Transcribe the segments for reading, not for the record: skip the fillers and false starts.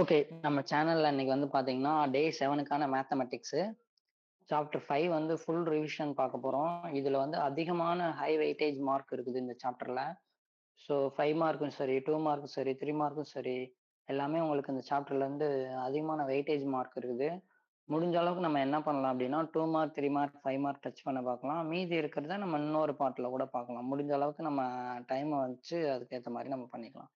Okay. நம்ம சேனல்ல இன்னைக்கு வந்து பார்த்தீங்கன்னா, டே 7க்கான மேத்தமெட்டிக்ஸு. சாப்டர் 5 வந்து ஃபுல் ரிவிஷன் பார்க்க போறோம். இதுல வந்து அதிகமான ஹை வெயிட்டேஜ் மார்க் இருக்குது இந்த சாப்டர்ல. ஸோ 5 மார்க்கும் சரி, 2 மார்க்கும் சரி, 3 மார்க்கும் சரி, எல்லாமே உங்களுக்கு இந்த சாப்டர்ல வந்து அதிகமான வெயிட்டேஜ் மார்க் இருக்குது. முடிஞ்ச அளவுக்கு நம்ம என்ன பண்ணலாம் அப்டின்னா, 2 மார்க், 3 மார்க், 5 மார்க் டச் பண்ண பார்க்கலாம். மீதி இருக்கிறத நம்ம இன்னொரு பார்ட்ல கூட பார்க்கலாம். முடிஞ்ச அளவுக்கு நம்ம டைம வச்சு அதுக்கேத்த மாரி நம்ம பண்ணிக்கலாம்.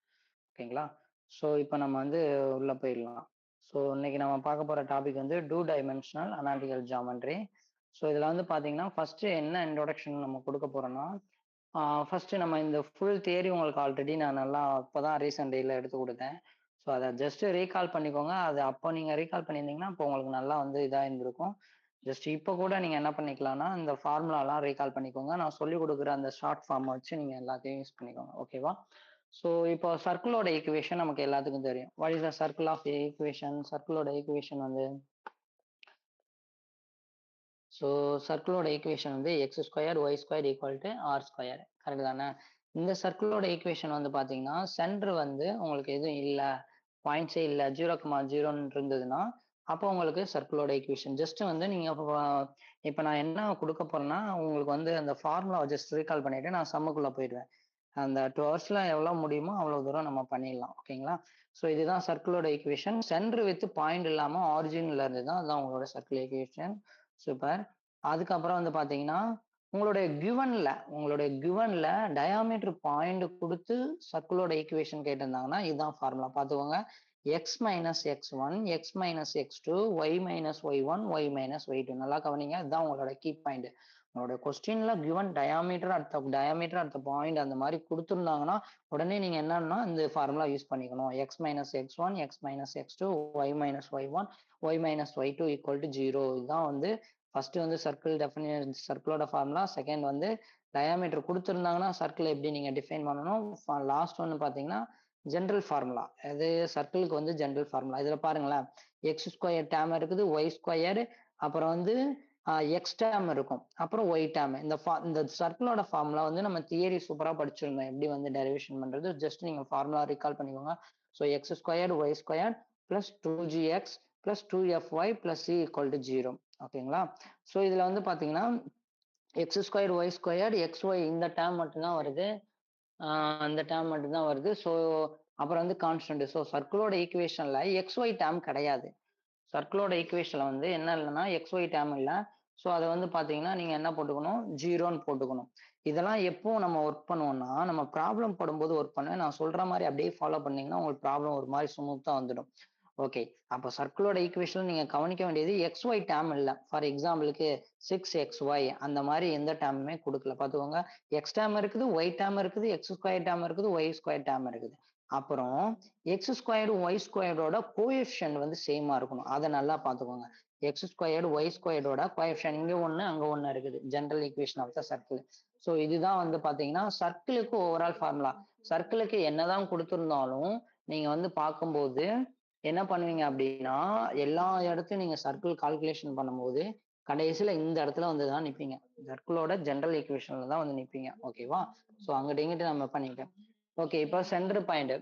ஓகேங்களா? ஸோ இப்ப நம்ம வந்து உள்ள போயிடலாம். ஸோ இன்னைக்கு நம்ம பார்க்க போற டாபிக் வந்து 2 டைமென்ஷனல் அனாலிட்டிகல் ஜியோமெட்ரி. ஸோ இதுல வந்து பார்த்தீங்கன்னா, ஃபர்ஸ்ட் என்ன இன்ட்ரோடக்ஷன் நம்ம குடுக்க போறோம்னா, ஃபர்ஸ்ட் நம்ம இந்த ஃபுல் தியரி உங்களுக்கு ஆல்ரெடி நான் நல்லா இப்பதான் ரீசென்ட் டேல எடுத்துக் குடுத்தேன். ஸோ அத ஜஸ்ட் ரீகால் பண்ணிக்கோங்க. அது அப்போ நீங்க ரீகால் பண்ணியிருந்தீங்கன்னா, அப்போ உங்களுக்கு நல்லா வந்து இதா இருந்திருக்கும். ஜஸ்ட் இப்ப கூட நீங்க என்ன பண்ணிக்கலாம்னா, இந்த ஃபார்முலாலாம் ரீகால் பண்ணிக்கோங்க. நான் சொல்லிக் குடுக்குற அந்த ஷார்ட் ஃபார்ம வச்சு நீங்க எல்லாத்தையும் யூஸ் பண்ணிக்கோங்க. ஓகேவா? ஸோ இப்போ சர்க்கிளோட ஈக்குவேஷன் நமக்கு எல்லாத்துக்கும் தெரியும். What is the circle of equation? சர்க்கிளோட ஈக்குவேஷன் வந்து ஸோ சர்க்கிளோட ஈக்குவேஷன் வந்து X square Y square equal to R square. Correct தானே? இந்த சர்க்கிளோட ஈக்குவேஷன் வந்து பார்த்தீங்கன்னா, சென்டர் வந்து உங்களுக்கு எதுவும் இல்ல, பாயிண்ட்ஸே இல்ல, 0,0ன்னு இருந்ததுன்னா, அப்போ உங்களுக்கு சர்க்கிளோட ஈக்குவேஷன். ஜஸ்ட் வந்து நீங்க இப்ப நான் என்ன குடுக்க போறேன்னா, உங்களுக்கு வந்து அந்த ஃபார்முலாவ ஜஸ்ட் ரீகால் பண்ணிட்டு நான் சம்முக்குள்ள போயிடுவேன். அந்த 2 ஹவர்ஸ்ல எவ்வளோ முடியுமோ அவ்வளோ தூரம் நம்ம பண்ணிடலாம். ஓகேங்களா? ஸோ இதுதான் சர்க்கிளோட ஈக்குவேஷன். சென்டர் வித் பாயிண்ட் இல்லாம ஆரிஜின்ல இருந்து தான் அதான் உங்களோட சர்க்கிள் ஈக்குவேஷன். சூப்பர். அதுக்கப்புறம் வந்து பார்த்தீங்கன்னா, உங்களுடைய கிவன்ல டயாமீட்டர் பாயிண்ட் குடுத்து சர்க்கிளோட ஈக்குவேஷன் கேட்டிருந்தாங்கன்னா, இதுதான் ஃபார்முலா பார்த்துக்கோங்க. X minus x one, x minus x two, y minus y one, y minus y two. நல்லா கவனிங்க. இதுதான் உங்களோட கீ பாயிண்ட். உங்களோட கொஸ்டின்ல given diameter at the point அந்த மாதிரி குடுத்திருந்தாங்கன்னா, உடனே நீங்க என்னன்னா இந்த ஃபார்முலா யூஸ் பண்ணிக்கணும். X minus x one, x minus x two, y minus y one, y minus y two equal to 0. இதுதான் வந்து ஃபர்ஸ்ட் வந்து சர்க்கிளோட ஃபார்முலா. செகண்ட் வந்து டயாமீட்டர் குடுத்திருந்தாங்கன்னா, சர்க்கிள் எப்படி நீங்க டிஃபைன் பண்ணணும். லாஸ்ட் ஒன்னு பார்த்தீங்கன்னா, ஜெனரல் ஃபார்முலா. அது சர்க்கிளுக்கு வந்து ஜெனரல் ஃபார்முலா. இதுல பாருங்களேன், எக்ஸ் ஸ்கொயர் டேர்ம் இருக்குது, ஒய் ஸ்கொயர், அப்புறம் வந்து எக்ஸ் டேர்ம் இருக்கும், அப்புறம் ஒய் டேர்ம். இந்த சர்க்கிளோட ஃபார்முலா வந்து நம்ம தியரி சூப்பரா படிச்சிருந்தோம். எப்படி வந்து டெரிவேஷன் பண்றது. ஜஸ்ட் நீங்க ஃபார்முலா ரீகால் பண்ணிக்கோங்க. So X square Y square plus 2gx plus 2fy plus c equal to 0. ஓகேங்களா? ஸோ இதுல வந்து பாத்தீங்கன்னா, X square Y square X Y இந்த டேர்ம் மட்டும்தான் வருது. அந்த டேர்ம் மட்டும்தான் வருது. ஸோ அப்புறம் வந்து கான்ஸ்டன்ட். ஸோ சர்க்கிளோட ஈக்குவேஷன்ல எக்ஸ் ஒய் டேர்ம் கிடையாது. சர்க்கிளோட ஈக்குவேஷன்ல வந்து என்ன இல்லைன்னா எக்ஸ் ஒய் டேர்ம் இல்ல. ஸோ அதை வந்து பாத்தீங்கன்னா நீங்க என்ன போட்டுக்கணும், 0ன்னு போட்டுக்கணும். இதெல்லாம் எப்போ நம்ம ஒர்க் பண்ணுவோம்னா, நம்ம ப்ராப்ளம் போடும்போது ஒர்க் பண்ணுவேன். நான் சொல்ற மாதிரி அப்படியே ஃபாலோ பண்ணீங்கன்னா உங்களுக்கு ப்ராப்ளம் ஒரு மாதிரி ஸ்மூத்தா வந்துடும். ஓகே. அப்போ சர்க்கிளோட ஈக்குவேஷன் நீங்க கவனிக்க வேண்டியது எக்ஸ் ஒய் டேர்ம் இல்ல. ஃபார் எக்ஸாம்பிளுக்கு 6xy அந்த மாதிரி எந்த டேர்முமே கொடுக்கல. பாத்துக்கோங்க. எக்ஸ் டேர்ம் இருக்குது, ஒய் டேர்ம் இருக்குது, எக்ஸ் ஸ்கொயர் டேர்ம் இருக்குது, ஒய் ஸ்கொயர் டேர்ம் இருக்குது. அப்புறம் எக்ஸ் ஸ்கொயர்டு ஒய் ஸ்கொயர்டோட கோஎஃபிஷியன்ட் வந்து சேமா இருக்கணும். அதை நல்லா பாத்துக்கோங்க. எக்ஸ் ஸ்கொயர்டு ஒய் ஸ்கொயர்டோட கோஎஃபிஷியன்ட் இங்க ஒண்ணு அங்க ஒண்ணு இருக்குது. General equation of the circle. So இதுதான் வந்து பாத்தீங்கன்னா சர்க்கிளுக்கு ஓவரால் ஃபார்முலா. சர்க்கிளுக்கு என்னதான் கொடுத்திருந்தாலும் நீங்க வந்து பார்க்கும்போது என்ன பண்ணுவீங்க அப்படின்னா, எல்லா இடத்தையும் நீங்க சர்க்கிள் கால்குலேஷன் பண்ணும்போது கடைசியில இந்த இடத்துல வந்து தான் நிப்பீங்க. சர்க்கிளோட ஜெனரல் ஈக்குவேஷன்ல தான் வந்து நிப்பீங்க. ஓகேவா? ஸோ அங்கிட்டு இங்கிட்டு நம்ம பண்ணிட்டோம். ஓகே. இப்போ சென்டர் பாயிண்ட்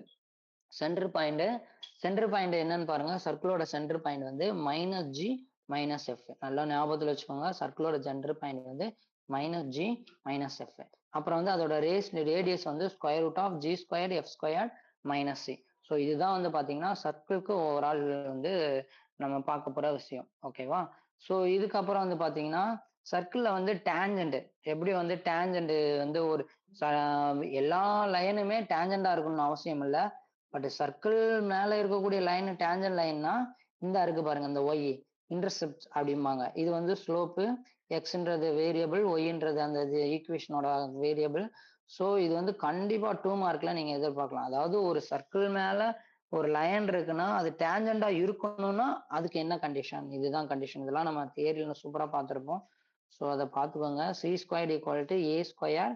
சென்டர் பாயிண்ட் என்னன்னு பாருங்க. சர்க்கிளோட சென்டர் பாயிண்ட் வந்து மைனஸ் ஜி மைனஸ் எஃப். நல்லா ஞாபகத்துல வச்சுக்கோங்க. சர்க்கிளோட சென்டர் பாயிண்ட் வந்து மைனஸ் ஜி மைனஸ் எஃப். அப்புறம் வந்து அதோட ரேடியஸ் வந்து square root of g square f square minus c. So இதுதான் வந்து பாத்தீங்கன்னா சர்க்கிளுக்கு ஓவரால் வந்து நம்ம பார்க்க போற விஷயம். ஓகேவா? ஸோ இதுக்கப்புறம் வந்து பாத்தீங்கன்னா சர்க்கிள்ல வந்து டேஞ்சன்ட் எப்படி வந்து டேஞ்சன்ட் வந்து ஒரு எல்லா லைனுமே டேஞ்சண்டா இருக்கணும்னு அவசியம் இல்லை. பட் சர்க்கிள் மேல இருக்கக்கூடிய லைன் டேஞ்சன்ட் லைன்னா இந்த இருக்கு பாருங்க, இந்த ஒய் இன்டர்செப்ட் அப்படிம்பாங்க. இது வந்து ஸ்லோப்பு. எக்ஸ்ன்றது வேரியபிள், ஒய்ன்றது அந்த ஈக்குவேஷனோட வேரியபிள். ஸோ இது வந்து கண்டிப்பா 2 மார்க்ல நீங்க எதிர்பார்க்கலாம். அதாவது ஒரு சர்க்கிள் மேல ஒரு லைன் இருக்குன்னா அது டேஞ்சண்டா இருக்கணும்னா அதுக்கு என்ன கண்டிஷன், இதுதான் கண்டிஷன். இதெல்லாம் நம்ம தியரியில சூப்பரா பார்த்திருப்போம். ஸோ அதை பார்த்துக்கோங்க. C square equal to A square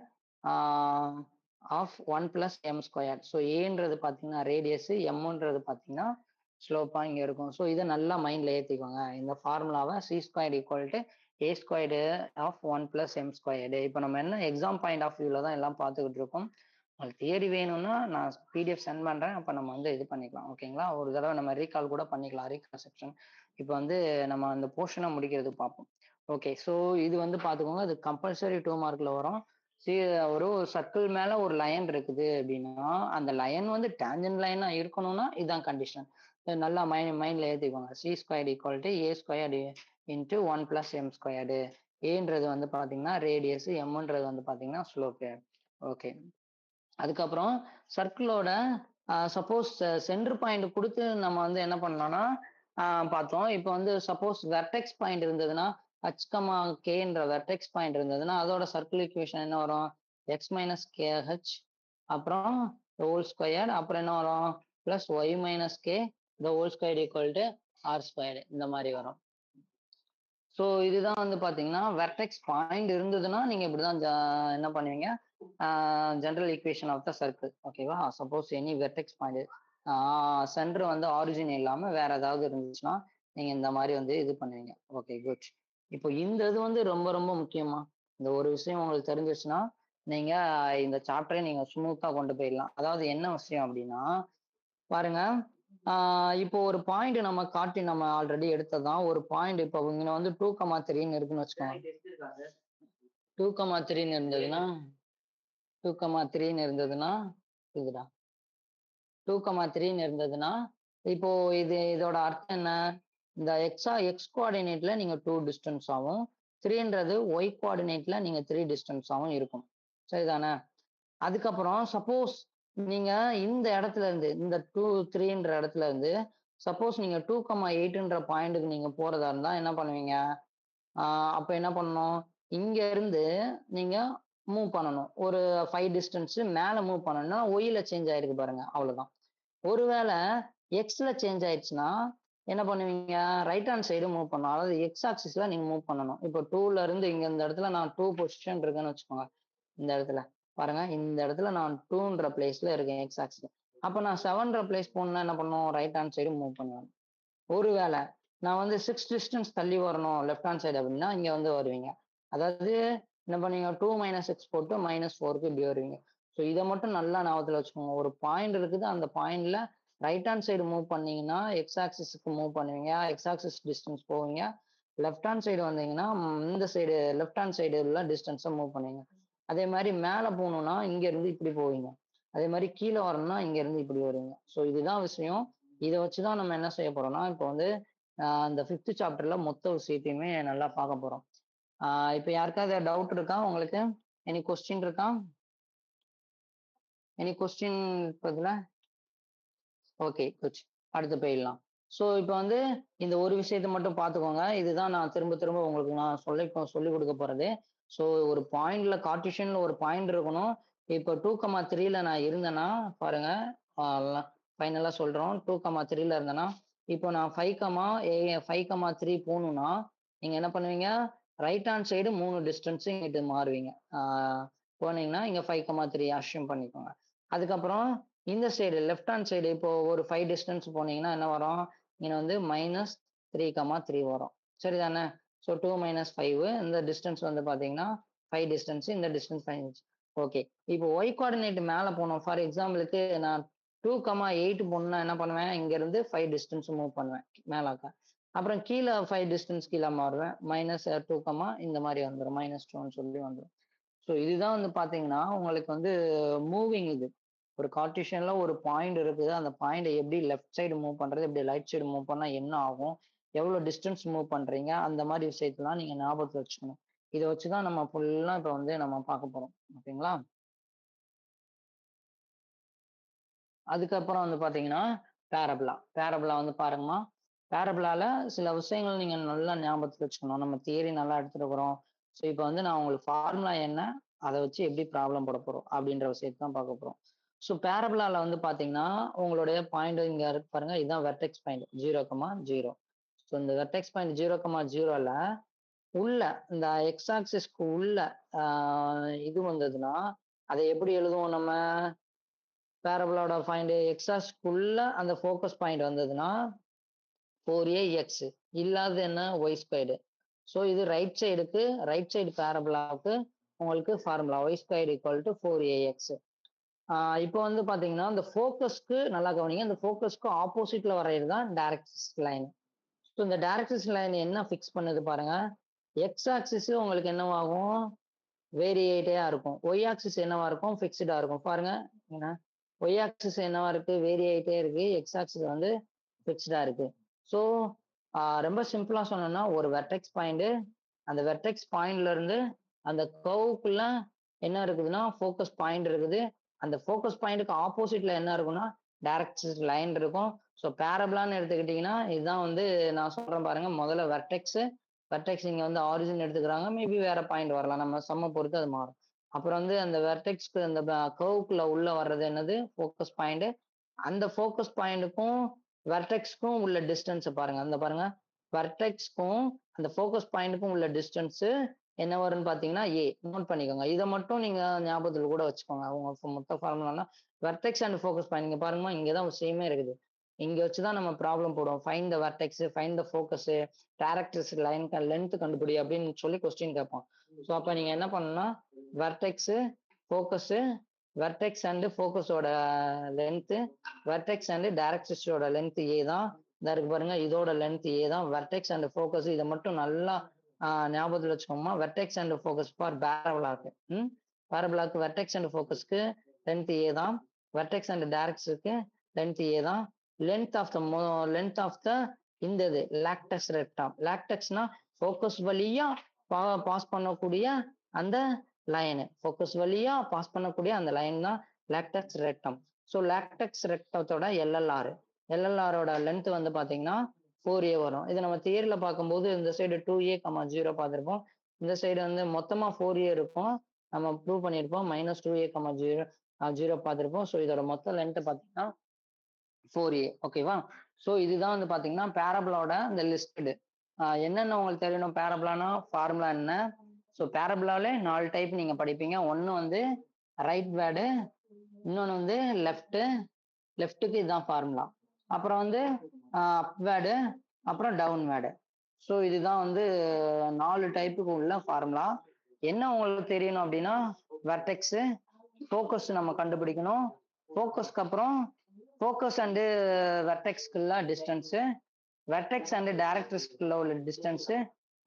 of 1 plus M square. So ஏன்றது பார்த்தீங்கன்னா ரேடியஸ், எம்ன்றது பார்த்தீங்கன்னா ஸ்லோப்பா இங்க இருக்கும். ஸோ இதை நல்லா மைண்ட்ல ஏற்றிக்கோங்க. இந்த ஃபார்முலாவை c square equal to a squared of 1 plus M squared. இப்போ நம்ம என்ன எக்ஸாம் பாயிண்ட் ஆஃப் வியூல தான் எல்லாம் பார்த்துக்கிட்டு இருக்கோம். உங்களுக்கு தியரி வேணும்னா நான் பிடிஎஃப் சென்ட் பண்றேன். அப்ப நம்ம வந்து இது பண்ணிக்கலாம். ஓகேங்களா? ஒரு தடவ நம்ம ரீகால் கூட பண்ணிக்கலாம். Recall section. இப்ப வந்து நம்ம அந்த போர்ஷன முடிக்கிறதுக்கு பார்ப்போம். ஓகே. ஸோ இது வந்து பார்த்துக்கோங்க. அது கம்பல்சரி 2 மார்க்ல வரும். சி ஒரு சர்க்கிள் மேல ஒரு லைன் இருக்குது அப்படின்னா, அந்த லைன் வந்து டான்ஜென்ட் லைனா இருக்கணும்னா இதான் கண்டிஷன். நல்லா மைண்ட்ல ஏத்திக்கோங்க. C squared equal to A squared into 1 plus M squared. ஏன்றது வந்து பார்த்தீங்கன்னா ரேடியஸ், எம்ன்றது வந்து பார்த்தீங்கன்னா ஸ்லோப்பு. ஓகே. அதுக்கப்புறம் சர்க்கிளோட சப்போஸ் சென்டர் பாயிண்ட் குடுத்து நம்ம வந்து என்ன பண்ணலாம்னா, பார்த்தோம். இப்ப வந்து சப்போஸ் வெர்டெக்ஸ் பாயிண்ட் இருந்ததுன்னா, h, kன்ற வெர்டெக்ஸ் பாயிண்ட் இருந்ததுன்னா, அதோட சர்க்கிள் ஈக்குவேஷன் என்ன வரும்? x மைனஸ் kh அப்புறம் ஹோல் ஸ்கொயர் அப்புறம் என்ன வரும்? Plus y minus k the whole square equal to r square இந்த மாரி வரும். ஸோ இதுதான் வந்து பார்த்தீங்கன்னா, வெர்டெக்ஸ் பாயிண்ட் இருந்ததுன்னா, நீங்க இப்படிதான் என்ன பண்ணுவீங்க? General equation of the circle. ஓகேவா? Suppose any vertex point centre வந்து ஆரிஜின் இல்லாம வேற ஏதாவது இருந்துச்சுன்னா, நீங்க இந்த மாரி வந்து இது பண்ணுவீங்க. Okay, good. இப்போ இந்த இது வந்து ரொம்ப ரொம்ப முக்கியமா. இந்த ஒரு விஷயம் உங்களுக்கு தெரிஞ்சிருச்சுன்னா, நீங்க இந்த சாப்டரே நீங்க ஸ்மூத்தா கொண்டு போயிடலாம். அதாவது என்ன விஷயம் அப்படின்னா, பாருங்க. இப்போ ஒரு பாயிண்ட் நம்ம காட்டி நம்ம ஆல்ரெடி எடுத்ததுதான். ஒரு பாயிண்ட் இப்போ இங்க வந்து 2,3ன்னு இருக்குன்னு வச்சுக்கோங்க. 2,3ன்னு இருந்ததுன்னா 2,3ன்னு இருந்ததுன்னா இதுடா 2,3ன்னு இருந்ததுன்னா இப்போ இதோட அர்த்தம் என்ன? இந்த எக்ஸ் கோஆர்டினேட்ல நீங்க 2 டிஸ்டன்ஸ் ஆகும். 3ன்றது ஒய் கோஆர்டினேட்ல நீங்க 3 டிஸ்டன்ஸ் ஆகும் இருக்கும். சரிதானே? அதுக்கப்புறம் சப்போஸ் நீங்க இந்த இடத்துல இருந்து இந்த 2, 3ன்ற இடத்துல இருந்து சப்போஸ் நீங்க 2,8ன்ற பாயிண்ட்டுக்கு நீங்க போறதா இருந்தா என்ன பண்ணுவீங்க? அப்ப என்ன பண்ணணும்? இங்க இருந்து நீங்க மூவ் பண்ணணும். ஒரு 5 டிஸ்டன்ஸ் மேல மூவ் பண்ணணும்னா, ஒய்ல சேஞ்ச் ஆயிருக்கு பாருங்க. அவ்வளவுதான். ஒருவேளை எக்ஸ்ல சேஞ்ச் ஆயிடுச்சுன்னா, என்ன பண்ணுவீங்க? ரைட் ஹேண்ட் சைடு மூவ் பண்ணணும். அதாவது எக்ஸ் ஆக்சிஸ்ல நீங்க மூவ் பண்ணணும். இப்போ 2ல இருந்து இங்க இந்த இடத்துல நான் 2 பொசிஷன் இருக்குன்னு வச்சுக்கோங்க. இந்த இடத்துல. பாருங்க, இந்த இடத்துல நான் 2ன்ற பிளேஸ்ல இருக்கேன் எக்ஸ் ஆக்சிஸ்ல. அப்ப நான் 7ன்ற பிளேஸ் போகணும்னா என்ன பண்ணணும்? ரைட் ஹேண்ட் சைடு மூவ் பண்ணுவேன். ஒருவேளை நான் வந்து 6 டிஸ்டன்ஸ் தள்ளி வரணும் லெஃப்ட் ஹேண்ட் சைடு அப்படின்னா, இங்க வந்து வருவீங்க. அதாவது என்ன பண்ணுவீங்க? 2 மைனஸ் 6 போட்டு -4க்கு இப்படி வருவீங்க. ஸோ இதை மட்டும் நல்லா ஞாபகத்துல வச்சுக்கோங்க. ஒரு பாயிண்ட் இருக்குது. அந்த பாயிண்ட்ல ரைட் ஹேண்ட் சைடு மூவ் பண்ணீங்கன்னா எக்ஸ் ஆக்சிஸ்க்கு மூவ் பண்ணுவீங்க. எக்ஸ் ஆக்சிஸ் டிஸ்டன்ஸ் போவீங்க. லெஃப்ட் ஹேண்ட் சைடு வந்தீங்கன்னா இந்த சைடு லெஃப்ட் ஹேண்ட் சைடு உள்ள டிஸ்டன்ஸை மூவ் பண்ணுவீங்க. அதே மாதிரி மேல போகணும்னா இங்க இருந்து இப்படி போவீங்க. அதே மாதிரி கீழே வரணும்னா இங்க இருந்து இப்படி வருவீங்க. ஸோ இதுதான் விஷயம். இதை வச்சுதான் நம்ம என்ன செய்ய போறோம்னா, இப்போ வந்து இந்த 5th சாப்டர்ல மொத்த விஷயத்தையுமே நல்லா பார்க்க போறோம். இப்போ யாருக்காவது டவுட் இருக்கா உங்களுக்கு? எனி கொஸ்டின் இருக்கா? எனி கொஸ்டின் இருக்குதுல? Okay, good. அடுத்து போயிடலாம். ஸோ இப்போ வந்து இந்த ஒரு விஷயத்த மட்டும் பார்த்துக்கோங்க. இதுதான் நான் திரும்ப திரும்ப உங்களுக்கு நான் சொல்லிக் கொடுக்க போறது. ஸோ ஒரு பாயிண்ட்ல கார்ட்டீசியன்ல ஒரு பாயிண்ட் இருக்கணும். இப்போ 2,3ல நான் இருந்தேன்னா பாருங்க, ஃபைனலா சொல்றோம். 2,3ல இருந்தேன்னா இப்போ நான் 5,3 போகணும்னா நீங்க என்ன பண்ணுவீங்க? ரைட் ஹேண்ட் சைடு 3 டிஸ்டன்ஸ் இங்கிட்டு மாறுவீங்க. போனீங்கன்னா இங்க 5,3 அஷ்யூம் பண்ணிக்கோங்க. அதுக்கப்புறம் இந்த சைடு லெஃப்ட் ஹேண்ட் சைடு இப்போ ஒரு 5 டிஸ்டன்ஸ் போனீங்கன்னா என்ன வரும்? இங்க வந்து -3,3 வரும். சரிதானே? ஸோ 2 - 5 இந்த டிஸ்டன்ஸ் வந்து பாத்தீங்கன்னா 5 டிஸ்டன்ஸ், இந்த டிஸ்டன்ஸ் 5. ஓகே. இப்போ ஒய் கோஆர்டினேட் மேல போனோம். ஃபார் எக்ஸாம்பிளுக்கு நான் 2,8 போகணும்னா என்ன பண்ணுவேன்? இங்க இருந்து 5 டிஸ்டன்ஸ் மூவ் பண்ணுவேன் மேலாக்க. அப்புறம் கீழே 5 டிஸ்டன்ஸ் கீழே மாறுவேன். -2, இந்த மாதிரி வந்துடும். -2ன்னு சொல்லி வந்துடும். ஸோ இதுதான் வந்து பாத்தீங்கன்னா உங்களுக்கு வந்து மூவிங் இது. ஒரு கார்ட்டீசியன்ல ஒரு பாயிண்ட் இருக்குது. அந்த பாயிண்ட் எப்படி லெஃப்ட் சைடு மூவ் பண்றது, எப்படி ரைட் சைடு மூவ் பண்ணா என்ன ஆகும், எவ்வளவு டிஸ்டன்ஸ் மூவ் பண்றீங்க, அந்த மாதிரி விஷயத்தெல்லாம் நீங்க ஞாபகத்துல வச்சுக்கணும். இதை வச்சுதான் நம்ம ஃபுல்லா இப்ப வந்து நம்ம பார்க்க போறோம். ஓகேங்களா? அதுக்கப்புறம் வந்து பாத்தீங்கன்னா பேரபுலா. பேரபுலா வந்து பாருங்கம்மா. பேரபுலால சில விஷயங்கள் நீங்க நல்லா ஞாபகத்துல வச்சுக்கணும். நம்ம தியரி நல்லா எடுத்துருக்கிறோம். ஸோ இப்போ வந்து நான் உங்களுக்கு ஃபார்முலா என்ன, அதை வச்சு எப்படி ப்ராப்ளம் போட போறோம் அப்படின்ற விஷயத்தை தான் பார்க்க போறோம். ஸோ பேரபுலால வந்து பாத்தீங்கன்னா உங்களுடைய பாயிண்ட் இங்க இருக்கு பாருங்க. இதுதான் வெர்டெக்ஸ் பாயிண்ட் 0,0. ஸோ இந்த வெர்டெக்ஸ் பாயிண்ட் 0,0ல உள்ள இந்த எக்ஸ் ஆக்சிஸ்க்கு உள்ள இது வந்ததுன்னா அதை எப்படி எழுதுவோம் நம்ம? பேரபோலோட பாயிண்ட் எக்ஸாஸ்க்குள்ள அந்த ஃபோக்கஸ் பாயிண்ட் வந்ததுன்னா 4ax இல்லாதது என்ன? Y squared. ஸோ இது ரைட் சைடு பேரபோலாவுக்கு உங்களுக்கு formula y squared equal to 4ax. இப்போ வந்து பாத்தீங்கன்னா, இந்த ஃபோக்கஸ்க்கு நல்லா கவனிங்க. இந்த ஃபோக்கஸ்க்கு ஆப்போசிட்ல வர்றது தான் டைரக்ட்ரிக்ஸ் லைன். ஸோ இந்த டைரக்ட்ரிக்ஸ் லைன் என்ன ஃபிக்ஸ் பண்ணுது பாருங்க. எக்ஸ் ஆக்சிஸ் உங்களுக்கு என்னவாகும்? வேரிయేட்டா இருக்கும். ஒய் ஆக்சிஸ் என்னவா இருக்கும்? ஃபிக்ஸ்டா இருக்கும். பாருங்க. என்ன ஒய் ஆக்சிஸ் என்னவா இருக்கு? வேரி ஆயிட்டே இருக்கு. எக்ஸ் ஆக்சிஸ் வந்து ஃபிக்ஸ்டா இருக்கு. ஸோ ரொம்ப சிம்பிளா சொன்னோம்னா, ஒரு வெர்டெக்ஸ் பாயிண்ட் அந்த வெர்டெக்ஸ் பாயிண்ட்ல இருந்து அந்த கர்வ்க்குள்ள என்ன இருக்குதுன்னா, ஃபோக்கஸ் பாயிண்ட் இருக்குது. அந்த ஃபோக்கஸ் பாயிண்ட்க்கு ஆப்போசிட்ல என்ன இருக்கும்னா, டைரக்ட்ரிக்ஸ் லைன் இருக்கும். ஸோ பேரபோலான்னு எடுத்துக்கிட்டீங்கன்னா, இதுதான் வந்து நான் சொல்றேன் பாருங்க. முதல்ல வெர்டெக்ஸ் வெர்டெக்ஸ் இங்க வந்து ஆரிஜின் எடுத்துக்கிறாங்க. மேபி வேற பாயிண்ட் வரலாம். நம்ம சம்ம பொறுத்து அது மாறும். அப்புறம் வந்து அந்த வெர்டெக்ஸ்க்கு அந்த கர்வ்க்குள்ள உள்ள வர்றது என்னது? Focus point. அந்த ஃபோக்கஸ் பாயிண்ட்க்கும் வெர்டெக்ஸ்க்கும் உள்ள டிஸ்டன்ஸ் பாருங்க. அந்த பாருங்க. வெர்டெக்ஸ்க்கும் அந்த ஃபோக்கஸ் பாயிண்ட்க்கும் உள்ள டிஸ்டன்ஸ் என்ன வரும்னு பார்த்தீங்கன்னா, ஏ. நோட் பண்ணிக்கோங்க. இத மட்டும் நீங்க ஞாபகத்துல கூட வச்சுக்கோங்க. உங்க மொத்த ஃபார்முலான்னா வெர்டெக்ஸ் அண்ட் ஃபோக்கஸ் பாயிண்ட் இங்க பாருங்கம்மா, இங்க தான் விஷயமே இருக்குது. இங்க வச்சு தான் நம்ம ப்ராப்ளம் போடுவோம். Find the vertex, find the focus, directrix line length கண்டுபிடி அப்படின்னு சொல்லி கொஸ்டின் கேட்போம். ஸோ அப்ப நீங்க என்ன பண்ணணும்னா, வெர்டெக்ஸ், ஃபோக்கஸ், வெர்டெக்ஸ் அண்ட் ஃபோக்கஸோட லென்த், வெர்டெக்ஸ் அண்ட் டைரக்ட்ரிக்ஸோட லென்த் ஏ தான். இதா இருக்கு பாருங்க. இதோட லென்த் ஏ தான். வெர்டெக்ஸ் அண்ட் ஃபோக்கஸ் இதை மட்டும் நல்லா ஞாபகத்துல வச்சுக்கோமா. வெர்டெக்ஸ் அண்ட் ஃபோக்கஸ் ஃபார் பேரபோலாக்கு. பேரபோலாக்கு வெர்டெக்ஸ் அண்ட் ஃபோக்கஸ்க்கு லென்த் ஏ தான். வெர்டெக்ஸ் அண்ட் டைரக்ட்ரிக்ஸ்க்கு லென்த் ஏ தான். லென்த் ஆஃப் த இந்த இது லாக்டஸ் ரெக்டாம். லாக்டஸ்னா ஃபோக்கஸ் வழியா பாஸ் பண்ணக்கூடிய அந்த லைன். ஃபோக்கஸ் வழியா பாஸ் பண்ணக்கூடிய அந்த லைன் தான் லாக்டஸ் ரெக்டம். ஸோ லாக்டஸ் ரெக்டத்தோட எல்எல்ஆர். எல்எல்ஆரோட லென்த் வந்து பாத்தீங்கன்னா 4a வரும். இது நம்ம தியரியில பார்க்கும்போது இந்த சைடு 2a, 0 பார்த்திருப்போம். இந்த சைடு வந்து மொத்தமா 4a இருக்கும். நம்ம ப்ரூவ் பண்ணியிருப்போம். -2a, 0 பார்த்திருப்போம். ஸோ இதோட மொத்த லென்த் பாத்தீங்கன்னா 4a. ஓகேவா? ஸோ இதுதான் வந்து பாத்தீங்கன்னா பேரபோலாவோட இந்த லிஸ்டடு. என்னென்ன உங்களுக்கு தெரியணும்? பேரபோலானா ஃபார்முலா என்ன? ஸோ பேரபோலாவிலே 4 டைப் நீங்க படிப்பீங்க. ஒன்னு வந்து ரைட் வேர்டு, இன்னொன்னு வந்து லெஃப்ட்டுக்கு இதுதான் ஃபார்முலா. அப்புறம் வந்து அப்வேர்டு, அப்புறம் டவுன் வேர்டு. ஸோ இதுதான் வந்து 4 டைப்புக்கு உள்ள ஃபார்முலா. என்ன உங்களுக்கு தெரியணும் அப்படின்னா, வெர்டெக்ஸ், ஃபோக்கஸ் நம்ம கண்டுபிடிக்கணும். ஃபோக்கஸ்க்கு அப்புறம் ஃபோக்கஸ் அண்டு வெர்டெக்ஸ்க்குள்ள டிஸ்டன்ஸ், வெர்டெக்ஸ் அண்ட் டைரக்ட்ரிக்ஸ்க்குள்ள உள்ள டிஸ்டன்ஸ்,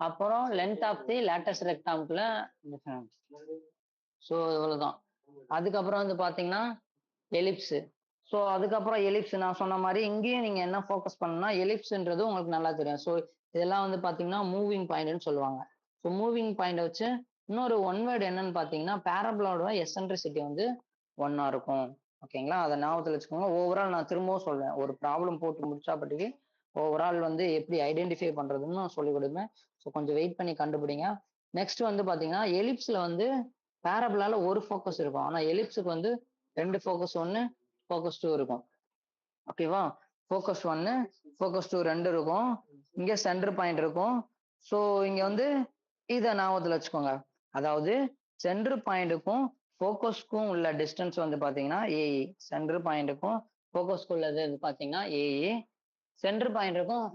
அப்புறம் லென்த் ஆஃப் தி லேட்டஸ்ட் ரெக்டாங்குள்ள டிஸ்டன்ஸ். ஸோ இவ்வளவுதான். அதுக்கப்புறம் வந்து பாத்தீங்கன்னா எலிப்ஸ். ஸோ அதுக்கப்புறம் எலிப்ஸ் நான் சொன்ன மாதிரி இங்கேயும் நீங்க என்ன ஃபோக்கஸ் பண்ணணும்னா, எலிப்ஸ்ன்றது உங்களுக்கு நல்லா தெரியும். ஸோ இதெல்லாம் வந்து பாத்தீங்கன்னா மூவிங் பாயிண்ட்னு சொல்லுவாங்க. ஸோ மூவிங் பாயிண்ட் வச்சு இன்னொரு ஒன் வேர்டு என்னன்னு பாத்தீங்கன்னா, பேரபோலாவோட எசன்ட்ரிசிட்டி வந்து 1 இருக்கும். ஓகேங்களா? அதை ஞாபகத்துல வச்சுக்கோங்க. ஓவரால் நான் திரும்பவும் சொல்றேன். ஒரு ப்ராப்ளம் போட்டு முடிச்சாப்பட்டிக்கு ஓவரால் வந்து எப்படி ஐடென்டிஃபை பண்றதுன்னு நான் சொல்லிக் கொடுப்பேன். ஸோ கொஞ்சம் வெயிட் பண்ணி கண்டுபிடிங்க. நெக்ஸ்ட் வந்து பாத்தீங்கன்னா, எலிப்ஸ்ல வந்து பேரபோலால ஒரு ஃபோக்கஸ் இருக்கும். ஆனா எலிப்ஸுக்கு வந்து 2 ஃபோக்கஸ், 1 ஃபோக்கஸ் 2 இருக்கும். ஓகேவா? ஃபோக்கஸ் 1, ஃபோக்கஸ் 2 2 இருக்கும். இங்க சென்டர் பாயிண்ட் இருக்கும். ஸோ இங்க வந்து இதை ஞாபகத்துல வச்சுக்கோங்க. அதாவது சென்டர் பாயிண்ட்டுக்கும் ஃபோக்கஸ்க்கும் உள்ள டிஸ்டன்ஸ் வந்து பாத்தீங்கன்னா ஏஇ. சென்டர் பாயிண்ட்டுக்கும் ஃபோக்கஸ்க்கு உள்ளது பாத்தீங்கன்னா ஏஇ. சென்டர் பாயிண்ட்டுக்கும்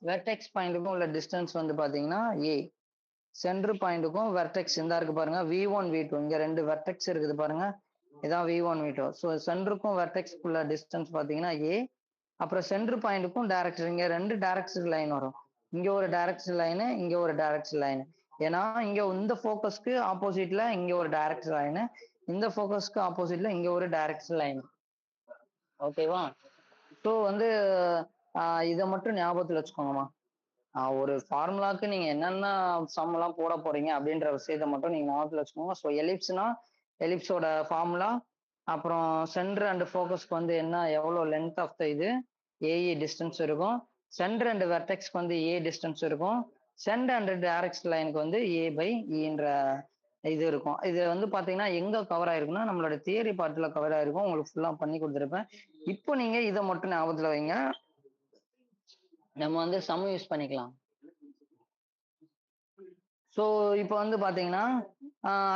வெர்டெக்ஸ் பாயிண்ட்டுக்கும் உள்ள டிஸ்டன்ஸ் வந்து பாத்தீங்கன்னா ஏ. சென்டர் பாயிண்ட்டுக்கும் வெர்டெக்ஸ் இந்த இருக்கு பாருங்க, V1 V2 இங்க 2 வெர்டெக்ஸ் இருக்குது பாருங்க. இதான் V1 V2. ஸோ சென்டருக்கும் வெர்டெக்ஸ்க்குள்ள டிஸ்டன்ஸ் பாத்தீங்கன்னா ஏ. அப்புறம் சென்டர் பாயிண்ட்டுக்கும் டைரக்டர் இங்க 2 டைரக்டர் லைன் வரும். இங்க ஒரு டைரக்டர் லைனு, இங்க ஒரு டைரக்டர் லைனு. ஏன்னா இங்க இந்த ஃபோக்கஸ்க்கு ஆப்போசிட்ல இங்க ஒரு டைரக்டர் லைனு, இந்த ஃபோக்கஸ்க்கு ஆப்போசிட்ல இங்க ஒரு டைரக்டர் லைன். ஓகேவா? ஸோ வந்து இதை மட்டும் ஞாபகத்துல வச்சுக்கோங்கம்மா. ஒரு ஃபார்முலாக்கு நீங்க என்னென்ன சம் எல்லாம் போட போறீங்க அப்படின்ற விஷயத்தை மட்டும் நீங்க ஞாபகத்துல வச்சுக்கோங்க. ஸோ எலிப்ஸ்னா எலிப்ஸோட ஃபார்முலா, அப்புறம் சென்டர் அண்ட் ஃபோக்கஸ்க்கு வந்து என்ன எவ்வளோ லென்த் ஆஃப் த இது ஏஇ டிஸ்டன்ஸ் இருக்கும். சென்டர் அண்ட் வெர்டெக்ஸ்க்கு வந்து ஏ டிஸ்டன்ஸ் இருக்கும். சென்டர் அண்ட் டைரக்ட் லைனுக்கு வந்து A/E இது இருக்கும். இது வந்து பாத்தீங்கன்னா எங்க கவர் ஆயிருக்குன்னா நம்மளோட தியரி பார்ட்ல கவர் ஆயிருக்கும். உங்களுக்கு ஃபுல்லா பண்ணி கொடுத்துருப்பேன். இப்போ நீங்க இதை மட்டும் ஞாபகத்துல வைங்க. நம்ம வந்து சம் யூஸ் பண்ணிக்கலாம். ஸோ இப்போ வந்து பாத்தீங்கன்னா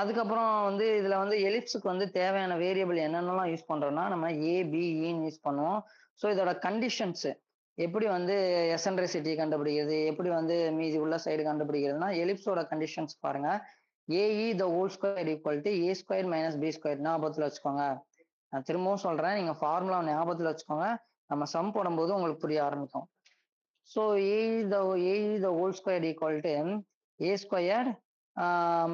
அதுக்கப்புறம் வந்து இதுல வந்து எலிப்ஸுக்கு வந்து தேவையான வேரியபிள் என்னென்னலாம் யூஸ் பண்றோம்னா, நம்ம ஏபிஇன்னு யூஸ் பண்ணுவோம். ஸோ இதோட கண்டிஷன்ஸ் எப்படி வந்து எசன்ட்ரிசிட்டி கண்டுபிடிக்கிறது, எப்படி வந்து மீதி உள்ள சைடு கண்டுபிடிக்கிறதுனா, எலிப்ஸோட கண்டிஷன்ஸ் பாருங்க. A e the whole square equal to A square minus b square ஞாபகத்துல வச்சுக்கோங்க. நான் திரும்பவும் சொல்றேன், நீங்க ஃபார்முலா ஞாபகத்துல வச்சுக்கோங்க. நம்ம சம் போடும்போது உங்களுக்கு புரிய ஆரம்பிக்கும். So a the whole square equal to A squared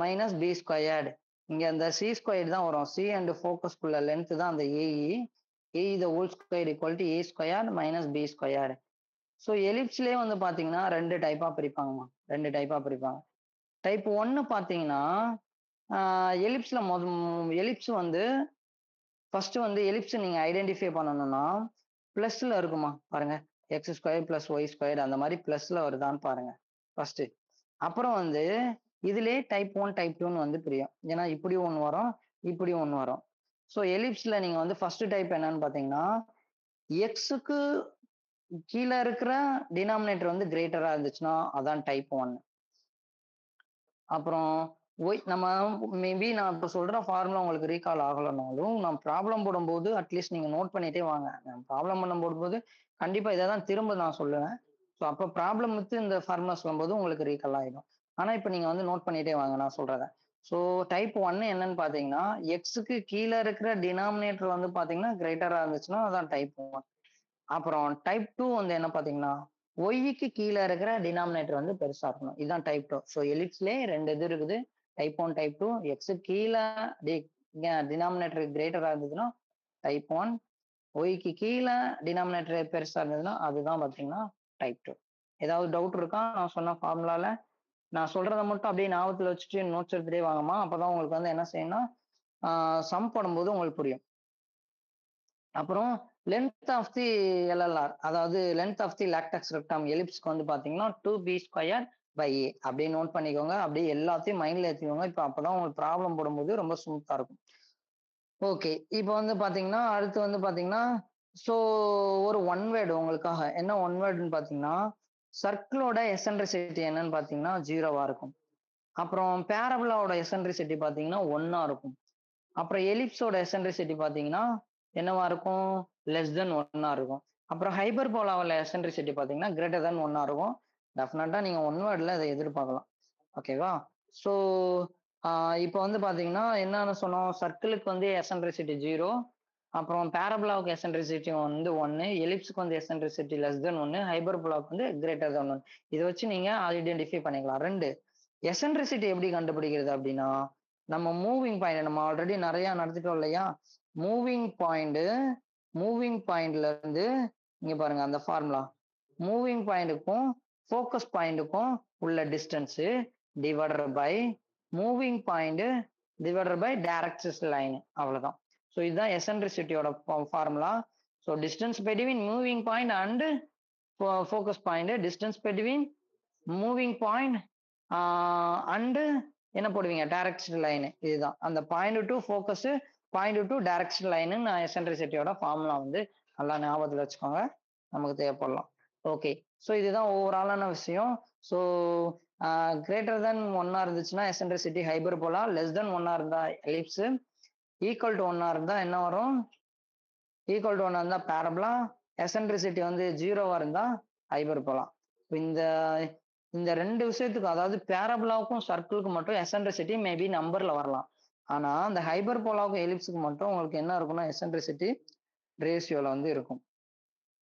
minus B squared. இங்க அந்த சி ஸ்கொயர்ட் தான் வரும். சி அண்ட் ஃபோக்கஸ்க்குள்ள லென்த் தான் அந்த AE the whole square equal to A squared minus B squared. So எலிப்ஸ்லயே வந்து பாத்தீங்கன்னா 2 டைப்பா பிரிப்பாங்கம்மா. 2 டைப்பா பிரிப்பாங்க. டைப் 1 பாத்தீங்கன்னா எலிப்ஸ்ல எலிப்ஸ் வந்து ஃபர்ஸ்ட் வந்து எலிப்ஸ் நீங்க ஐடென்டிஃபை பண்ணணும்னா பிளஸ்ல இருக்குமா பாருங்க. X square plus y square அந்த மாதிரி பிளஸ்ல வருதான்னு பாருங்க ஃபர்ஸ்ட். அப்புறம் வந்து இதுலயே டைப் 1 டைப் 2ன்னு வந்து பிரியும். ஏன்னா இப்படி ஒன்று வரும், இப்படி ஒன்று வரும். ஸோ எலிப்ஸ்ல நீங்க வந்து ஃபர்ஸ்ட் டைப் என்னன்னு பாத்தீங்கன்னா எக்ஸுக்கு கீழே இருக்கிற டினாமினேட்டர் வந்து கிரேட்டரா இருந்துச்சுன்னா அதான் டைப் 1. அப்புறம் ஒய் நம்ம மேபி நான் இப்போ சொல்ற ஃபார்முலா உங்களுக்கு ரீகால் ஆகலைனாலும் நான் ப்ராப்ளம் போடும்போது அட்லீஸ்ட் நீங்க நோட் பண்ணிட்டே வாங்க. நான் ப்ராப்ளம் பண்ண போடும்போது கண்டிப்பா இதை தான் திரும்ப நான் சொல்லுவேன். ஸோ அப்போ ப்ராப்ளம் வித்து இந்த ஃபார்முலா சொல்லும்போது உங்களுக்கு ரீகால் ஆகிடும். ஆனா இப்போ நீங்க வந்து நோட் பண்ணிட்டே வாங்க நான் சொல்றத. ஸோ டைப் 1 என்னன்னு பாத்தீங்கன்னா எக்ஸுக்கு கீழே இருக்கிற டினாமினேட்டர் வந்து பாத்தீங்கன்னா கிரேட்டரா இருந்துச்சுன்னா அதான் டைப் 1. அப்புறம் டைப் 2 வந்து என்ன பாத்தீங்கன்னா ஒய்க்கு கீழே இருக்கிற டினாமினேட்டர் வந்து பெருசா இருக்கணும். இதுதான் டைப் 2. ஸோ எலிப்ஸ்லேயே 2 இது இருக்குது. Type 1 type 2. எக்ஸு கீழே டினாமினேட்டர் கிரேட்டரா இருந்ததுன்னா டைப் 1. ஒய்க்கு கீழே டினாமினேட்டர் பெருசா இருந்ததுன்னா அதுதான் பாத்தீங்கன்னா டைப் 2. ஏதாவது டவுட் இருக்கா நான் சொன்ன ஃபார்முலால? நான் சொல்றதை மட்டும் அப்படியே ஞாபகத்துல வச்சுட்டு நோட்ஸ் எடுத்துட்டே வாங்கம்மா. அப்பதான் உங்களுக்கு வந்து என்ன செய்யணும்னா சம் போடும்போது உங்களுக்கு புரியும். அப்புறம் லென்த் ஆஃப் தி எல்எல்ஆர், அதாவது லென்த் ஆஃப் தி லாக்டெக்ஸ் ரெக்டாம் எலிப்ஸ்க்கு வந்து பாத்தீங்கன்னா 2b ஸ்கொயர் பை ஏ அப்படியே நோட் பண்ணிக்கோங்க. அப்படியே எல்லாத்தையும் மைண்ட்ல ஏற்றிக்கோங்க. இப்போ அப்பதான் உங்களுக்கு ப்ராப்ளம் போடும்போது ரொம்ப ஸ்மூத்தா இருக்கும். ஓகே, இப்போ வந்து பாத்தீங்கன்னா அடுத்து வந்து பாத்தீங்கன்னா ஸோ ஒரு ஒன் வேர்டு உங்களுக்காக. என்ன ஒன் வேர்டுன்னு பாத்தீங்கன்னா சர்க்கிளோட எசன்ட்ரிசிட்டி என்னன்னு பாத்தீங்கன்னா 0வா இருக்கும். அப்புறம் பேரபுலாவோட எசன்ட்ரிசிட்டி பாத்தீங்கன்னா 1ஆ இருக்கும். அப்புறம் எலிப்ஸோட எசன்ட்ரிசிட்டி பாத்தீங்கன்னா என்னவா இருக்கும்? லெஸ் தென் 1ஆ இருக்கும். அப்புறம் ஹைபர்போலாவோட எசன்ட்ரிசிட்டி பாத்தீங்கன்னா கிரேட்டர் தென் 1ஆ இருக்கும். டெஃபினட்டா நீங்க ஒன் வேர்ட்ல அதை எதிர்பார்க்கலாம். ஓகேவா? ஸோ இப்போ வந்து பாத்தீங்கன்னா என்னன்னு சொன்னோம், சர்க்கிளுக்கு வந்து எசன்ட்ரிசிட்டி 0, அப்புறம் பேரபுலாவுக்கு எசன்ட்ரிசிட்டி வந்து 1, எலிப்ஸுக்கு வந்து எசன்ட்ரிசிட்டி லெஸ் தென் 1, ஹைபர்போலாவுக்கு வந்து கிரேட்டர் தென் 1. இதை வச்சு நீங்க ஐடென்டிஃபை பண்ணிக்கலாம். 2 எசன்ட்ரிசிட்டி எப்படி கண்டுபிடிக்கிறது அப்படின்னா நம்ம மூவிங் பாயிண்ட் நம்ம ஆல்ரெடி நிறைய நடத்திட்டோம் இல்லையா? மூவிங் பாயிண்ட்ல இருந்து இங்க பாருங்க அந்த ஃபார்முலா. மூவிங் பாயிண்ட்டுக்கும் ஃபோக்கஸ் பாயிண்ட்டுக்கும் உள்ள distance divided by moving point divided by directrix line. அவ்வளவுதான். ஸோ இதுதான் எசன்ட்ரிசிட்டியோட formula. So distance between moving point and focus point, distance between moving point and என்ன போடுவீங்க டைரக்ட் லைன். இதுதான் அந்த point to focus, point to direct line. எசன்ட்ரிசிட்டியோட formula வந்து நல்லா ஞாபகத்துல வச்சுக்கோங்க, நமக்கு தேவைப்படலாம். ஓகே, ஸோ இதுதான் ஓவராலான விஷயம். ஸோ கிரேட்டர் தென் 1ஆ இருந்துச்சுன்னா எசன்ட்ரிசிட்டி ஹைபர்போலா, லெஸ் தென் 1ஆ இருந்தா எலிப்ஸ், ஈக்குவல் டு 1ஆ இருந்தா என்ன வரும்? ஈக்குவல் டு 1ஆ இருந்தா பேரபோலா, எசன்ட்ரிசிட்டி வந்து 0வா இருந்தா ஹைபர்போலா. இந்த இந்த 2 விஷயத்துக்கு, அதாவது பேரபோலாவுக்கும் சர்க்கிளுக்கு மட்டும் எசன்ட்ரிசிட்டி மேபி நம்பர்ல வரலாம். ஆனா அந்த ஹைபர்போலாவுக்கும் எலிப்ஸுக்கு மட்டும் உங்களுக்கு என்ன இருக்கும்னா எசன்ட்ரிசிட்டி ரேஷியோல வந்து இருக்கும்.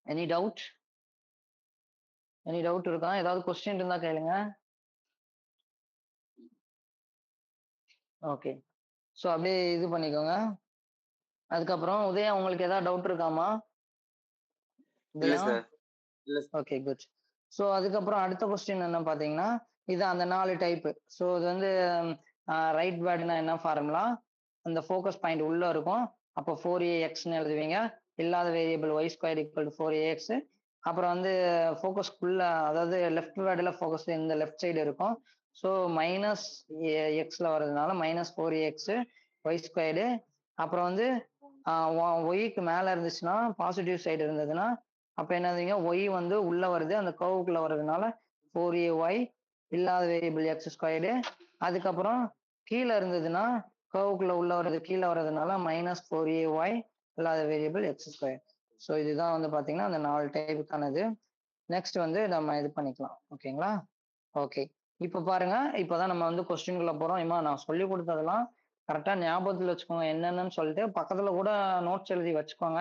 Any doubt? எனி டவுட் இருக்கா? ஏதாவது கொஸ்டின் இருந்தா கேளுங்க. ஓகே, ஸோ அப்படியே இது பண்ணிக்கோங்க. அதுக்கப்புறம் உதயா உங்களுக்கு ஏதாவது டவுட் இருக்காமா? இல்ல சார். Okay, good. ஸோ அதுக்கப்புறம் அடுத்த கொஸ்டின் என்ன பாத்தீங்கன்னா இது அந்த 4 டைப். ஸோ இது வந்து ரைட் வேர்டுனா என்ன ஃபார்முலா? அந்த ஃபோக்கஸ் பாயிண்ட் உள்ள இருக்கும். அப்போ 4ax-ன்னு எழுதுவீங்க. இல்லாத variable y square equal to 4ax. அப்புறம் வந்து ஃபோக்கஸ்க்குள்ள, அதாவது லெஃப்ட் வேர்டில் ஃபோக்கஸ் இந்த லெஃப்ட் சைடு இருக்கும். ஸோ மைனஸ் எக்ஸ்ல வர்றதுனால -4ax y ஸ்கொயர்டு. அப்புறம் வந்து ஒய்க்கு மேல இருந்துச்சுன்னா பாசிட்டிவ் சைடு இருந்ததுன்னா அப்ப என்னதுங்க ஒய் வந்து உள்ள வருது, அந்த கர்வுக்குள்ள வர்றதுனால 4ay இல்லாத வேரியபிள் எக்ஸ் ஸ்கொயர்டு. அதுக்கப்புறம் கீழே இருந்ததுன்னா கர்வுக்குள்ள உள்ள வர்றது கீழே வர்றதுனால -4ay இல்லாத வேரியபிள் எக்ஸ் ஸ்கொயர். ஸோ இதுதான் வந்து பாத்தீங்கன்னா அந்த 4 டைப்புக்கானது. நெக்ஸ்ட் வந்து நம்ம இது பண்ணிக்கலாம். ஓகேங்களா? ஓகே, இப்ப பாருங்க, இப்பதான் நம்ம வந்து கொஸ்டின்குள்ள போறோம். நான் சொல்லி கொடுத்ததெல்லாம் கரெக்டா ஞாபகத்துல வச்சுக்கோங்க. என்னென்னன்னு சொல்லிட்டு பக்கத்துல கூட நோட்ஸ் எழுதி வச்சுக்கோங்க.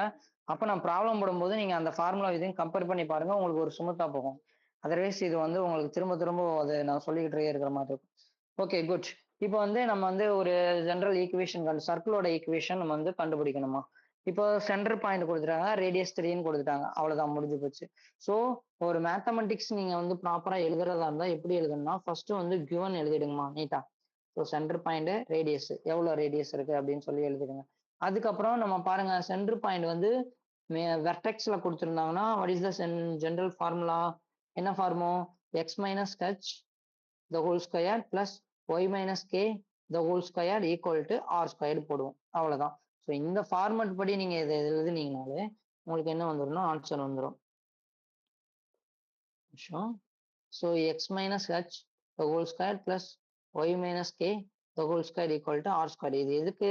அப்ப நான் ப்ராப்ளம் போடும்போது நீங்க அந்த ஃபார்முலா இதையும் கம்பேர் பண்ணி பாருங்க. உங்களுக்கு ஒரு ஸ்மூத்தா போகும். அதர்வைஸ் இது வந்து உங்களுக்கு திரும்ப திரும்ப அது நான் சொல்லிக்கிட்டே இருக்கிற மாதிரி இருக்கும். Okay good. இப்போ வந்து நம்ம வந்து ஒரு ஜெனரல் ஈக்குவேஷன் சர்க்கிளோட ஈக்குவேஷன் நம்ம வந்து கண்டுபிடிக்கணுமா? இப்போ சென்டர் பாயிண்ட் குடுத்துட்டாங்க. ரேடியஸ் 3ன்னு குடுத்துட்டாங்க. அவ்வளவுதான் முடிஞ்சு போச்சு. சோ ஒரு மேத்தமெட்டிக்ஸ் நீங்க வந்து ப்ராப்பரா எழுதுறதா இருந்தா எப்படி எழுதணும்னா, ஃபர்ஸ்ட் வந்து கிவன் எழுதிடுங்கம்மா நீட்டா. ஸோ சென்டர் பாயிண்ட் ரேடியஸ் எவ்வளவு ரேடியஸ் இருக்கு அப்படின்னு சொல்லி எழுதிடுங்க. அதுக்கப்புறம் நம்ம பாருங்க சென்டர் பாயிண்ட் வந்து வெர்டெக்ஸ்ல கொடுத்திருந்தாங்கன்னா what is the general formula? என்ன ஃபார்மோ? X minus H the whole square plus Y minus K the whole square equal to R square போடுவோம். அவ்வளவுதான். ஸோ இந்த ஃபார்மட் படி நீங்க இதை எழுதுனீங்கனாலே உங்களுக்கு என்ன வந்துடும்? ஆன்சர் வந்துடும். So x minus h the whole square plus y minus k the whole square equal to r square. இது எதுக்கு?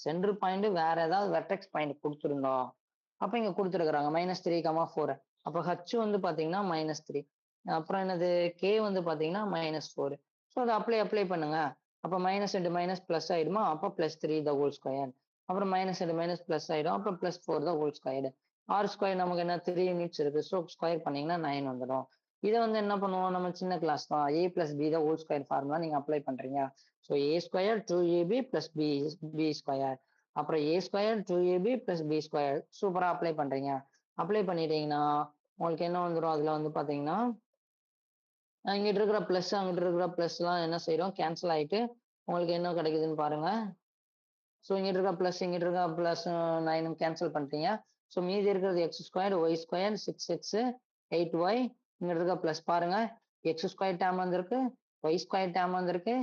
சென்டர் பாயிண்ட் வேற ஏதாவது வெர்டெக்ஸ் பாயிண்ட் கொடுத்துருந்தோம். அப்ப இங்க கொடுத்துருக்காங்க -3, 4. அப்ப h வந்து பாத்தீங்கன்னா -3. அப்புறம் என்னது? k வந்து பாத்தீங்கன்னா -4. ஸோ அதை அப்ளை பண்ணுங்க. அப்ப மைனஸ் இன்டு மைனஸ் பிளஸ் ஆயிடுமா? அப்ப +3 the whole square. அப்புறம் மைனஸ் இன்டு மைனஸ் பிளஸ் ஆயிடும். அப்புறம் +4 the whole square. R square நமக்கு என்ன 3 யூனிட்ஸ் இருக்கு. ஸோ ஸ்கொயர் பண்ணீங்கன்னா 9 வந்துடும். இதை வந்து என்ன பண்ணுவோம்? நம்ம சின்ன கிளாஸ் தான். a பிளஸ் பி தான் ஹோல் ஸ்கொயர் ஃபார்முலா நீங்க அப்ளை பண்றீங்க. So A square 2ab plus B square. அப்புறம் A square 2ab plus B square. சூப்பரா அப்ளை பண்றீங்க. அப்ளை பண்ணிட்டீங்கன்னா உங்களுக்கு என்ன வந்துடும்? அதுல வந்து பாத்தீங்கன்னா இங்கிட்டு இருக்கிற பிளஸ் அங்கிட்டு இருக்கிற பிளஸ் எல்லாம் என்ன செய்யறோம்? கேன்சல் ஆயிட்டு உங்களுக்கு என்ன கிடைக்குதுன்னு பாருங்க. ஸோ இங்கிட்டு இருக்க பிளஸ் 9 கேன்சல் பண்ணிட்டீங்க. ஸோ மீதி இருக்கிறது X square Y square 6x 8y. இங்க இருக்க பிளஸ் பாருங்க. எக்ஸ் ஸ்கொயர் டேம் வந்திருக்கு, ஒய் ஸ்கொயர் டேம் வந்திருக்கு,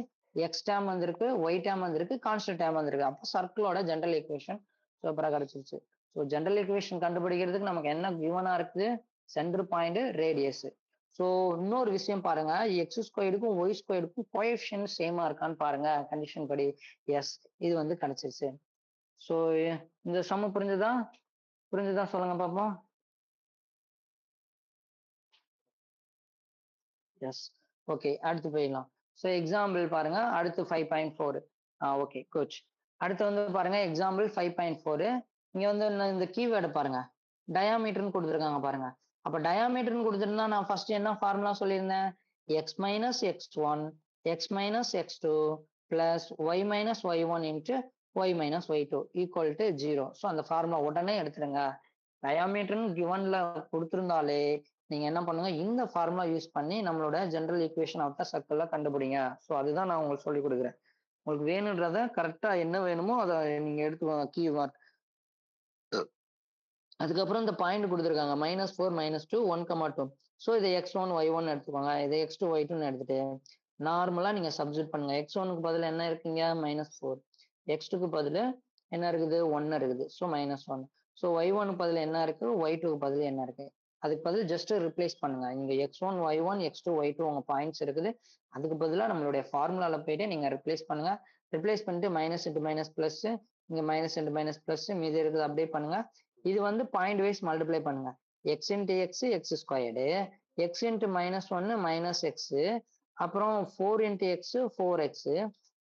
எக்ஸ் டேம் வந்திருக்கு, ஒய் டேம் வந்திருக்கு, கான்ஸ்டன்ட் டேம் வந்திருக்கு. அப்போ சர்க்கிளோட ஜெனரல் ஈக்குவேஷன் சூப்பரா கிடைச்சிருச்சு. ஸோ ஜெனரல் ஈக்குவேஷன் கண்டுபிடிக்கிறதுக்கு நமக்கு என்ன கிவனா இருக்குது? Centre point radius. ஸோ இன்னொரு விஷயம் பாருங்க, எக்ஸ் ஸ்கொயருக்கும் ஒய் ஸ்கொயருக்கும் கோஎஃபிஷியன்ட் சேமா இருக்கான்னு பாருங்க. கண்டிஷன் படி எஸ், இது வந்து கிடைச்சிருச்சு. ஸோ இந்த சம்ம புரிஞ்சுதா சொல்லுங்க பாப்போம். எஸ். ஓகே, அடுத்து போயிடலாம். ஸோ எக்ஸாம்பிள் பாருங்க. அடுத்து 5.4. Okay coach. அடுத்து வந்து பாருங்க எக்ஸாம்பிள் 5.4. இங்க வந்து இந்த கீவேர்டு பாருங்க, டயாமீட்டர்னு கொடுத்துருக்காங்க பாருங்க. அப்ப டயாமீட்டர்னு கொடுத்துருந்தா நான் ஃபர்ஸ்ட் என்ன ஃபார்முலா சொல்லியிருந்தேன்? X minus x one x minus x two plus Y minus y one into y minus y two equal to 0. So அந்த ஃபார்முலா உடனே எடுத்துருங்க. டயாமீட்டர்னு கிவன்ல கொடுத்துருந்தாலே நீங்க என்ன பண்ணுங்க? இந்த ஃபார்முலா யூஸ் பண்ணி நம்மளோட ஜெனரல் ஈக்குவேஷன் ஆஃப் த சர்க்கிள்ல கண்டுபிடிங்க. ஸோ அதுதான் நான் உங்களுக்கு சொல்லி கொடுக்குறேன். உங்களுக்கு வேணுன்றத கரெக்டா என்ன வேணுமோ அதை நீங்க எடுத்துக்கோங்க கீவேர்ட். அதுக்கப்புறம் இந்த பாயிண்ட் கொடுத்துருக்காங்க -4 -2 1,2. ஸோ இதை x1 y1 எடுத்துக்கோங்க. இதை x2 y2 எடுத்துட்டு நார்மலா நீங்க சப்ஸ்டிட் பண்ணுங்க. x1க்கு பதில் என்ன இருக்குங்க? -4. x2க்கு பதில் என்ன இருக்குது? 1 இருக்குது. ஸோ -1. ஸோ y1க்கு பதில் என்ன இருக்கு? y2க்கு பதில் என்ன இருக்கு? அதுக்கு பதில் ஜஸ்ட் ரிப்ளேஸ் பண்ணுங்க. இங்க x1 y1 x2 y2 உங்க பாயிண்ட்ஸ் இருக்குது. அதுக்கு பதிலா நம்மளுடைய ஃபார்முலால போயிட்டு நீங்க ரிப்ளேஸ் பண்ணுங்க. ரிப்ளேஸ் பண்ணிட்டு மைனஸ் இன்டு மைனஸ் பிளஸ், இங்க மைனஸ் இன்டு மைனஸ் பிளஸ், மீதி இருக்குது அப்படியே பண்ணுங்க. இது வந்து பாயிண்ட் வைஸ் மல்டிப்ளை பண்ணுங்க. X into X X squared, X into -1 -x, அப்புறம் 4 இன்ட்டு எக்ஸ் 4x,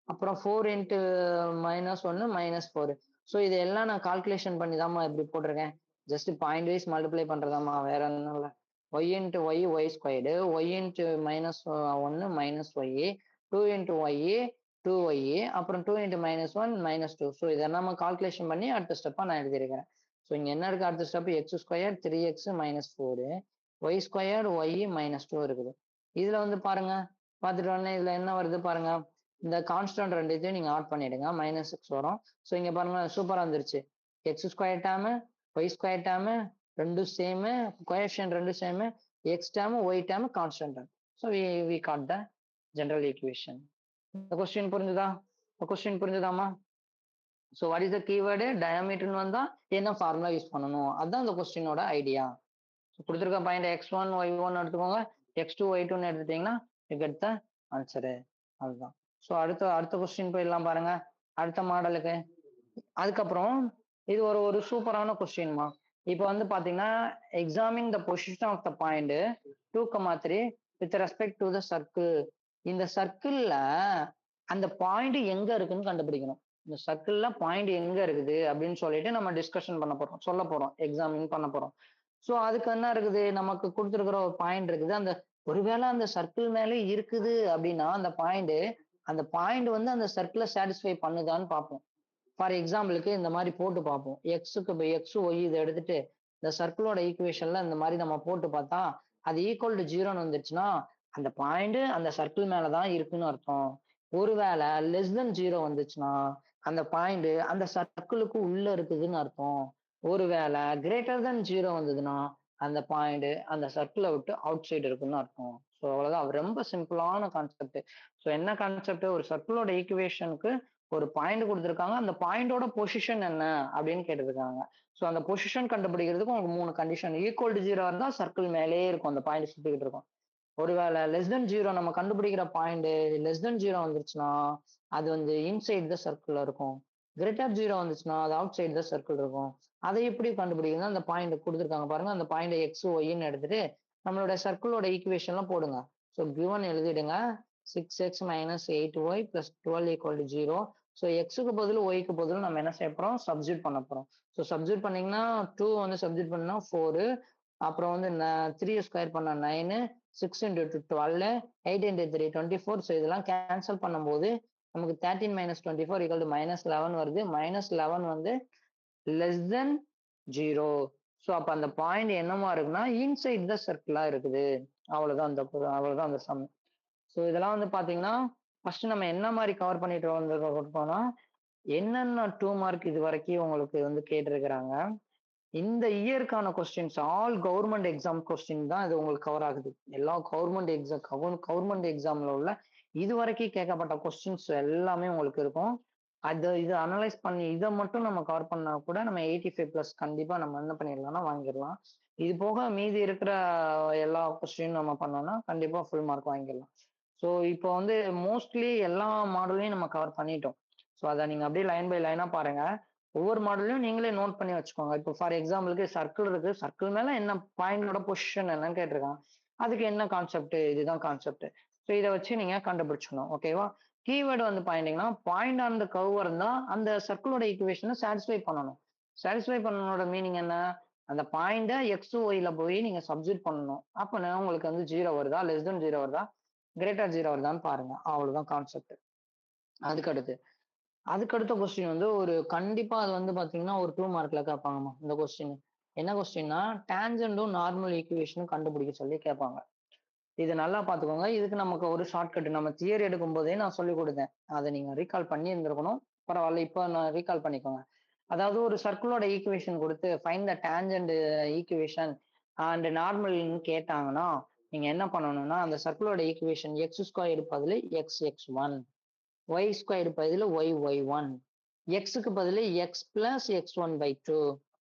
அப்புறம் 4 இன்ட்டு -1 -4. ஸோ இதெல்லாம் நான் கால்குலேஷன் பண்ணி தாம்மா இப்படி போட்டிருக்கேன். ஜஸ்ட் பாயிண்ட் வைஸ் மல்டிப்ளை பண்றதாம்மா, வேற ஒன்றும் இல்லை. Y into y y squared, y into -1 -y, 2 into y 2y, அப்புறம் 2 இன்ட்டு -1 -2. ஸோ இதெல்லாம் நம்ம கால்குலேஷன் பண்ணி அடுத்த ஸ்டெப்பா நான் எழுதியிருக்கிறேன். ஸோ இங்க என்ன இருக்கு? அடுத்த step x square 3x -4, y square y -2 இருக்குது. இதுல வந்து பாருங்க, பார்த்துட்டு உடனே இதுல என்ன வருது பாருங்க. இந்த கான்ஸ்டன்ட் ரெண்டுத்தையும் நீங்க ஆட் பண்ணிடுங்க. -6 வரும். ஸோ இங்க பாருங்க சூப்பரா வந்துருச்சு. X square term y square term ரெண்டும் சேமு, கோஎஃபிஷியன்ட் ரெண்டும் same, x term y term constant term. So we got the general equation. இந்த கொஸ்டின் புரிஞ்சுதா? கொஸ்டின் புரிஞ்சுதாமா? So what is the keyword? டயாமீட்டர்னு வந்தா என்ன ஃபார்முலா யூஸ் பண்ணணும், அதுதான் இந்த கொஸ்டினோட ஐடியா. கொடுத்துருக்க பாயிண்ட் x1 y1 எடுத்துக்கோங்க, x2 y2 எடுத்துட்டீங்கன்னா யூ கெட் த ஆன்சரு. அதுதான். ஸோ அடுத்த கொஸ்டின் போயிடலாம் பாருங்க, அடுத்த மாடலுக்கு. அதுக்கப்புறம் இது ஒரு சூப்பரான கொஸ்டின்மா. இப்போ வந்து பாத்தீங்கன்னா examining the position of the point 2,3 with respect to the circle. இந்த சர்க்கிள்ல அந்த பாயிண்ட் எங்க இருக்குன்னு கண்டுபிடிக்கணும். இந்த சர்க்கிள்ல பாயிண்ட் எங்க இருக்குது அப்படின்னு சொல்லிட்டு நம்ம டிஸ்கஷன் பண்ண போறோம், சொல்ல போறோம், எக்ஸாமின் பண்ண போறோம். சோ அதுக்கு என்ன இருக்குது, நமக்கு கொடுத்திருக்கிற ஒரு பாயிண்ட் இருக்குது. அந்த ஒருவேளை அந்த சர்க்கிள் மேலே இருக்குது அப்படின்னா அந்த பாயிண்ட் வந்து அந்த சர்க்கிளை சாட்டிஸ்ஃபை பண்ணுதான்னு பார்ப்போம். ஃபார் எக்ஸாம்பிளுக்கு இந்த மாதிரி போட்டு பார்ப்போம். எக்ஸ் ஒய் இதை எடுத்துட்டு இந்த சர்க்கிளோட ஈக்குவேஷன்ல இந்த மாதிரி நம்ம போட்டு பார்த்தா அது ஈக்குவல் டு ஜீரோன்னு வந்துருச்சுன்னா அந்த பாயிண்ட் அந்த சர்க்கிள் மேலதான் இருக்குன்னு அர்த்தம். ஒருவேளை லெஸ் தென் ஜீரோ வந்துச்சுன்னா அந்த பாயிண்ட் அந்த சர்க்கிளுக்கு உள்ள இருக்குதுன்னு அர்த்தம். ஒருவேளை கிரேட்டர் தென் ஜீரோ வந்ததுன்னா அந்த பாயிண்ட் அந்த சர்க்கிளை விட்டு அவுட் சைடு இருக்குன்னு அர்த்தம். ஸோ அவ்வளவுதான், ரொம்ப சிம்பிளான கான்செப்ட். ஸோ என்ன கான்செப்ட், ஒரு சர்க்கிளோட ஈக்குவேஷனுக்கு ஒரு பாயிண்ட் கொடுத்துருக்காங்க, அந்த பாயிண்டோட பொசிஷன் என்ன அப்படின்னு கேட்டிருக்காங்க. ஸோ அந்த பொசிஷன் கண்டுபிடிக்கிறதுக்கு உங்களுக்கு 3 கண்டிஷன். ஈக்குவல் டு ஜீரோ இருந்தா சர்க்கிள் மேலேயே இருக்கும், அந்த பாயிண்ட் சுத்திக்கிட்டு இருக்கும். ஒருவேளை லெஸ் தென் ஜீரோ, நம்ம கண்டுபிடிக்கிற பாயிண்ட் லெஸ் தென் ஜீரோ வந்துருச்சுன்னா அது வந்து இன்சைட் த சர்க்கிள் இருக்கும். கிரேட்டர் ஜீரோ வந்துச்சுன்னா அது அவுட் சைட் த சர்க்கிள் இருக்கும். அதை எப்படி கண்டுபிடிக்கணும், அந்த பாயிண்ட் கொடுத்துருக்காங்க பாருங்க, அந்த பாயிண்ட் எக்ஸ் ஒய்ன்னு எடுத்துட்டு நம்மளோட சர்க்கிளோட ஈக்குவேஷன்லாம் போடுங்க. ஸோ கிவன் எழுதிடுங்க, 6x minus 8y plus 12 equal to 0. So எக்ஸுக்கு பதில் ஒய்க்கு பதில் நம்ம என்ன செய்ய போறோம், சப்ஸ்டியூட் பண்ண போறோம். ஸோ சப்ஸ்டியூட் பண்ணீங்கன்னா 2 வந்து சப்ஸ்டியூட் பண்ணா 4, அப்புறம் வந்து 3 ஸ்கொயர் பண்ணா 9, 6 into 2 12, 8 into 3 24. ஸோ இதெல்லாம் கேன்சல் பண்ணும்போது நமக்கு 13 minus 24 equal to minus 11 வருது. minus 11 வந்து லெஸ் தென் ஜீரோ. ஸோ அப்ப அந்த பாயிண்ட் என்னமா இருக்குன்னா இன்சைட் த சர்க்கிளா இருக்குது. அவ்வளவுதான் அந்த சம். ஸோ இதெல்லாம் வந்து பாத்தீங்கன்னா ஃபர்ஸ்ட் நம்ம என்ன மாதிரி கவர் பண்ணிட்டு வந்திருக்கோம்னா என்னென்ன 2 மார்க் இது வரைக்கும் உங்களுக்கு வந்து கேட்டிருக்கிறாங்க. இந்த இயருக்கான questions all government exam question தான் இது உங்களுக்கு கவர் ஆகுது. எல்லா கவர்மெண்ட் எக்ஸாம்ல உள்ள இது வரைக்கும் கேட்கப்பட்ட கொஸ்டின்ஸ் எல்லாமே உங்களுக்கு இருக்கும். இது அனலைஸ் பண்ணி இதை மட்டும் நம்ம கவர் பண்ணா கூட நம்ம 85+ கண்டிப்பா நம்ம என்ன பண்ணிடலாம்னா வாங்கிடலாம். இது போக மீதி இருக்கிற எல்லா கொஸ்டின் நம்ம பண்ணோம்னா கண்டிப்பா ஃபுல் மார்க் வாங்கிடலாம். ஸோ இப்போ வந்து மோஸ்ட்லி எல்லா மாடலையும் நம்ம கவர் பண்ணிட்டோம். ஸோ அதை நீங்க அப்படியே லைன் பை லைனா பாருங்க. ஒவ்வொரு மாடலையும் நீங்களே நோட் பண்ணி வச்சுக்கோங்க. இப்போ ஃபார் எக்ஸாம்பிளுக்கு சர்க்கிள் இருக்கு, சர்க்கிள் மேல என்ன பாயிண்டோட பொசிஷன் என்னன்னு கேட்டிருக்காங்க, அதுக்கு என்ன கான்செப்ட், இதுதான் கான்செப்ட். ஸோ இதை வச்சு நீங்க கண்டுபிடிச்சுக்கணும். ஓகேவா. கீவேர்டு வந்து பாயிண்டிங்கன்னா பாயிண்ட் ஆன் த கர்வ் இருந்தா அந்த சர்க்கிளோட ஈக்குவேஷனை சாட்டிஸ்ஃபை பண்ணணும். சாட்டிஸ்ஃபை பண்ணனோட மீனிங் என்ன, அந்த பாயிண்ட எக்ஸ் ஒய்ல போய் நீங்க சப்ஸ்டியூட் பண்ணணும். அப்ப உங்களுக்கு வந்து ஜீரோ வருதா, லெஸ் தென் ஜீரோ வருதா, கிரேட்டர் ஜீரோ வருதான்னு பாருங்க. அவ்வளவுதான் கான்செப்ட். அதுக்கடுத்து அதுக்கடுத்த கொஸ்டின் வந்து ஒரு கண்டிப்பா அது வந்து பாத்தீங்கன்னா ஒரு 2 மார்க்ல கேட்பாங்கம்மா இந்த கொஸ்டின். என்ன கொஸ்டின்னா டேஞ்சண்டும் நார்மல் ஈக்குவேஷனும் கண்டுபிடிக்க சொல்லி கேட்பாங்க. இது நல்லா பாத்துக்கோங்க. இதுக்கு நமக்கு ஒரு ஷார்ட்கட் நம்ம தியரி எடுக்கும் போதே நான் சொல்லி கொடுத்தேன். அதை நீங்க ரீகால் பண்ணி இருந்திருக்கணும். பரவாயில்ல, இப்போ நான் ரீகால் பண்ணிக்கோங்க. அதாவது ஒரு சர்க்கிளோட ஈக்குவேஷன் கொடுத்து find the tangent equation and நார்மல்னு கேட்டாங்கன்னா நீங்க என்ன பண்ணணும்னா அந்த சர்க்கிளோட ஈக்குவேஷன் எக்ஸ் ஸ்கொயர் பதில் x(x1), y ஸ்கொயர் பதில் y(y1), எக்ஸுக்கு பதில் x plus x1/2,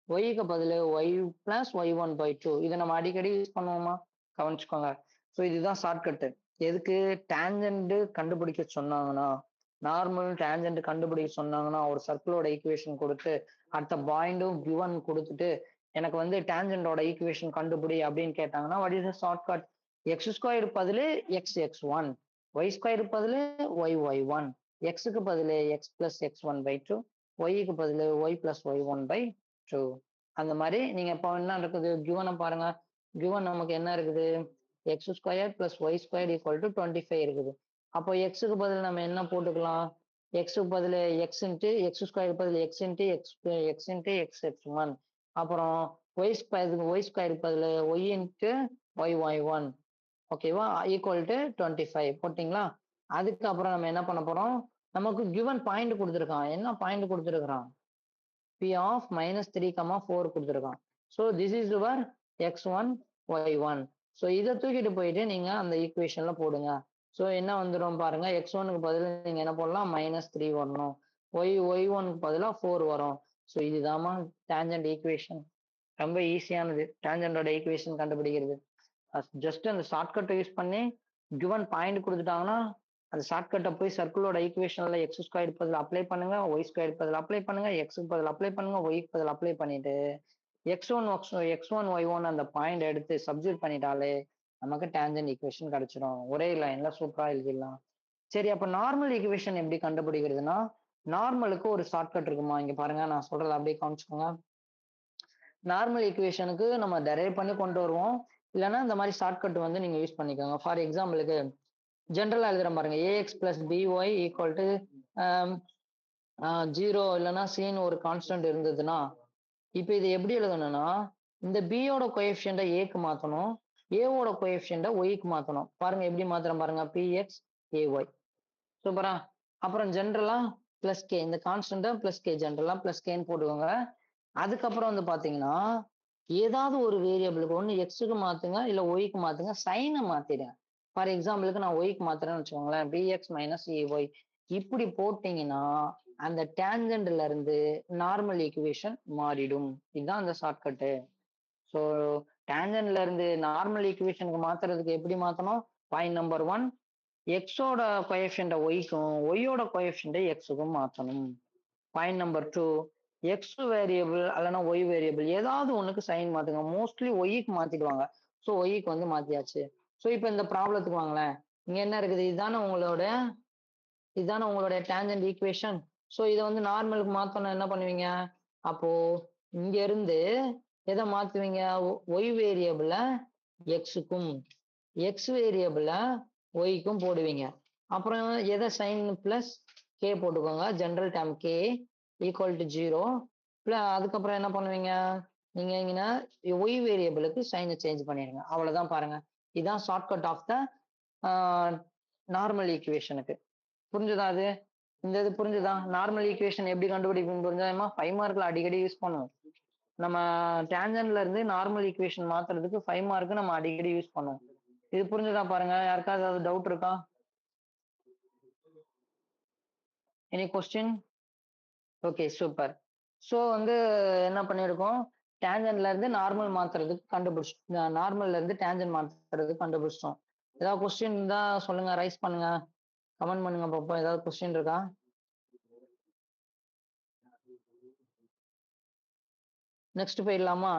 ஒய்க்கு பதில் y plus y1/2. இதை நம்ம அடிக்கடி யூஸ் பண்ணுவோமா, கவனிச்சுக்கோங்க. ஸோ இதுதான் ஷார்ட்கட். எதுக்கு, டேஞ்சண்ட் கண்டுபிடிக்க சொன்னாங்கன்னா, நார்மல் டேஞ்சண்ட் கண்டுபிடிக்க சொன்னாங்கன்னா ஒரு சர்க்கிளோட ஈக்குவேஷன் கொடுத்து அடுத்த பாயிண்டும் கிவன் கொடுத்துட்டு எனக்கு வந்து டேஞ்சண்டோட ஈக்குவேஷன் கண்டுபிடி அப்படின்னு கேட்டாங்கன்னா what is the shortcut, X square பதில் x(x1), ஒய் ஸ்கொயர் பதில் y(y1), எக்ஸுக்கு பதில் x plus x1/2, ஒய்க்கு பதில் y plus y1/2. அந்த மாதிரி நீங்க இப்போ என்ன இருக்குது, கிவனை பாருங்க. கிவன் நமக்கு என்ன இருக்குது, x square plus y square equal to 25 இருக்குது. அப்போ எக்ஸுக்கு பதில் நம்ம என்ன போட்டுக்கலாம், எக்ஸுக்கு பதில் எக்ஸ் இன்ட்டு எக்ஸ் ஸ்கொயர் பதில் எக்ஸ் இன்ட்டு x(x1), அப்புறம் ஒய் ஸ்கொயருக்கு பதில் ஒய் இன்ட்டு y(y1), ஓகேவா, ஈக்குவல் டு 25 போட்டிங்களா. அதுக்கப்புறம் நம்ம என்ன பண்ண போறோம், நமக்கு கிவன் பாயிண்ட் கொடுத்துருக்கான். என்ன பாயிண்ட் கொடுத்துருக்கான், p of -3,4 கொடுத்துருக்கான். So this is your x1 y1. So இதை தூக்கிட்டு போயிட்டு நீங்க அந்த ஈக்குவேஷன்ல போடுங்க. ஸோ என்ன வந்துடும் பாருங்க, x1க்கு பதில் நீங்க என்ன போடலாம், -3 வரணும், y1க்கு பதிலாக 4 வரும். ஸோ இதுதாம்மா டேஞ்சண்ட் ஈக்குவேஷன். ரொம்ப ஈஸியானது டேஞ்சண்டோட ஈக்குவேஷன் கண்டுபிடிக்கிறது. ஜஸ்ட் அந்த ஷார்ட்கட்டை யூஸ் பண்ணி கிவன் பாயிண்ட் கொடுத்துட்டாங்கன்னா அந்த ஷார்ட்கட்டை போய் சர்க்கிளோட ஈக்குவேஷன்ல எக்ஸ் ஸ்கொயர் பதில் அப்ளை பண்ணுங்க, ஒய் ஸ்கொயர் பதில் அப்ளை பண்ணுங்க, எக்ஸுக்கு பதில் அப்ளை பண்ணுங்க, ஒய்க்கு பதில் அப்ளை பண்ணிட்டு x1 y1 அந்த பாயிண்ட் எடுத்து சப்ஸ்டியூட் பண்ணிட்டாலே நமக்கு டேஞ்சண்ட் ஈக்குவேஷன் கிடைச்சிடும். ஒரே லைன்ல சூப்பரா எழுதிடலாம். சரி, அப்ப நார்மல் ஈக்குவேஷன் எப்படி கண்டுபிடிக்கிறதுனா நார்மலுக்கு ஒரு ஷார்ட்கட் இருக்குமா? இங்க பாருங்க நான் சொல்றத அப்படியே கவனிச்சுக்கோங்க. நார்மல் ஈக்குவேஷனுக்கு நம்ம டெரைவ் பண்ணி கொண்டு வருவோம். இல்லன்னா இந்த மாரி ஷார்ட்கட் வந்து நீங்க யூஸ் பண்ணிக்கோங்க. ஃபார் எக்ஸாம்பிளுக்கு ஜெனரலா எழுதுறேன் பாருங்க. A x plus b y equal to 0 இல்லன்னா சின்னு ஒரு கான்ஸ்டன்ட் இருந்ததுன்னா, இப்ப இத எப்படி எழுதணும்னா, இந்த பியோட கோஎஃபிஷியன்ட்ட ஏக்கு மாத்தணும். ஏவோட கோஎஃபிஷியன்ட்ட ஒய்க்கு மாத்தணும். பாருங்க எப்படி மாத்துறேன் பாருங்க. B x a y. சூப்பரா? அப்புறம் ஜெனரலா பிளஸ் கே. இந்த கான்ஸ்டன்ட்ட பிளஸ் கே ஜெனரலா பிளஸ் கேன்னு போட்டுக்கோங்க. அதுக்கப்புறம் வந்து பாத்தீங்கன்னா, ஏதாவது ஒரு வேரியபிளுக்கு ஒண்ணு எக்ஸ்க்கு மாத்துங்க, இல்ல ஒய்க்கு மாத்துங்க. சைன மாத்திடுங்க. ஃபார் எக்ஸாம்பிளுக்கு நான் ஒய்க்கு மாத்துறேன்னு வச்சுக்கோங்களேன். B x minus a y. இப்படி போட்டீங்கன்னா, அந்த டேன்ஜென்ட்ல இருந்து நார்மல் ஈக்குவேஷன் மாறிடும். இதுதான் அந்த ஷார்ட்கட்டு. ஸோ டேன்ஜென்ட்ல இருந்து நார்மல் ஈக்குவேஷனுக்கு மாத்துறதுக்கு எப்படி மாத்தணும்? பாயிண்ட் நம்பர் 1 எக்ஸோட கோஎஃபிஷியன்ட்ட ஒய்க்கும், ஒய்யோட கோஎஃபிஷியன்ட்ட எக்ஸுக்கும் மாத்தணும். பாயிண்ட் நம்பர் 2 எக்ஸ் வேரியபிள் அல்லனா ஒய் வேரியபிள் ஏதாவது ஒண்ணுக்கு சைன் மாத்துங்க. மோஸ்ட்லி ஒய்க்கு மாத்திடுவாங்க. ஸோ ஒய்க்கு வந்து மாத்தியாச்சு. ஸோ இப்ப இந்த ப்ராப்ளத்துக்கு வாங்களேன். இங்க என்ன இருக்குது? இதுதானே உங்களுடைய டேன்ஜென்ட் ஈக்குவேஷன். ஸோ இதை வந்து நார்மலுக்கு மாத்தணும் என்ன பண்ணுவீங்க? அப்போ இங்க இருந்து எதை மாத்துவீங்க? ஒய் வேரியபிள எக்ஸுக்கும், எக்ஸ் வேரியபிள ஒய்க்கும் போடுவீங்க. அப்புறம் எதை சைன் பிளஸ் கே போட்டுக்கோங்க. General term K equal to 0. அதுக்கப்புறம் என்ன பண்ணுவீங்க? நீங்க இங்க ஒய் வேரியபிளுக்கு சைனை சேஞ்ச் பண்ணிடுங்க. அவ்வளவுதான் பாருங்க. இதுதான் ஷார்ட்கட் ஆஃப் த நார்மல் ஈக்குவேஷனுக்கு. புரிஞ்சுதா அது? இந்த இது புரிஞ்சுதா? நார்மல் ஈக்குவேஷன் எப்படி கண்டுபிடிக்கணும் புரிஞ்சுதாமா? 5 மார்க்ல அடிக்கடி யூஸ் பண்ணுவோம். நம்ம டேன்ஜென்ட்ல இருந்து நார்மல் ஈக்குவேஷன் மாத்துறதுக்கு 5 மார்க் நம்ம அடிக்கடி யூஸ் பண்ணுவோம். இது புரிஞ்சுதா பாருங்க. யாருக்காவது ஏதாவது டவுட் இருக்கா? Any question? Okay super. So வந்து என்ன பண்ணியிருக்கோம்? டேன்ஜென்ட்ல இருந்து நார்மல் மாத்துறதுக்கு நார்மல்ல இருந்து டேன்ஜென்ட் மாத்துறதுக்கு கண்டுபிடிச்சிட்டோம். ஏதாவது கொஸ்டின் இருந்தா சொல்லுங்க, ரைஸ் பண்ணுங்க, கமெண்ட் பண்ணுங்க பாப்போம். ஏதாவது கொஸ்டின் இருக்கா? நெக்ஸ்ட் போயிடலாமா?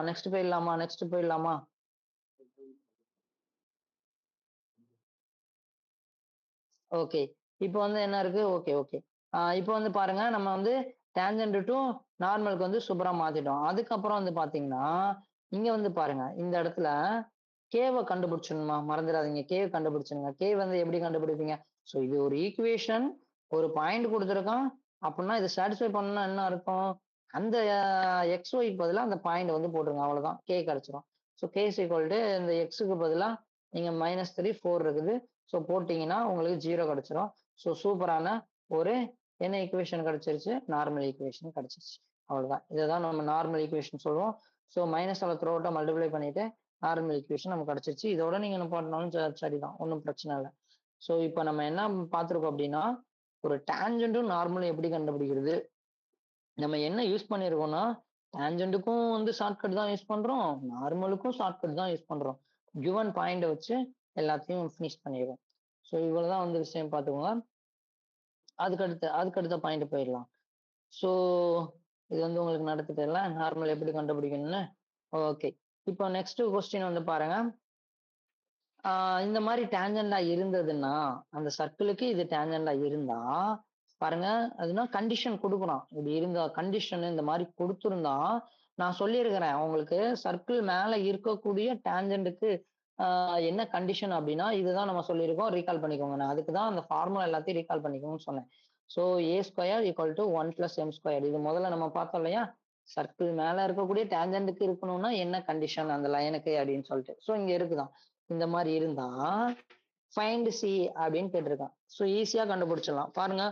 ஓகே. இப்போ வந்து என்ன இருக்கு? ஓகே. இப்போ வந்து பாருங்க, நம்ம வந்து டேன்ஜென்ட் டு நார்மலுக்கு வந்து சூப்பரா மாத்திட்டோம். அதுக்கப்புறம் வந்து பாத்தீங்கன்னா, இங்க வந்து பாருங்க, இந்த இடத்துல கேவை கண்டுபிடிச்சிடணுமா? மறந்துடாதீங்க. கேவை கண்டுபிடிச்சிருங்க. கே வந்து எப்படி கண்டுபிடிப்பீங்க? ஸோ இது ஒரு ஈக்குவேஷன், ஒரு பாயிண்ட் கொடுத்துருக்கான். அப்படின்னா இதை சாட்டிஸ்ஃபை பண்ணணும்னா என்ன அர்த்தம்? அந்த எக்ஸ் ஒய்க்கு பதிலா அந்த பாயிண்ட் வந்து போட்டுருங்க. அவ்வளவுதான். கே கிடைச்சிரும். So K is equal to இந்த எக்ஸுக்கு பதிலா நீங்க -3 4 இருக்குது. ஸோ போட்டீங்கன்னா உங்களுக்கு 0 கிடைச்சிரும். ஸோ சூப்பரான ஒரு என்ன ஈக்குவேஷன் கிடைச்சிருச்சு? நார்மல் ஈக்குவேஷன் கிடைச்சிருச்சு. அவ்வளவுதான். இதைதான் நம்ம நார்மல் ஈக்குவேஷன் சொல்லுவோம். ஸோ மைனஸால த்ரூ அவுட்டா மல்டிப்ளை பண்ணிட்டு நார்மல் ஈக்குவேஷன் நமக்கு கிடைச்சிருச்சு. இதோட நீங்க என்ன பண்ணாலும் சரிதான். ஒன்றும் பிரச்சனை இல்லை. ஸோ இப்போ நம்ம என்ன பார்த்திருக்கோம் அப்படின்னா, ஒரு டேன்ஜென்ட்டும் நார்மலும் எப்படி கண்டுபிடிக்கிறது? நம்ம என்ன யூஸ் பண்ணிருக்கோம்னா, டேன்ஜென்ட்டுக்கும் வந்து ஷார்ட்கட் தான் யூஸ் பண்றோம். நார்மலுக்கும் ஷார்ட்கட் தான் யூஸ் பண்றோம். கிவன் பாயிண்ட வச்சு எல்லாத்தையும் ஃபினிஷ் பண்ணிடுவோம். ஸோ இவ்வளவுதான் வந்து விஷயம் பார்த்துக்கோங்க. அதுக்கடுத்த பாயிண்ட் போயிடலாம். ஸோ இது வந்து உங்களுக்கு நடத்த தெரியல. நார்மல் எப்படி கண்டுபிடிக்கணும்னு. ஓகே. இப்போ நெக்ஸ்ட் கொஸ்டின் வந்து பாருங்க. இந்த மாதிரி டேன்ஜென்டா இருந்ததுன்னா, அந்த சர்க்கிளுக்கு இது டேன்ஜென்டா இருந்தா பாருங்க, அதுனா கண்டிஷன் கொடுக்கணும். இப்படி இருந்தா கண்டிஷன் இந்த மாதிரி கொடுத்துருந்தா, நான் சொல்லியிருக்கிறேன் உங்களுக்கு சர்க்கிள் மேல இருக்கக்கூடிய டேன்ஜென்ட்டுக்கு என்ன கண்டிஷன் அப்படின்னா, இதுதான் நம்ம சொல்லியிருக்கோம். ரீகால் பண்ணிக்கோங்க. நான் அதுக்கு தான் அந்த ஃபார்முலா எல்லாத்தையும் ரீகால் பண்ணிக்கோங்கன்னு சொன்னேன். So A² = 1 + M². இது முதல்ல நம்ம பார்த்தோம் இல்லையா? சர்க்கிள் மேல இருக்கக்கூடிய டேன்ஜென்ட்டுக்கு இருக்கணும்னா என்ன கண்டிஷன் அந்த லைனுக்கு அப்படின்னு சொல்லிட்டு. ஸோ இங்க இருக்குதான். இந்த மாதிரி இருந்தா ஃபைண்ட் சி அப்படின்னு கேட்டிருக்கான். ஸோ ஈஸியா கண்டுபிடிச்சிடலாம். பாருங்க,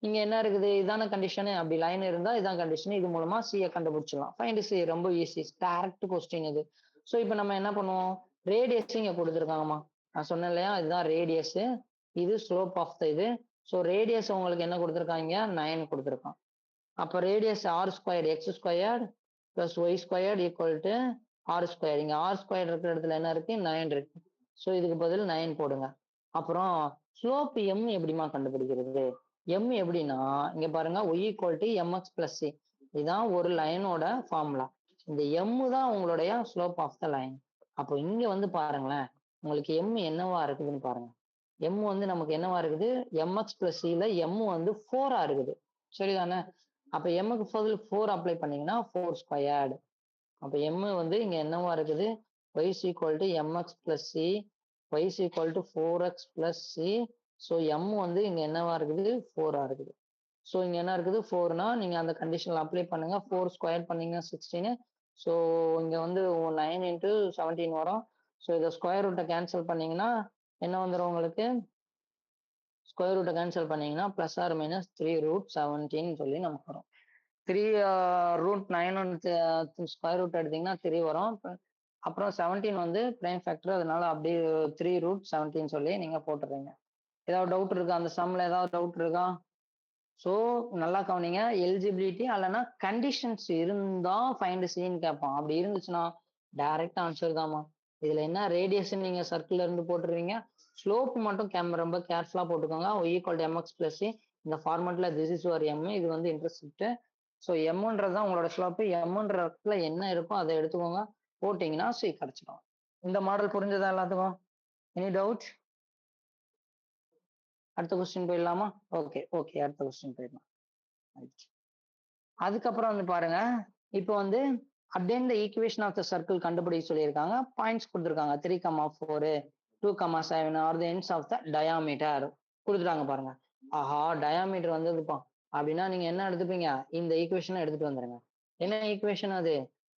இங்க என்ன இருக்குது? இதான கண்டிஷனு. அப்படி லைன் இருந்தா இதான் கண்டிஷன். இது மூலமா சியை கண்டுபிடிச்சிடலாம். ஃபைண்ட் சி ரொம்ப ஈஸி. டைரக்ட் கொஸ்டின் இது. ஸோ இப்போ நம்ம என்ன பண்ணுவோம்? ரேடியஸ் இங்க கொடுத்துருக்காங்கம்மா. நான் சொன்னேன் இல்லையா? இதுதான் ரேடியஸ். இது ஸ்லோப் ஆஃப் த இது. ஸோ ரேடியஸ் உங்களுக்கு என்ன கொடுத்துருக்காங்க? 9 கொடுத்துருக்கான். அப்ப radius r² x² + y² = r². இங்க r² இருக்கிற இடத்துல என்ன இருக்கு? 9 இருக்கு. ஸோ இதுக்கு பதில் 9 போடுங்க. அப்புறம் ஸ்லோப் m எப்படிமா கண்டுபிடிக்கிறது? m எப்படின்னா, இங்க பாருங்க, y = mx + c. இதுதான் ஒரு லைனோட ஃபார்முலா. இந்த m தான் உங்களுடைய ஸ்லோப் ஆஃப் த லைன். அப்போ இங்க வந்து பாருங்களேன், உங்களுக்கு m என்னவா இருக்குதுன்னு பாருங்க. m வந்து நமக்கு என்னவா இருக்குது? mx + c ல m வந்து 4 இருக்குது. சரிதானே? அப்ப எம்முக்கு பதில் 4 அப்ளை பண்ணீங்கன்னா 4 ஸ்கொயர்டு. அப்ப எம் வந்து இங்க என்னவா இருக்குது? y is equal to mx plus c, y is equal to 4x plus c. So m வந்து இங்க என்னவா இருக்குது? 4 இருக்குது. ஸோ இங்க என்ன இருக்குது? 4னா நீங்க அந்த கண்டிஷன்ல அப்ளை பண்ணுங்க. 4 ஸ்கொயர் பண்ணீங்கன்னா 16. ஸோ இங்க வந்து 9 இன்ட்டு 17 வரும். ஸோ இதை ஸ்கொயர் ரூட்டை கேன்சல் பண்ணீங்கன்னா என்ன வந்துடும் உங்களுக்கு? ஸ்கொயர் ரூட்டை கேன்சல் பண்ணீங்கன்னா பிளஸ் ஆர் மைனஸ் 3√17 சொல்லி நமக்கு வரும். 3 √9 ஸ்கொயர் ரூட் எடுத்தீங்கன்னா 3 வரும். அப்புறம் 17 வந்து பிரைம் ஃபேக்டர், அதனால அப்படியே 3√17 சொல்லி நீங்க போட்டுறீங்க. ஏதாவது டவுட் இருக்கா? அந்த சம்ல ஏதாவது டவுட் இருக்கா? ஸோ நல்லா கவனிங்க. எலிஜிபிலிட்டி அல்லனா கண்டிஷன்ஸ் இருந்தா ஃபைண்ட் சின்னு கேட்பான். அப்படி இருந்துச்சுன்னா டைரக்ட் ஆன்சர் தான்மா. இதுல என்ன ரேடியஸ் நீங்க சர்க்கிள்ல இருந்து போட்டுருவீங்க. ஸ்லோப் மட்டும் ரொம்ப கேர்ஃபுல்லா போட்டுக்கோங்க. y equal to mx plus c. இந்த ஃபார்மெட்ல திஸ் இஸ் யுவர் m. இது வந்து இன்டர்செப்ட். ஸோ எம்ன்றது தான் உங்களோட ஸ்லோப். எம்ன்ற இடத்துல என்ன இருக்கோ அதை எடுத்துக்கோங்க. போட்டீங்கன்னா சி கிடைச்சிடும். இந்த மாடல் புரிஞ்சதா எல்லாத்துக்கும்? Any doubt? அடுத்த கொஸ்டின் போயிடலாமா? ஓகே ஓகே, அடுத்த கொஸ்டின் போயிடலாம். அதுக்கப்புறம் வந்து பாருங்க, இப்போ வந்து அப்படியே இந்த ஈக்குவேஷன் ஆஃப் த சர்க்கிள் கண்டுபிடிக்க சொல்லியிருக்காங்க. பாயிண்ட்ஸ் கொடுத்துருக்காங்க. 3,4, 2,7 are the ends of the diameter கொடுத்துட்டாங்க பாருங்க. ஆஹா, டயாமீட்டர் வந்து இருப்பான் அப்படின்னா நீங்க என்ன எடுத்துப்பீங்க? இந்த ஈக்குவேஷனை எடுத்துட்டு வந்துருங்க. என்ன ஈக்குவேஷன் அது?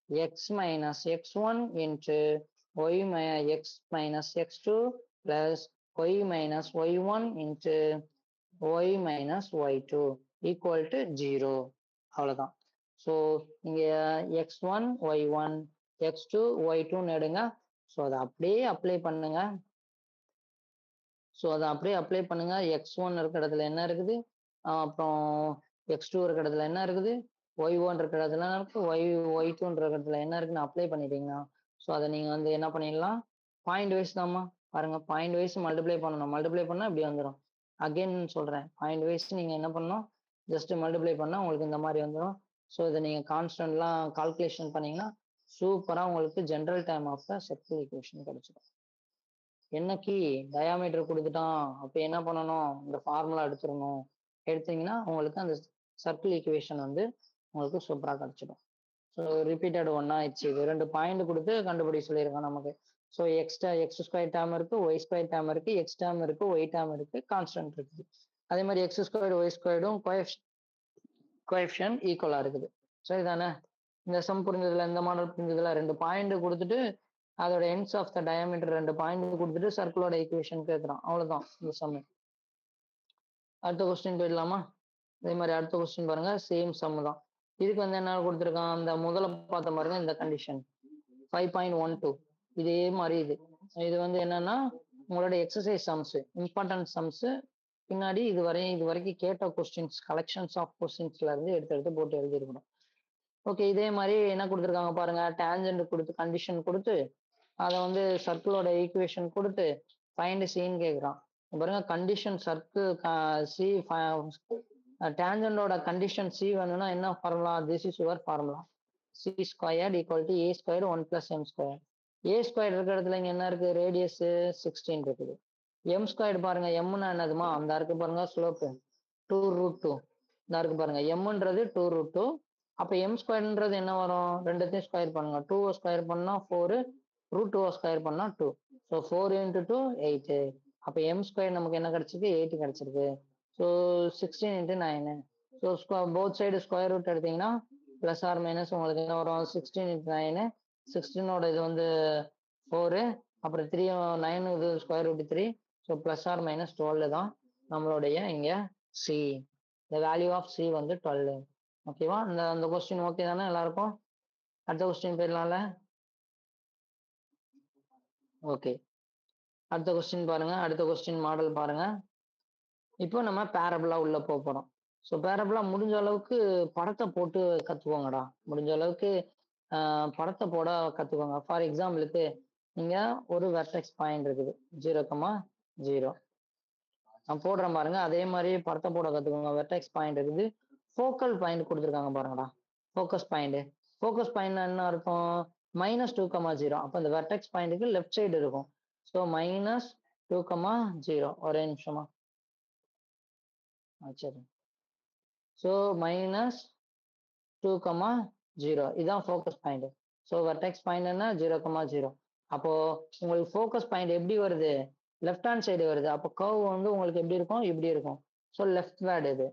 X minus x1 into y x minus x2 plus Y minus y1 into y minus y2 equal to 0. அவ்வளவுதான். ஸோ இங்க x1 y1 x2 y2 எடுங்க. ஸோ அதை அப்படியே அப்ளை பண்ணுங்க. ஸோ அதை அப்படியே அப்ளை பண்ணுங்க. x1 இருக்கிற இடத்துல என்ன இருக்குது? அப்புறம் x2 இருக்கிற இடத்துல என்ன இருக்குது? y1 இருக்கிற இடத்துல என்ன இருக்கு? y2 இடத்துல என்ன இருக்குன்னு அப்ளை பண்ணிட்டீங்கன்னா ஸோ அதை நீங்க வந்து என்ன பண்ணிடலாம்? பாயிண்ட் வைஸ் தான்மா. பாருங்க, பாயிண்ட் வைஸ் மல்டிப்ளை பண்ணணும். மல்டிப்ளை பண்ணா இப்படி வந்துடும். அகைன் சொல்றேன், பாயிண்ட் வைஸ் நீங்க என்ன பண்ணணும்? ஜஸ்ட் மல்டிப்ளை பண்ணா உங்களுக்கு இந்த மாதிரி வந்துடும். ஸோ இதை நீங்க கான்ஸ்டன்ட்லாம் கால்குலேஷன் பண்ணீங்கன்னா சூப்பரா உங்களுக்கு general time of the circle equation கிடைச்சிடும். என்ன கீ? டயாமீட்டர் கொடுத்துட்டான். அப்ப என்ன பண்ணணும்? இந்த ஃபார்முலா எடுத்துடணும். எடுத்தீங்கன்னா உங்களுக்கு அந்த சர்க்கிள் ஈக்குவேஷன் வந்து உங்களுக்கு சூப்பரா கிடைச்சிடும். ஸோ ரிப்பீட்டட் ஒன்னா ஆயிடுச்சு. இது 2 பாயிண்ட் கொடுத்து கண்டுபிடி சொல்லியிருக்கான் நமக்கு. ஸோ எக்ஸ் ஸ்கொயர் டேர்ம் இருக்கு, ஒய் ஸ்கொயர் டேர்ம் இருக்கு, எக்ஸ் டேர்ம் இருக்கு, ஒய் டேர்ம் இருக்கு, கான்ஸ்டன்ட் இருக்குது. அதே மாதிரி எக்ஸ் ஸ்கொயர் ஒய் ஸ்கொயர்டும் கோஎஃபிஷியன்ட் ஈக்குவலா இருக்குது. சரிதானே? இந்த சம் புரிஞ்சதுல, இந்த மாடல் புரிஞ்சதுல, 2 பாயிண்ட் கொடுத்துட்டு அதோட ends of the diameter 2 point கொடுத்துட்டு சர்க்கிளோட ஈக்குவேஷன் கேட்கறான். அவ்வளவுதான் இந்த சம். அடுத்த கொஸ்டின் போயிடலாமா? அதே மாதிரி அடுத்த கொஸ்டின் பாருங்க, சேம் சம் தான். இதுக்கு வந்து என்ன கொடுத்துருக்கான்? அந்த முதல்ல பார்த்த பாருங்க, இந்த கண்டிஷன் 5.12 இதே மாதிரி இது வந்து என்னன்னா உங்களோட எக்ஸசைஸ் சம்ஸ், இம்பார்ட்டன்ட் சம்ஸ். பின்னாடி இது வரைக்கும் கேட்ட கொஸ்டின்ஸ், கலெக்ஷன்ஸ் ஆஃப் கொஸ்டின்ஸ்ல இருந்து எடுத்து போட்டு எழுதிருக்கணும். ஓகே, இதே மாதிரி என்ன கொடுத்துருக்காங்க பாருங்க, டேஞ்சன்ட் கொடுத்து கண்டிஷன் கொடுத்து அதை வந்து சர்க்கிளோட ஈக்குவேஷன் கொடுத்து ஃபைண்ட் சின்னு கேட்குறான். பாருங்க, கண்டிஷன் சர்க்கிள் சி, டேஞ்சண்டோட கண்டிஷன் சி வேணும்னா என்ன formula? This is your formula. C square equal to A square 1 + m square. A square இருக்கிற இடத்துல இங்க என்ன இருக்கு? ரேடியஸ் 16 இருக்குது. எம் ஸ்கொயர் பாருங்க, எம்னா என்னதுமா? அந்த இருக்கு பாருங்க, ஸ்லோப் 2√2 இந்த இருக்கு பாருங்க. எம்ன்றது 2√2. அப்ப எம் ஸ்கொயர்ன்றது என்ன வரும்? ரெண்டுத்தையும் ஸ்கொயர் பண்ணுங்க. 2 ஸ்கொயர் பண்ணா 4, √2 ஸ்கொயர் பண்ணா 2. ஸோ 4 × 2 8. அப்ப எம் ஸ்கொயர் நமக்கு என்ன கிடைச்சிருக்கு? 8 கிடைச்சிருக்கு. So 16 × 9. So both side square root எடுத்தீங்கன்னா பிளஸ் ஆர் மைனஸ் உங்களுக்கு என்ன வரும்? 16 × 9. 16ஓட இது வந்து 4, அப்புறம் 3 9 இது square root 3. So plus or minus 12 தான் நம்மளுடைய இங்க சி. இந்த வேல்யூ ஆஃப் சி வந்து 12. ஓகேவா? அந்த கொஸ்டின் ஓகே தானே எல்லாருக்கும்? அடுத்த கொஸ்டின் போயிடலாம்ல? ஓகே, அடுத்த கொஸ்டின் பாருங்க. அடுத்த கொஸ்டின் மாடல் பாருங்க. இப்போ நம்ம பேரபிளா உள்ள போறோம். ஸோ பேரபிளா முடிஞ்ச அளவுக்கு படத்தை போட்டு கத்துக்கோங்கடா. முடிஞ்ச அளவுக்கு படத்தை போட கத்துக்கோங்க. ஃபார் எக்ஸாம்பிளுக்கு நீங்க ஒரு வெர்டெக்ஸ் பாயிண்ட் இருக்குது 0,0. நான் போடுறேன் பாருங்க. அதே மாதிரி படத்தை போட கத்துக்கோங்க. வெர்டெக்ஸ் பாயிண்ட் இருக்குது, ஃபோக்கல் பாயிண்ட் கொடுத்துருக்காங்க பாருங்கடா. ஃபோக்கஸ் பாயிண்ட் என்ன இருக்கும்? -2,0. அப்போ இந்த வெர்டெக்ஸ் பாயிண்ட்டுக்கு லெஃப்ட் சைடு இருக்கும். ஸோ -2,0. ஒரே நிமிஷமா. சரி, ஸோ மைனஸ் 2,0 இதான் focus point. So vertex point என்ன 0,0. அப்போ உங்களுக்கு ஃபோக்கஸ் பாயிண்ட் எப்படி வருது, லெஃப்ட் ஹேண்ட் சைடு வருது. அப்போ கர்வ் வந்து உங்களுக்கு எப்படி இருக்கும், இப்படி இருக்கும். ஸோ லெஃப்ட் வேர்டு இது,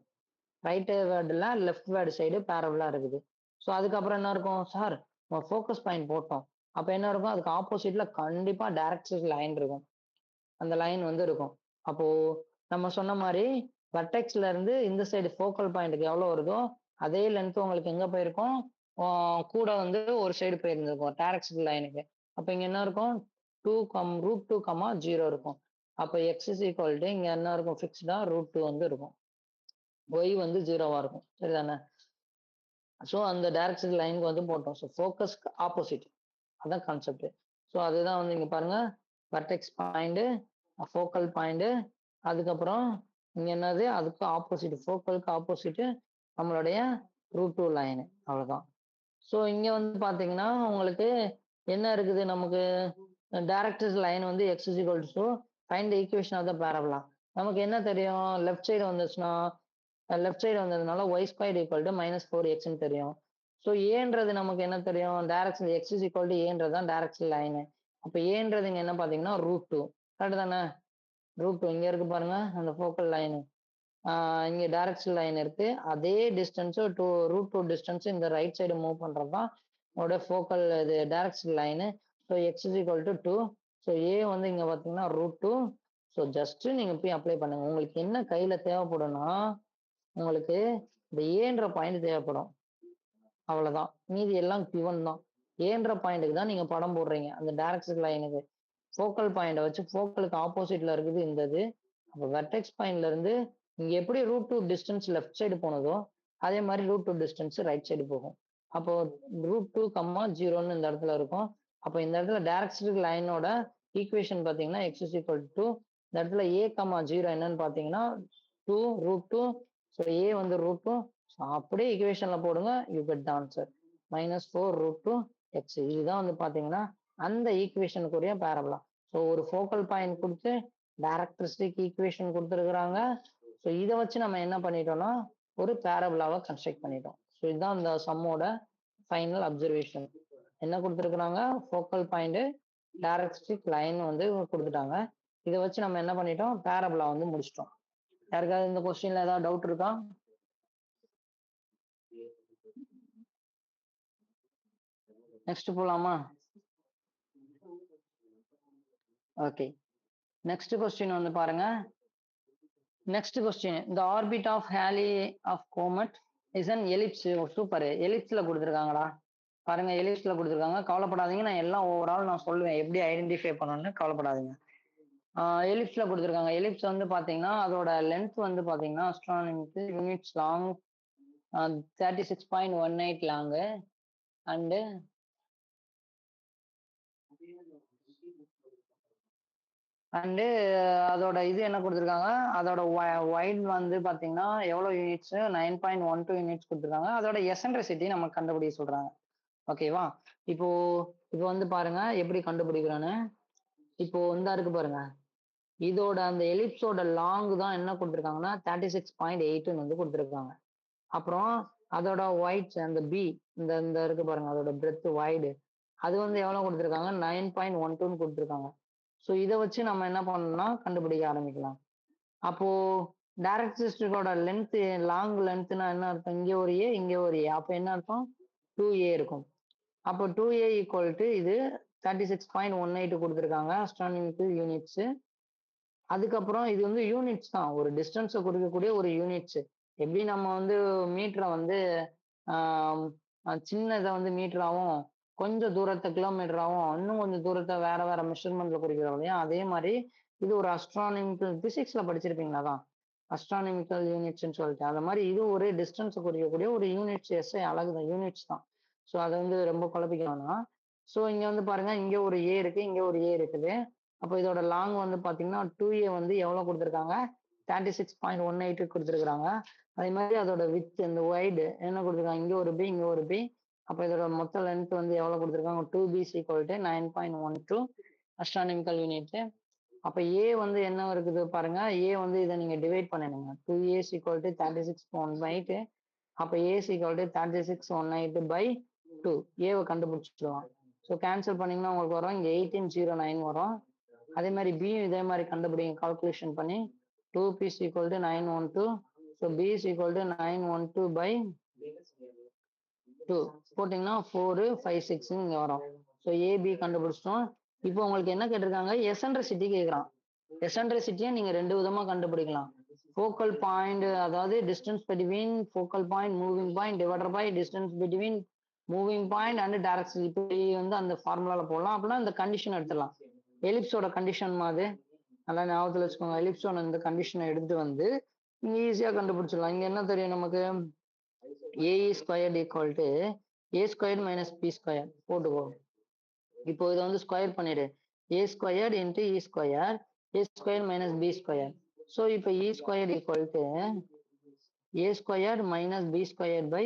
ரைட் வேர்டுல லெஃப்ட் வேர்டு சைடு பேரபிளா இருக்குது. ஸோ அதுக்கப்புறம் என்ன இருக்கும் சார், நம்ம ஃபோக்கஸ் பாயிண்ட் போட்டோம், அப்போ என்ன இருக்கும், அதுக்கு ஆப்போசிட்ல கண்டிப்பா டைரக்ட்ரிக்ஸ் லைன் இருக்கும். அந்த லைன் வந்து இருக்கும். அப்போ நம்ம சொன்ன மாதிரி வெர்டெக்ஸ்ல இருந்து இந்த சைடு ஃபோக்கல் பாயிண்ட்டுக்கு எவ்வளவு வருதோ அதே லென்த் உங்களுக்கு எங்க போயிருக்கும், கூட வந்து ஒரு சைடு போயிருந்திருக்கும் டைரக்ட்ரிக்ஸ் லைனுக்கு. அப்ப இங்க என்ன இருக்கும், √2,0 இருக்கும். அப்ப எக்ஸ் இஸ் ஈக்குவல் டு இங்க என்ன இருக்கும், ஃபிக்ஸ்டா √2 வந்து இருக்கும், ஒய் வந்து 0வா இருக்கும். சரிதானே? ஸோ அந்த டைரக்ட்ரிக்ஸ் லைனுக்கு வந்து போட்டோம். ஸோ ஃபோக்கஸ்க்கு ஆப்போசிட், அதான் கான்செப்ட். ஸோ அதுதான் வந்து இங்க பாருங்க, வெர்டெக்ஸ் பாயிண்ட், ஃபோக்கல் பாயிண்ட், அதுக்கப்புறம் இங்க என்னது, அதுக்கு ஆப்போசிட், ஃபோக்கலுக்கு ஆப்போசிட் நம்மளுடைய √2 லைன். அவ்வளவுதான். ஸோ இங்க வந்து பாத்தீங்கன்னா உங்களுக்கு என்ன இருக்குது, நமக்கு டைரக்ட்ரிக்ஸ் லைன் வந்து x is equal to find the equation of the parabola. நமக்கு என்ன தெரியும், லெஃப்ட் சைடு வந்துச்சுன்னா, லெஃப்ட் சைடு வந்ததுனால y square equal to -4x தெரியும். ஸோ ஏன்றது நமக்கு என்ன தெரியும், direction x is equal to ஏன்றது தான் டைரக்ஷன் லைன். அப்ப ஏன்றது இங்க என்ன பாத்தீங்கன்னா √2, கரெக்ட் தானே? √2 இங்க இருக்கு பாருங்க, அந்த ஃபோக்கல் லைன். இங்க டைரக்ஷன் லைன் இருக்கு, அதே டிஸ்டன்ஸ் √2 டிஸ்டன்ஸ் இந்த ரைட் சைடு மூவ் பண்றதுதான் உங்களோட ஃபோக்கல் இது direction line. So x is equal to 2. So a வந்து இங்க பாத்தீங்கன்னா √2. ஸோ ஜஸ்ட் நீங்க போய் அப்ளை பண்ணுங்க. உங்களுக்கு என்ன கையில தேவைப்படும்னா, உங்களுக்கு இந்த ஏன்ற பாயிண்ட் தேவைப்படும், அவ்வளவுதான். மீதி எல்லாம் கிவன் தான். ஏன்ற பாயிண்ட்டுக்கு தான் நீங்க படம் போடுறீங்க, அந்த டைரக்ஷன் லைனுக்கு. ஃபோக்கல் பாயிண்ட வச்சு ஃபோக்கலுக்கு ஆப்போசிட்ல இருக்குது இந்த இது. அப்போ வெர்டெக்ஸ் பாயிண்ட்ல இருந்து இங்க எப்படி √2 டிஸ்டன்ஸ் லெஃப்ட் சைடு போனதோ அதே மாதிரி √2 டிஸ்டன்ஸ் ரைட் சைடு போகும். அப்போ √2,0 இந்த இடத்துல இருக்கும். அப்போ இந்த இடத்துல டைரக்ட்ரிக் லைனோட ஈக்குவேஷன் பாத்தீங்கன்னா எக்ஸ் இஸ் ஈக்குவல் டு, இந்த இடத்துல a,0 என்னன்னு பாத்தீங்கன்னா 2 √2. ஸோ ஏ வந்து √2. அப்படியே ஈக்குவேஷன்ல போடுங்க, you get the answer -4√2x. இதுதான் வந்து பாத்தீங்கன்னா அந்த ஈக்குவேஷனுக்குரிய பேரபோலா. ஸோ ஒரு ஃபோக்கல் பாயிண்ட் கொடுத்து டைரக்ட்ரிஸ்டிக் ஈக்குவேஷன் கொடுத்துருக்குறாங்க. ஸோ இதை வச்சு நம்ம என்ன பண்ணிட்டோம்னா ஒரு பேரபோலாவை கன்ஸ்ட்ரக்ட் பண்ணிட்டோம். ஸோ இதுதான் இந்த சம்மோட ஃபைனல் அப்சர்வேஷன். என்ன கொடுத்துருக்குறாங்க, ஃபோக்கல் பாயிண்ட், டைரக்ட்ரிக் லைன் வந்து கொடுத்துட்டாங்க. இதை வச்சு நம்ம என்ன பண்ணிட்டோம், பேரபோலா வந்து முடிச்சிட்டோம். யாருக்காவது இந்த கொஸ்டின்ல ஏதாவது டவுட் இருக்கா? நெக்ஸ்ட் போலாமா? ஓகே, நெக்ஸ்ட் கொஸ்டின் வந்து பாருங்க. Next question, the orbit of Halley of comet is an ellipse. Super, எலிப்ஸ்ல கொடுத்துருக்காங்கடா பாருங்க, எலிப்ஸ்ல கொடுத்துருக்காங்க. கவலைப்படாதீங்க, நான் எல்லாம் ஓவரால் நான் சொல்லுவேன் எப்படி ஐடென்டிஃபை பண்ணணும்னு, கவலைப்படாதீங்க. எலிப்ஸ்ல கொடுத்துருக்காங்க. எலிப்ஸ் வந்து பாத்தீங்கன்னா அதோட லென்த் வந்து பாத்தீங்கன்னா அஸ்ட்ரானமிக்கு யூனிட்ஸ் லாங் 36.18 லாங், அண்டு அதோட இது என்ன கொடுத்துருக்காங்க, அதோட வைட் வந்து பாத்தீங்கன்னா எவ்வளவு யூனிட்ஸ், 9.12 யூனிட்ஸ் கொடுத்துருக்காங்க. அதோட எசன்ட்ரிசிட்டி நம்ம கண்டுபிடிக்க சொல்றாங்க. ஓகேவா? இப்போ இப்போ வந்து பாருங்க எப்படி கண்டுபிடிக்கிறோன்னு. இப்போ இந்த இருக்கு பாருங்க, இதோட அந்த எலிப்ஸோட லாங் தான் என்ன கொடுத்துருக்காங்கன்னா 36.8 வந்து கொடுத்துருக்காங்க. அப்புறம் அதோட ஒயிட் அந்த பி, இந்த இந்த இருக்கு பாருங்க, அதோட பிரெத் வைடு அது வந்து எவ்வளவு கொடுத்துருக்காங்க, 9.12 கொடுத்துருக்காங்க. ஸோ இதை வச்சு நம்ம என்ன பண்ணணும்னா கண்டுபிடிக்க ஆரம்பிக்கலாம். அப்போ டைரக்ட்ரிஸ்டிக்கோட லென்த், லாங் லென்த்னா என்ன அர்த்தம், இங்க ஒரு ஏ இங்க ஒரு ஏ, அப்போ என்ன அர்த்தம் 2a இருக்கும். அப்போ 2a ஈக்குவல் டு இது 36.18 கொடுத்துருக்காங்க அஸ்ட்ரானமிக்கல் யூனிட்ஸ். அதுக்கப்புறம் இது வந்து யூனிட்ஸ் தான், ஒரு டிஸ்டன்ஸை குறிக்கக்கூடிய ஒரு யூனிட்ஸ். எப்படி நம்ம வந்து மீட்டரை வந்து சின்ன இதை வந்து மீட்டராகவும், கொஞ்சம் தூரத்தை கிலோமீட்டராகவும், இன்னும் கொஞ்சம் தூரத்தை வேற வேற மெஷர்மெண்ட்ல குறிக்கிறோம் இல்லையா, அதே மாதிரி இது ஒரு அஸ்ட்ரானமிக்கல், பிசிக்ஸ்ல படிச்சிருப்பீங்களா தான், அஸ்ட்ரானமிக்கல் யூனிட்ஸ்ன்னு சொல்லிட்டு. அந்த மாதிரி இது ஒரு டிஸ்டன்ஸ் குறிக்கக்கூடிய ஒரு யூனிட்ஸ், எஸ்ஐ அழகு தான், யூனிட்ஸ் தான். ஸோ அதை வந்து ரொம்ப குழப்பிக்கணும்னா, ஸோ இங்க வந்து பாருங்க, இங்க ஒரு ஏ இருக்கு, இங்க ஒரு ஏ இருக்குது. அப்போ இதோட லாங் வந்து பாத்தீங்கன்னா 2a வந்து எவ்வளவு கொடுத்துருக்காங்க, 36.18 கொடுத்துருக்காங்க. அதே மாதிரி அதோட வித், இந்த வைடு என்ன கொடுத்துருக்காங்க, இங்க ஒரு பி இங்க ஒரு பி. அப்போ இதோட மொத்த லென்த் வந்து எவ்வளவு கொடுத்துருக்காங்க, 2b = 9.12 அஸ்ட்ரானமிக்கல் யூனிட். அப்ப ஏ வந்து என்ன இருக்குது பாருங்க, ஏ வந்து இதை நீங்க டிவைட் பண்ணிடுங்க, 2a = 36.18 அப்ப ஏஸ் ஈக்குவல் டு 36,180/2 ஏவை கண்டுபிடிச்சிடலாம். ஸோ கேன்சல் பண்ணீங்கன்னா உங்களுக்கு வரும் இங்க 1809 வரும். அதே மாதிரி பி இதே மாதிரி கண்டுபிடிங்க கால்குலேஷன் பண்ணி 2p is equal to 912. So b is equal to 912/2 போட்டிங்கன்னா 4 5 6 இங்க வரும். ஸோ ஏபி கண்டுபிடிச்சிட்டோம். இப்போ உங்களுக்கு என்ன கேட்டிருக்காங்க, எசன்ட்ரிசிட்டி கேட்குறான். எசன்ட்ரிசிட்டியை நீங்க ரெண்டு விதமா கண்டுபிடிக்கலாம். ஃபோக்கல் பாயிண்ட், அதாவது distance between focal point moving point divided by distance between moving point and direction. இப்படி வந்து அந்த ஃபார்முலால போடலாம். அப்படின்னா இந்த கண்டிஷன் எடுத்துடலாம். எலிப்ஸோட கண்டிஷன் மாதிரி நல்லா ஞாபகத்தில் வச்சுக்கோங்க. எலிப்ஸோட இந்த கண்டிஷனை எடுத்துட்டு வந்து நீங்க ஈஸியா கண்டுபிடிச்சிடலாம். இங்க என்ன தெரியும் நமக்கு, a e squared equal to A square minus b square போட்டுக்கோ. இப்போ இதை வந்து ஸ்கொயர் பண்ணிடு. A square into e square a square minus b square. So இப்போ e square equal to A square minus b square by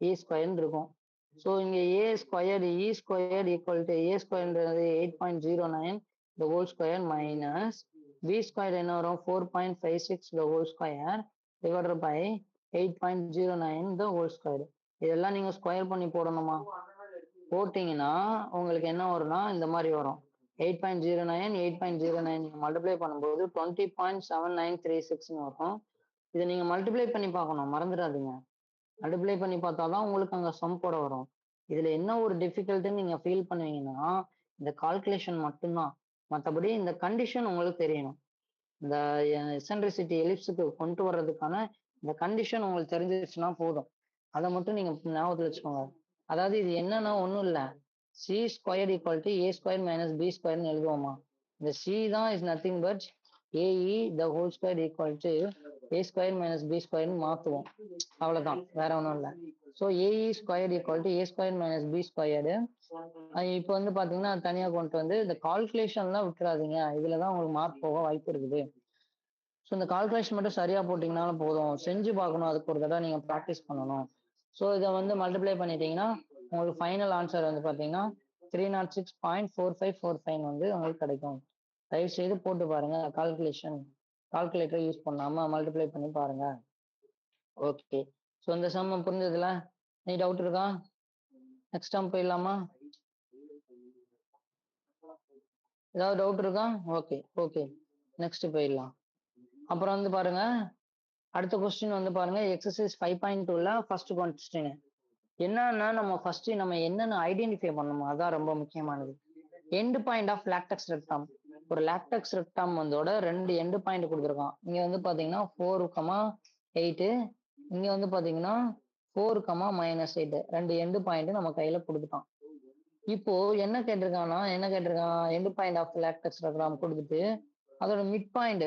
a ஸ்கொயர்னு இருக்கும். ஸோ இங்க a square e square equal to a ஸ்கொயர்ன்றது 8.09 the whole square minus b square என்ன வரும் 4.56 the whole square divided by 8.09 the whole square. இதெல்லாம் நீங்க square பண்ணி போடணுமா? போட்டீங்கன்னா உங்களுக்கு என்ன வரும்னா இந்த மாதிரி வரும் 8.09 நீங்க மல்டிப்ளை பண்ணும்போது 20.7936 வரும். இதை நீங்க மல்டிப்ளை பண்ணி பார்க்கணும், மறந்துடாதீங்க. மல்டிப்ளை பண்ணி பார்த்தாதான் உங்களுக்கு அங்க சம் போட வரும். இதுல என்ன ஒரு டிஃபிகல்ட்டுன்னு நீங்க ஃபீல் பண்ணுவீங்கன்னா இந்த கால்குலேஷன் மட்டும்தான். மற்றபடி இந்த கண்டிஷன் உங்களுக்கு தெரியணும். இந்த எசன்ட்ரிசிட்டி எலிப்ஸுக்கு கொண்டு வர்றதுக்கான இந்த கண்டிஷன் உங்களுக்கு தெரிஞ்சிருச்சுன்னா போதும். அதை மட்டும் நீங்க ஞாபகத்தில் வச்சுக்கோங்க. அதாவது இது என்னன்னா ஒன்றும் இல்லை, c square equal to A square minus b ஸ்கொயர்னு எழுதுவோமா. இந்த சி தான் is nothing but a e the whole square equal to A square minus b ஸ்கொயர்னு மாற்றுவோம். அவ்வளோதான், வேற ஒன்றும் இல்லை. So a e square equal to A square minus b squared. இப்போ வந்து பார்த்தீங்கன்னா தனியாக கொண்டு வந்து இந்த கால்குலேஷன்லாம் விட்டுறாதீங்க, இதில் தான் உங்களுக்கு மார்க் போக வாய்ப்பு இருக்குது. ஸோ இந்த கால்குலேஷன் மட்டும் சரியாக போட்டிங்கனாலும் போதும். செஞ்சு பார்க்கணும், அதுக்கு ஒரு தடவை நீங்கள் ப்ராக்டிஸ் பண்ணணும். ஸோ இதை வந்து மல்டிப்ளை பண்ணிட்டீங்கன்னா உங்களுக்கு ஃபைனல் ஆன்சர் வந்து பார்த்தீங்கன்னா 306.4545 வந்து உங்களுக்கு கிடைக்கும். தயவு செய்து போட்டு பாருங்க, கால்குலேட்டர் யூஸ் பண்ணாமல் மல்டிப்ளை பண்ணி பாருங்க. ஓகே, ஸோ இந்த சம் புரிஞ்சதுல? நீ டவுட் இருக்கா? நெக்ஸ்ட் டைம் போயிடலாமா? ஏதாவது டவுட் இருக்கா? ஓகே ஓகே, நெக்ஸ்ட் போயிடலாம். அப்புறம் வந்து பாருங்க, அடுத்த கொஸ்டின் வந்து பாருங்க, எக்ஸசைஸ் 5.2ல ஃபர்ஸ்ட் கொஸ்டின் என்னன்னா, நம்ம ஃபர்ஸ்ட் நம்ம என்னன்னு ஐடென்டிஃபை பண்ணணும், அதான் ரொம்ப முக்கியமானது. End point of latus rectum. ஒரு லாக்டெக்ஸ் ரெக்டாம் வந்தோட ரெண்டு எண்ட் பாயிண்ட் கொடுத்துருக்கான். இங்க வந்து பாத்தீங்கன்னா 4,8, இங்க வந்து பாத்தீங்கன்னா 4,-8 ரெண்டு எண்ட் பாயிண்ட் நம்ம கையில கொடுத்துட்டான். இப்போ என்ன கேட்டிருக்கான், எண்ட் பாயிண்ட் ஆஃப் லாக்டெக்ஸ் ரெக்டாம் கொடுத்துட்டு அதோட மிட் பாயிண்ட்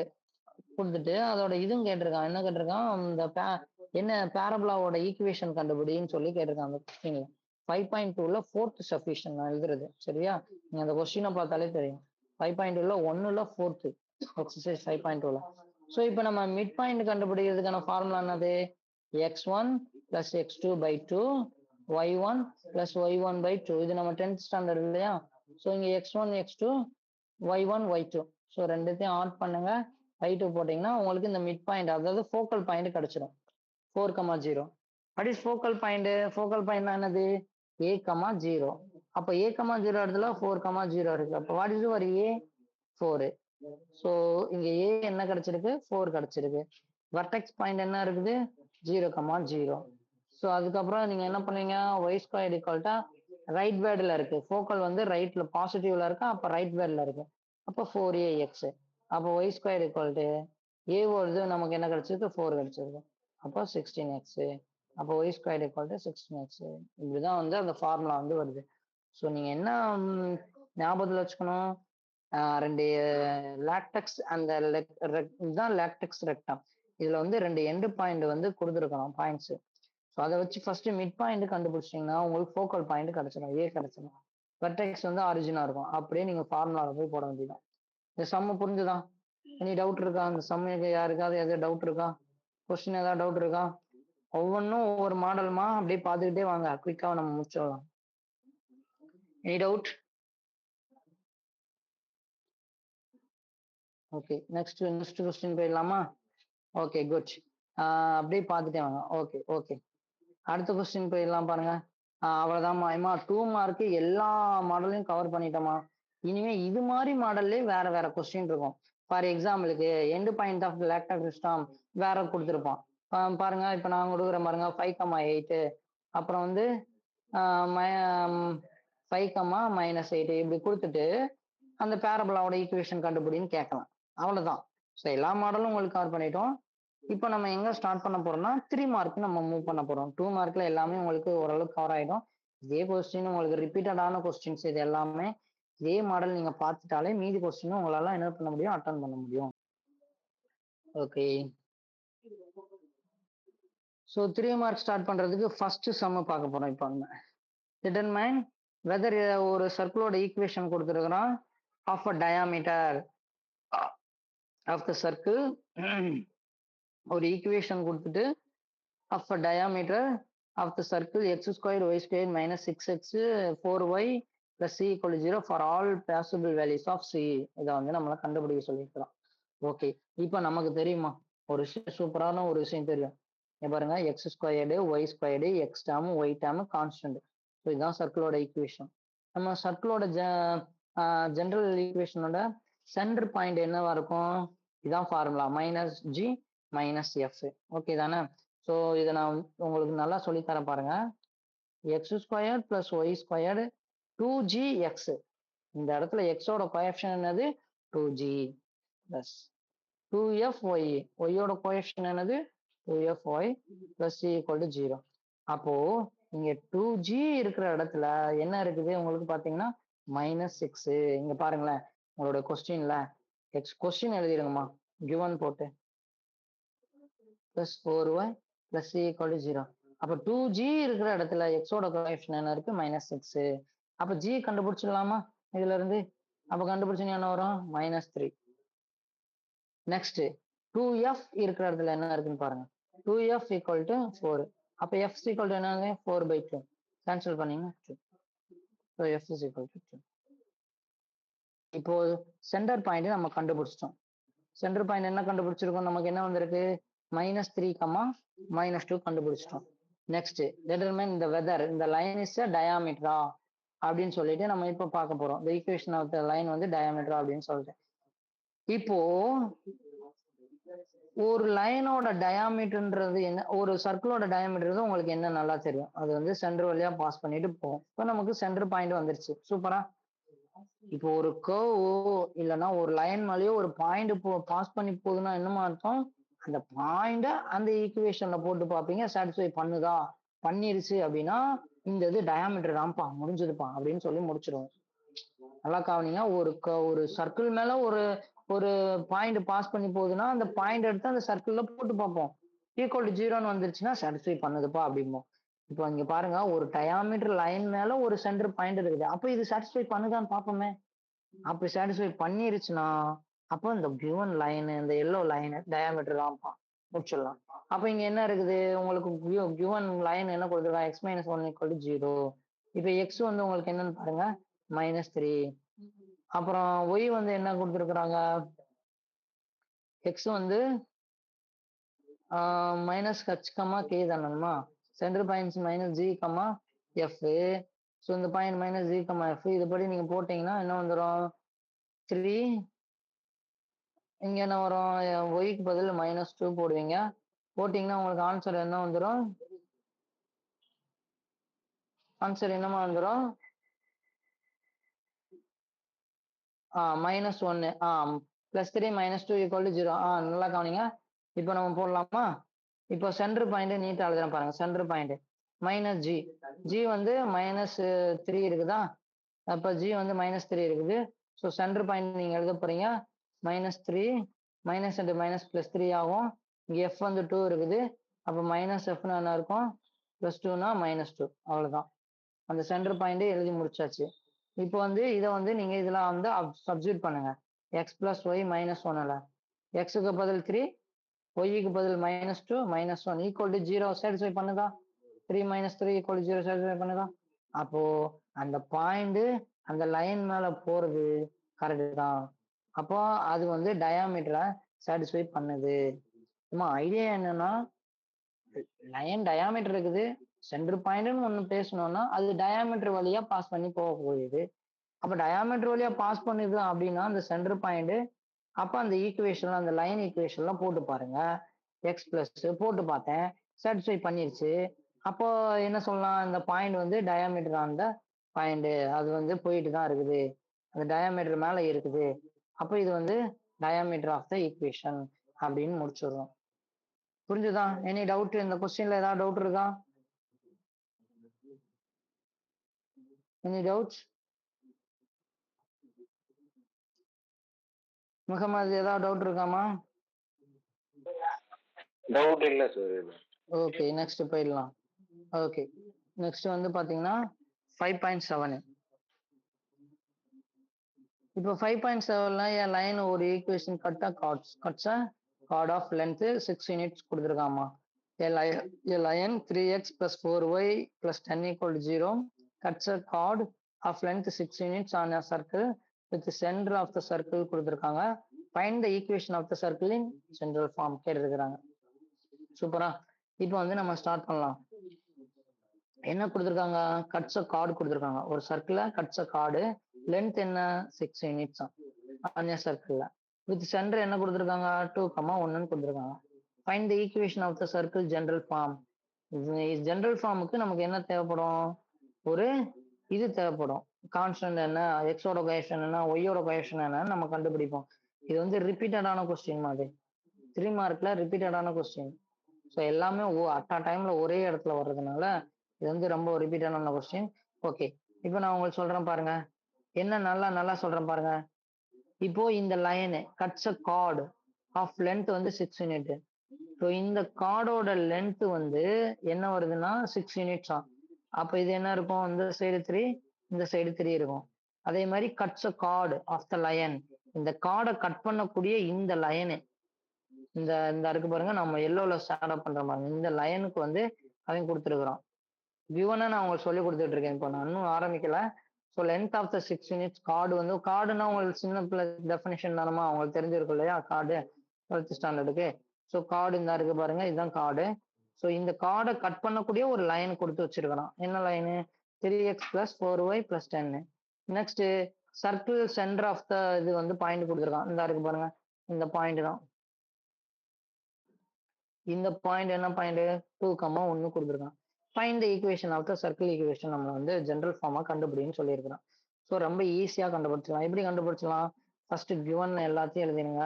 கொடுத்துட்டு அதோட இதுவும் கேட்டிருக்கான். என்ன கேட்டிருக்கான், இந்த என்ன பேரபோலாவோட ஈக்குவேஷன் கண்டுபிடின்னு சொல்லி கேட்டிருக்கான் அந்த கொஸ்டின்ல. 5.2ல ஃபோர்த் சஃபிஷியன் நான் எழுதுறது, சரியா? நீங்க அந்த கொஸ்டினை பார்த்தாலே தெரியும். 5.2ல 1ல ஃபோர்த் எக்ஸசைஸ் 5.2ல. ஸோ இப்போ நம்ம மிட் பாயிண்ட் கண்டுபிடிக்கிறதுக்கான ஃபார்முலா என்னது, x1 + x2/2 y1 + y1/2. இது நம்ம 10th ஸ்டாண்டர்ட் இல்லையா? ஸோ இங்க x1 x2 y1 y2, so ரெண்டுத்தையும் ஆட் பண்ணுங்க, y2 போட்டீங்கன்னா உங்களுக்கு இந்த மிட் பாயிண்ட், அதாவது ஃபோக்கல் பாயிண்ட் கிடைச்சிடும் 4,0. What is focal point? Focal point என்னது, a,0. அப்ப a,0 இடத்துல 4,0 இருக்கு. அப்ப what is your a? 4. So இங்க a என்ன கிடைச்சிருக்கு, 4 கிடைச்சிருக்கு. வர்டெக்ஸ் பாயிண்ட் என்ன இருக்குது, 0,0. ஸோ அதுக்கப்புறம் நீங்க என்ன பண்ணுவீங்க, y2 ரைட் வேர்டில் இருக்கு, ஃபோக்கல் வந்து ரைட்ல பாசிட்டிவ்ல இருக்கு, அப்ப ரைட் வேர்டில் இருக்கு. அப்போ 4ax. அப்போ y2 a வருது, நமக்கு என்ன கிடைச்சிருக்கு, 4 கிடைச்சிருக்கு. அப்போ 16x. அப்போ y2 16x. இப்படிதான் வந்து அந்த ஃபார்முலா வந்து வருது. ஸோ நீங்க என்ன ஞாபகத்தில் வச்சுக்கணும், ரெண்டு லாக்டெக்ஸ் அந்த இதுதான் லாக்டெக்ஸ் ரெக்டாம். இதுல வந்து ரெண்டு எண்டு பாயிண்ட் வந்து கொடுத்துருக்கணும் பாயிண்ட்ஸ். ஸோ அதை வச்சு ஃபர்ஸ்ட் மிட் பாயிண்ட் கண்டுபிடிச்சிங்கன்னா உங்களுக்கு ஃபோக்கல் பாயிண்ட் கிடைச்சிடும், ஏ கிடைச்சிடும். வெர்டெக்ஸ் வந்து ஆரிஜினா இருக்கும். அப்படியே நீங்க ஃபார்முலாவை போய் போட வேண்டியதான். இந்த சம்மு புரிஞ்சுதா? எனி டவுட் இருக்கா? இந்த சம்முக்கு யாருக்காவது எதாவது டவுட் இருக்கா? கொஸ்டின் ஏதாவது டவுட் இருக்கா? ஒவ்வொன்றும் ஒவ்வொரு மாடல்மா, அப்படியே பார்த்துக்கிட்டே வாங்க, குயிக்கா நம்ம முடிச்சிடலாம். Any doubt? Okay, next question போயிடலாமா? Okay good. அப்படியே பார்த்துட்டே வாங்க. Okay okay. அடுத்த கொஸ்டின் போயிடலாம் பாருங்க. அவ்வளவுதாம்மா. ஏம்மா 2 மார்க் எல்லா மாடலையும் கவர் பண்ணிட்டோமா. இனிமே இது மாதிரி மாடல்லே வேற வேற கொஸ்டின் இருக்கும். ஃபார் எக்ஸாம்பிளுக்கு எண்ட் பாயிண்ட் ஆஃப் லேக்டர் சிஸ்டம் வேற கொடுத்துருப்பான். பாருங்க இப்ப நான் கொடுக்குறேன் பாருங்க 5,8 அப்புறம் வந்து 5,-8 இப்படி கொடுத்துட்டு அந்த பேரபோலாவோட ஈக்குவேஷன் கண்டுபிடின்னு கேட்கலாம். அவ்வளவுதான். ஸோ எல்லா மாடலும் உங்களுக்கு கவர் பண்ணிட்டோம். இப்போ நம்ம எங்க ஸ்டார்ட் பண்ண போறோம்னா 3 மார்க் நம்ம மூவ் பண்ண போறோம். 2 மார்க்ல எல்லாமே உங்களுக்கு ஓரளவுக்கு கவர் ஆயிடும். இதே கொஸ்டின் உங்களுக்கு ரிப்பீட்டடான கொஸ்டின்ஸ் இது எல்லாமே இதே மாடல் நீங்க பார்த்துட்டாலே மீதி கொஸ்டினும் உங்களால என்ன பண்ண முடியும், அட்டன் பண்ண முடியும். ஓகே. ஸோ 3 மார்க் ஸ்டார்ட் பண்றதுக்கு ஃபர்ஸ்ட் சம் பார்க்க போறோம். இப்போ நம்ம டிட்டர்மைன் வெதர் ஒரு சர்க்கிளோட ஈக்குவேஷன் கொடுத்துருக்குறோம் of a diameter of the circle. ஒரு ஈக்குவேஷன் கொடுத்துட்டு of a diameter of the circle x square Y square minus 6x 4y plus c equal to 0 for all possible values of c. இதை வந்து நம்மளை கண்டுபிடிக்க சொல்லியிருக்கிறோம். Okay. இப்போ நமக்கு தெரியுமா ஒரு சூப்பரான ஒரு விஷயம் தெரியும். பாருங்க x squared y squared x term y term constant. So இதுதான் சர்க்கிளோட ஈக்குவேஷன். நம்ம சர்க்கிளோட ஜென்ரல் ஈக்குவேஷனோட சென்டர் பாயிண்ட் என்னவா இருக்கும், இதான் formula minus g minus f. Okay தானே. ஸோ இதை நான் உங்களுக்கு நல்லா சொல்லித்தரேன் பாருங்க. X square plus y squared 2gx. இந்த இடத்துல எக்ஸோட கோஎஃபிஷியன்ட் என்னது 2g பிளஸ் 2fy. ஒய்யோட கோஎஃபிஷியன்ட் என்னது 2fy plus c equal to 0. அப்போ இங்க 2g இருக்கிற இடத்துல என்ன இருக்குது உங்களுக்கு பாத்தீங்கன்னா -6. இங்க பாருங்களேன் உங்களோட கொஸ்டின்ல கொஸ்டின் எழுதிருங்கம்மா கிவன் போட்டு plus 4y plus c equal to 0. அப்ப 2g இருக்கிற இடத்துல எக்ஸோட கோஎஃபிஷியன்ட் என்ன இருக்கு -6. அப்ப g கண்டுபிடிச்சிடலாமா இதுல இருந்து. அப்ப கண்டுபிடிச்சீங்கன்னா என்ன வரும் -3. நெக்ஸ்ட் 2f இருக்கிற இடத்துல என்ன இருக்குன்னு பாருங்க. 2f equal to 4. அப்ப f equal to என்னது 4/2. கேன்சல் பண்ணீங்கன்னா 2. So f is equal to 2. இப்போ சென்டர் பாயிண்ட் நம்ம கண்டுபிடிச்சிட்டோம். சென்டர் பாயிண்ட் என்ன கண்டுபிடிச்சிருக்கோம், நமக்கு என்ன வந்திருக்கு -3, -2 கண்டுபிடிச்சிட்டோம். நெக்ஸ்ட் டிட்டர்மைன் இந்த வெதர் இந்த லைன் இஸ் டயாமீட்டரா அப்படின்னு சொல்லிட்டு நம்ம இப்போ பார்க்க போறோம். இந்த ஈக்குவேஷன் ஆஃப் த லைன் வந்து டயாமீட்டரா அப்படின்னு சொல்லிட்டு. இப்போ ஒரு லைனோட டயாமீட்டர்ன்றது என்ன, ஒரு சர்க்கிளோட டயாமீட்டர் உங்களுக்கு என்ன நல்லா தெரியும், அது வந்து சென்டர் வழியா பாஸ் பண்ணிட்டு போகும். இப்போ நமக்கு சென்டர் பாயிண்ட் வந்துருச்சு சூப்பரா. இப்போ ஒரு கர்வ் இல்லைன்னா ஒரு லைன் மேலேயோ ஒரு பாயிண்ட் பாஸ் பண்ணி போகுதுன்னா என்னமா அர்த்தம், அந்த பாயிண்ட அந்த ஈக்குவேஷன்ல போட்டு பார்ப்பீங்க, சாட்டிஸ்ஃபை பண்ணுதா, பண்ணிருச்சு அப்படின்னா இந்த இது டயாமீட்டர் தான்ப்பா முடிஞ்சதுப்பா அப்படின்னு சொல்லி முடிச்சிருவோம். நல்லா காவனிங்க. ஒரு சர்க்கிள் மேல ஒரு ஒரு பாயிண்ட் பாஸ் பண்ணி போகுதுன்னா அந்த பாயிண்ட் எடுத்து அந்த சர்க்கிள்ல போட்டு பார்ப்போம். ஈக்குவல் டு 0ன்னு வந்துருச்சுன்னா சாட்டிஸ்ஃபை பண்ணுதுப்பா அப்படிம்போம். இப்போ இங்க பாருங்க ஒரு டயாமீட்டர் லைன் மேல ஒரு சென்டர் பாயிண்ட் இருக்குது. அப்ப இது சாட்டிஸ்ஃபை பண்ணுதான்னு பார்ப்போமே. அப்படி சாட்டிஸ்ஃபை பண்ணிருச்சுன்னா அப்போ இந்த கிவன் லைன் இந்த எல்லோ லைன் டயாமீட்டர் தான்ப்பா முடிச்சிடலாம். அப்ப இங்க என்ன இருக்குது உங்களுக்கு கிவன் லைன் என்ன கொடுத்துருக்காங்க x-1 = 0. இப்ப எக்ஸ் வந்து உங்களுக்கு என்னன்னு பாருங்க -3. அப்புறம் ஒய் வந்து என்ன கொடுத்துருக்குறாங்க, எக்ஸ் வந்து -h, k தானேமா. Centre points -g, f. So இந்த பாயிண்ட் -g, f இதுபடி நீங்க போட்டீங்கன்னா என்ன வந்துடும் 3. இங்க என்ன வரும் ஒய்க்கு பதில் -2 போடுவீங்க. போட்டீங்கன்னா உங்களுக்கு ஆன்சர் என்ன வந்துடும், ஆன்சர் என்னமா வந்துடும் -1 +3 -2 = 0. நல்லா கவனிங்க. இப்போ நம்ம போடலாமா. இப்போ சென்டர் பாயிண்ட் நீட்டா எழுதுறேன் பாருங்க. சென்டர் பாயிண்ட் -g, g வந்து -3 இருக்குதா. அப்ப g வந்து -3 இருக்குது. ஸோ சென்டர் பாயிண்ட் நீங்க எழுத போறீங்க -3 -3 ஆகும். இங்க f வந்து 2 இருக்குது. அப்ப -f என்ன இருக்கும் +2னா -2. அவ்வளவுதான். அந்த சென்டர் பாயிண்ட் எழுதி முடிச்சாச்சு. இப்போ வந்து இதை வந்து நீங்க இதுல வந்து சப்ஸ்டிட்யூட் பண்ணுங்க. x + y -1ல x-க்கு பதில் 3, y-க்கு பதில் -2 -1 = 0 சாட்டிஸ்ஃபை பண்ணுதா. 3 - 3 = 0 சாட்டிஸ்ஃபை பண்ணுதா. அப்போ அந்த பாயிண்ட் அந்த லைன் மேல போறது கரெக்ட் தான். அப்போ அது வந்து டயாமீட்டரை சாட்டிஸ்ஃபை பண்ணுது. ஐடியா என்னன்னா லைன் டயாமீட்டர் இருக்குது, சென்டர் பாயிண்ட்னு ஒண்ணு பேசணும்னா அது டயாமீட்டர் வழியா பாஸ் பண்ணி போக போகுது. அப்ப டயாமீட்டர் வழியா பாஸ் பண்ணுது அப்படின்னா அந்த சென்டர் பாயிண்ட், அப்ப அந்த ஈக்குவேஷன் அந்த லைன் ஈக்குவேஷன்லாம் போட்டு பாருங்க. எக்ஸ் பிளஸ் போட்டு பார்த்தேன், சாட்டிஸ்ஃபை பண்ணிருச்சு. அப்போ என்ன சொல்லலாம், இந்த பாயிண்ட் வந்து டயாமீட்டர் ஆன் த பாயிண்ட், அது வந்து போயிட்டு தான் இருக்குது, அந்த டயாமீட்டர் மேல இருக்குது. அப்ப இது வந்து டயாமீட்டர் ஆஃப் த ஈக்குவேஷன் அப்படின்னு முடிச்சிடுறோம். புரிஞ்சுதா? Any doubt? இந்த கொஸ்டின்ல ஏதாவது டவுட் இருக்கா? Any doubts? முகமது ஏதாவது டவுட் இருக்காமா? டவுட் இல்ல சார். ஓகே, நெக்ஸ்ட் போயிடலாம். ஓகே, நெக்ஸ்ட் வந்து பாத்தீங்கன்னா 5.7. இப்போ 5.7ல என் லைன் ஒரு equation cuts chord of length 6 units கொடுத்துருக்காமா. a line 3x plus 4y plus 10 equal to 0 cuts a chord of length 6 units on a circle with the center of the circle கொடுத்துருக்காங்க. find the equation of the circle in central form கேட்டிருக்கிறாங்க. சூப்பரா. இப்போ வந்து நம்ம start பண்ணலாம். என்ன கொடுத்துருக்காங்க, cuts card கொடுத்துருக்காங்க. ஒரு சர்க்கிள கட்ஸ் கார்டு, லென்த் என்ன 6 யூனிட்ஸ் ஆன் சர்க்கிள்ல, வித் சென்டர் என்ன கொடுத்துருக்காங்க 2,1 கொடுத்துருக்காங்க. Find the equation of the circle general form. General ஃபார்முக்கு நமக்கு என்ன தேவைப்படும், ஒரு இது தேவைப்படும். கான்ஸ்டன்ட் என்ன, எக்ஸோட கொயேஷன் என்ன, ஒய்யோட கொயேஷன் என்ன நம்ம கண்டுபிடிப்போம். இது வந்து ரிப்பீட்டடான கொஸ்டின் மாதிரி, 3 மார்க்ல ரிப்பீட்டடான கொஸ்டின். ஸோ எல்லாமே அட் அ டைம்ல ஒரே இடத்துல வர்றதுனால இது வந்து ரொம்ப ரிப்பீட்டடான கொஸ்டின். ஓகே, இப்போ நான் உங்களுக்கு சொல்றேன் பாருங்க, என்ன நல்லா நல்லா சொல்றேன் பாருங்க. இப்போ இந்த line cuts chord of length வந்து 6 யூனிட். ஸோ இந்த கார்டோட லென்த் வந்து என்ன வருதுன்னா 6 யூனிட்ஸ். அப்ப இது என்ன இருக்கும், இந்த சைடு 3, இந்த சைடு 3 இருக்கும். அதே மாதிரி cuts chord of the line, இந்த கார்டை கட் பண்ணக்கூடிய இந்த லைனு, இந்த இந்த இருக்கு பாருங்க, நம்ம எல்லோல ஷேடோ பண்ற மாதிரி இந்த லைனுக்கு வந்து அவன் கொடுத்துருக்குறான். கிவனை நான் உங்களுக்கு சொல்லி கொடுத்துட்டு இருக்கேன், இப்போ நான் இன்னும் ஆரம்பிக்கல. So length of the 6 units chord வந்து, கார்டுனா உங்களுக்கு சின்ன பிள்ளை டெஃபினேஷன் தானமா உங்களுக்கு தெரிஞ்சிருக்கும் இல்லையா, கார்டு 12th ஸ்டாண்டர்டுக்கு. ஸோ கார்டு இந்த இருக்கு பாருங்க, இதுதான் கார்டு. ஸோ இந்த கார்டை கட் பண்ணக்கூடிய ஒரு லைன் கொடுத்து வச்சிருக்கிறான். என்ன line, 3x plus 4y plus 10. Next circle centre of the இது வந்து பாயிண்ட் கொடுத்துருக்கான். இந்த இருக்கு பாருங்க, இந்த பாயிண்ட் தான். இந்த பாயிண்ட் என்ன பாயிண்ட், 2,1 கொடுத்துருக்கான். Find the equation of the circle equation நம்ம வந்து ஜெனரல் ஃபார்மா கண்டுபிடின்னு சொல்லியிருக்கிறோம். ஸோ ரொம்ப ஈஸியா கண்டுபிடிச்சலாம். எப்படி கண்டுபிடிச்சலாம், ஃபர்ஸ்ட் கிவன் எல்லாத்தையும் எழுதிடுங்க.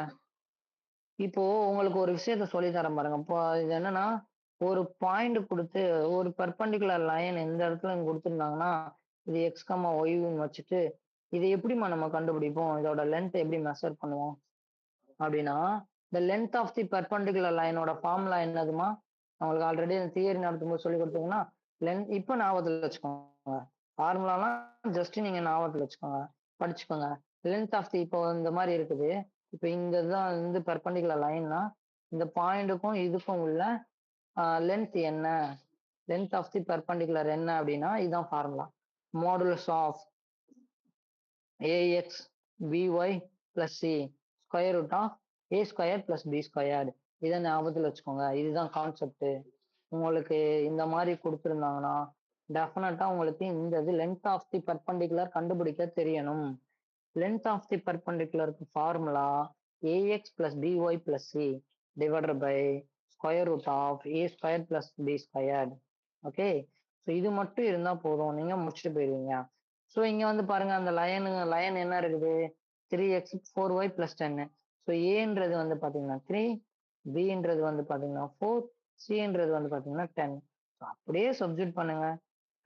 இப்போ உங்களுக்கு ஒரு விஷயத்த சொல்லி தரேன் பாருங்க. இப்போ இது என்னன்னா, ஒரு பாயிண்ட் கொடுத்து ஒரு பெர்பெண்டிகுலர் லைன் இந்த இடத்துல கொடுத்துருந்தாங்கன்னா, இது எக்ஸ் கமா ஒய்ன்னு வச்சுட்டு இதை எப்படிமா நம்ம கண்டுபிடிப்போம், இதோட லென்த் எப்படி மெஷர் பண்ணுவோம் அப்படின்னா, the length of the perpendicular லைனோட ஃபார்முலா என்னதுமா, உங்களுக்கு ஆல்ரெடி இந்த தியரி நடத்தும்போது சொல்லி கொடுத்தீங்கன்னா, இப்போ ஞாபகத்தில் வச்சுக்கோங்க. ஃபார்முலாலாம் ஜஸ்ட் நீங்க ஞாபகத்தில் வச்சுக்கோங்க, படிச்சுக்கோங்க. லென்த் ஆஃப் தி, இப்போ இந்த மாதிரி இருக்குது. இப்போ இங்க தான் வந்து பெர்பெண்டிகுலர் லைன்னா, இந்த பாயிண்ட்டுக்கும் இதுக்கும் உள்ள லென்த் என்ன, லென்த் ஆஃப் தி பெர்பெண்டிகுலர் என்ன அப்படின்னா, இதுதான் formula. Modulus of ax by plus c square root of a square plus B square. இதை ஞாபகத்தில் வச்சுக்கோங்க. இதுதான் கான்செப்ட். உங்களுக்கு இந்த மாதிரி கொடுத்துருந்தாங்கன்னா டெஃபினட்டா உங்களுக்கு இந்த இது லென்த் ஆஃப் தி பெர்பெண்டிகுலர் கண்டுபிடிக்க தெரியணும். லென்த் ஆஃப் தி பெர்பெண்டிகுலருக்கு formula ax plus by plus c divided by square root of a square plus B square. Okay, so இது மட்டும் இருந்தா போதும், நீங்க முடிச்சுட்டு போயிருவீங்க. ஸோ இங்க வந்து பாருங்க, அந்த லைன் என்ன இருக்குது, 3x 4y plus 10. ஸோ ஏன்றது வந்து பாத்தீங்கன்னா 3, பின்றது வந்து பாத்தீங்கன்னா 4, சின்றது வந்து பாத்தீங்கன்னா 10. அப்படியே சப்ஸ்டிட் பண்ணுங்க.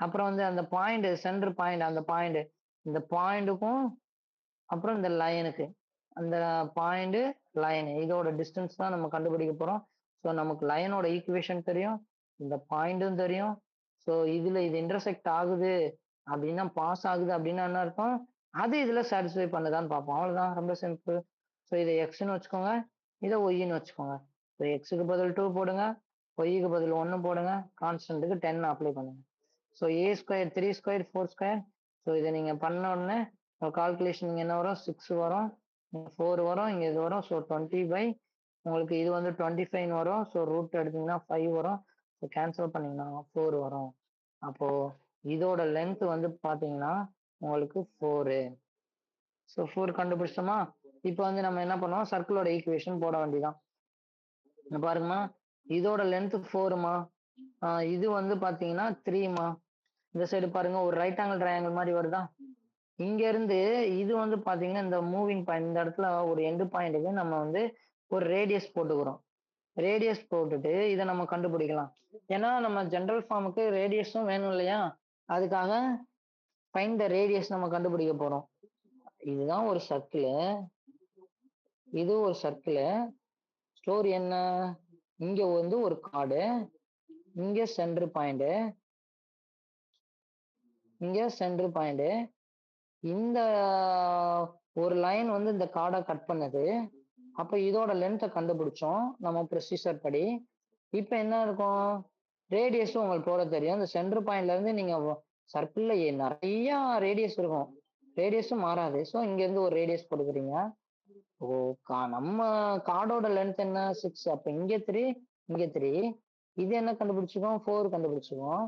அப்புறம் வந்து அந்த பாயிண்ட் சென்டர் பாயிண்ட், அந்த பாயிண்ட் இந்த பாயிண்ட்டுக்கும் அப்புறம் இந்த லைனுக்கு, அந்த பாயிண்ட் லைன் இதோட டிஸ்டன்ஸ் தான் நம்ம கண்டுபிடிக்க போறோம். ஸோ நமக்கு லைனோட ஈக்குவேஷன் தெரியும், இந்த பாயிண்ட்டும் தெரியும். ஸோ இதுல இது இன்டர்செக்ட் ஆகுது அப்படின்னா, பாஸ் ஆகுது அப்படின்னா என்ன அர்த்தம், அது இதுல சாட்டிஸ்ஃபை பண்ணுதான்னு பார்ப்போம். அவ்வளவுதான், ரொம்ப சிம்பிள். ஸோ இதை எக்ஸ்ன்னு வச்சுக்கோங்க, இதை ஒய்ன்னு வச்சுக்கோங்க. ஸோ எக்ஸுக்கு பதில் 2 போடுங்க, ஒய்க்கு பதில் 1 போடுங்க, கான்ஸ்டன்ட்டுக்கு 10 அப்ளை பண்ணுங்க. So A square 3 square 4 square. So இதை நீங்க பண்ண உடனே கால்குலேஷன் என்ன வரும், 6 வரும், 4 வரும், இங்க இது வரும். ஸோ 20 பை உங்களுக்கு இது வந்து 25 வரும். ஸோ ரூட் எடுத்தீங்கன்னா 5 வரும். கேன்சல் பண்ணீங்கன்னா 4 வரும். அப்போ இதோட லென்த் வந்து பாத்தீங்கன்னா உங்களுக்கு 4. ஸோ 4 கண்டுபிடிச்சிட்டோமா? இப்போ வந்து நம்ம என்ன பண்ணுவோம், சர்க்கிளோட ஈக்குவேஷன் போட வேண்டியதான். இங்க பாருங்கம்மா, இதோட லென்த் 4மா, இது வந்து பாத்தீங்கன்னா 3மா. இந்த சைடு பாருங்க ஒரு ரைட் ஆங்கிள் ட்ரையாங்கிள் மாதிரி வருதா? இங்க இருந்து இது வந்து பாத்தீங்கன்னா இந்த மூவிங் பாயிண்ட், இந்த இடத்துல ஒரு எண்டு பாயிண்ட்டுக்கு நம்ம வந்து ஒரு ரேடியஸ் போட்டுக்கிறோம். ரேடியஸ் போட்டுட்டு இதை நம்ம கண்டுபிடிக்கலாம். ஏன்னா நம்ம ஜெனரல் ஃபார்முக்கு ரேடியஸும் வேணும் இல்லையா? அதுக்காக ஃபைண்ட் த ரேடியஸ் நம்ம கண்டுபிடிக்க போறோம். இதுதான் ஒரு சர்க்கிள், இது ஒரு சர்க்கிள். ஸ்டோரி என்ன, இங்க வந்து ஒரு கார்டு, இங்க சென்டர் பாயிண்ட், இங்க சென்டர் பாயிண்ட், இந்த ஒரு லைன் வந்து இந்த கார்டை கட் பண்ணது. அப்ப இதோட லென்த்தை கண்டுபிடிச்சோம் நம்ம ப்ரொசீஜர் படி. இப்ப என்ன இருக்கும், ரேடியஸும் உங்களுக்கு போட தெரியும். இந்த சென்டர் பாயிண்ட்ல இருந்து நீங்க சர்க்கிள்ல நிறைய ரேடியஸ் இருக்கும், ரேடியஸும் மாறாது. ஸோ இங்க இருந்து ஒரு ரேடியஸ் கொடுக்குறீங்க. ஓ, நம்ம கார்டோட லென்த் என்ன 6, அப்ப இங்க 3, இங்க 3. இது என்ன கண்டுபிடிச்சிக்கோம், 4 கண்டுபிடிச்சிக்கோம்.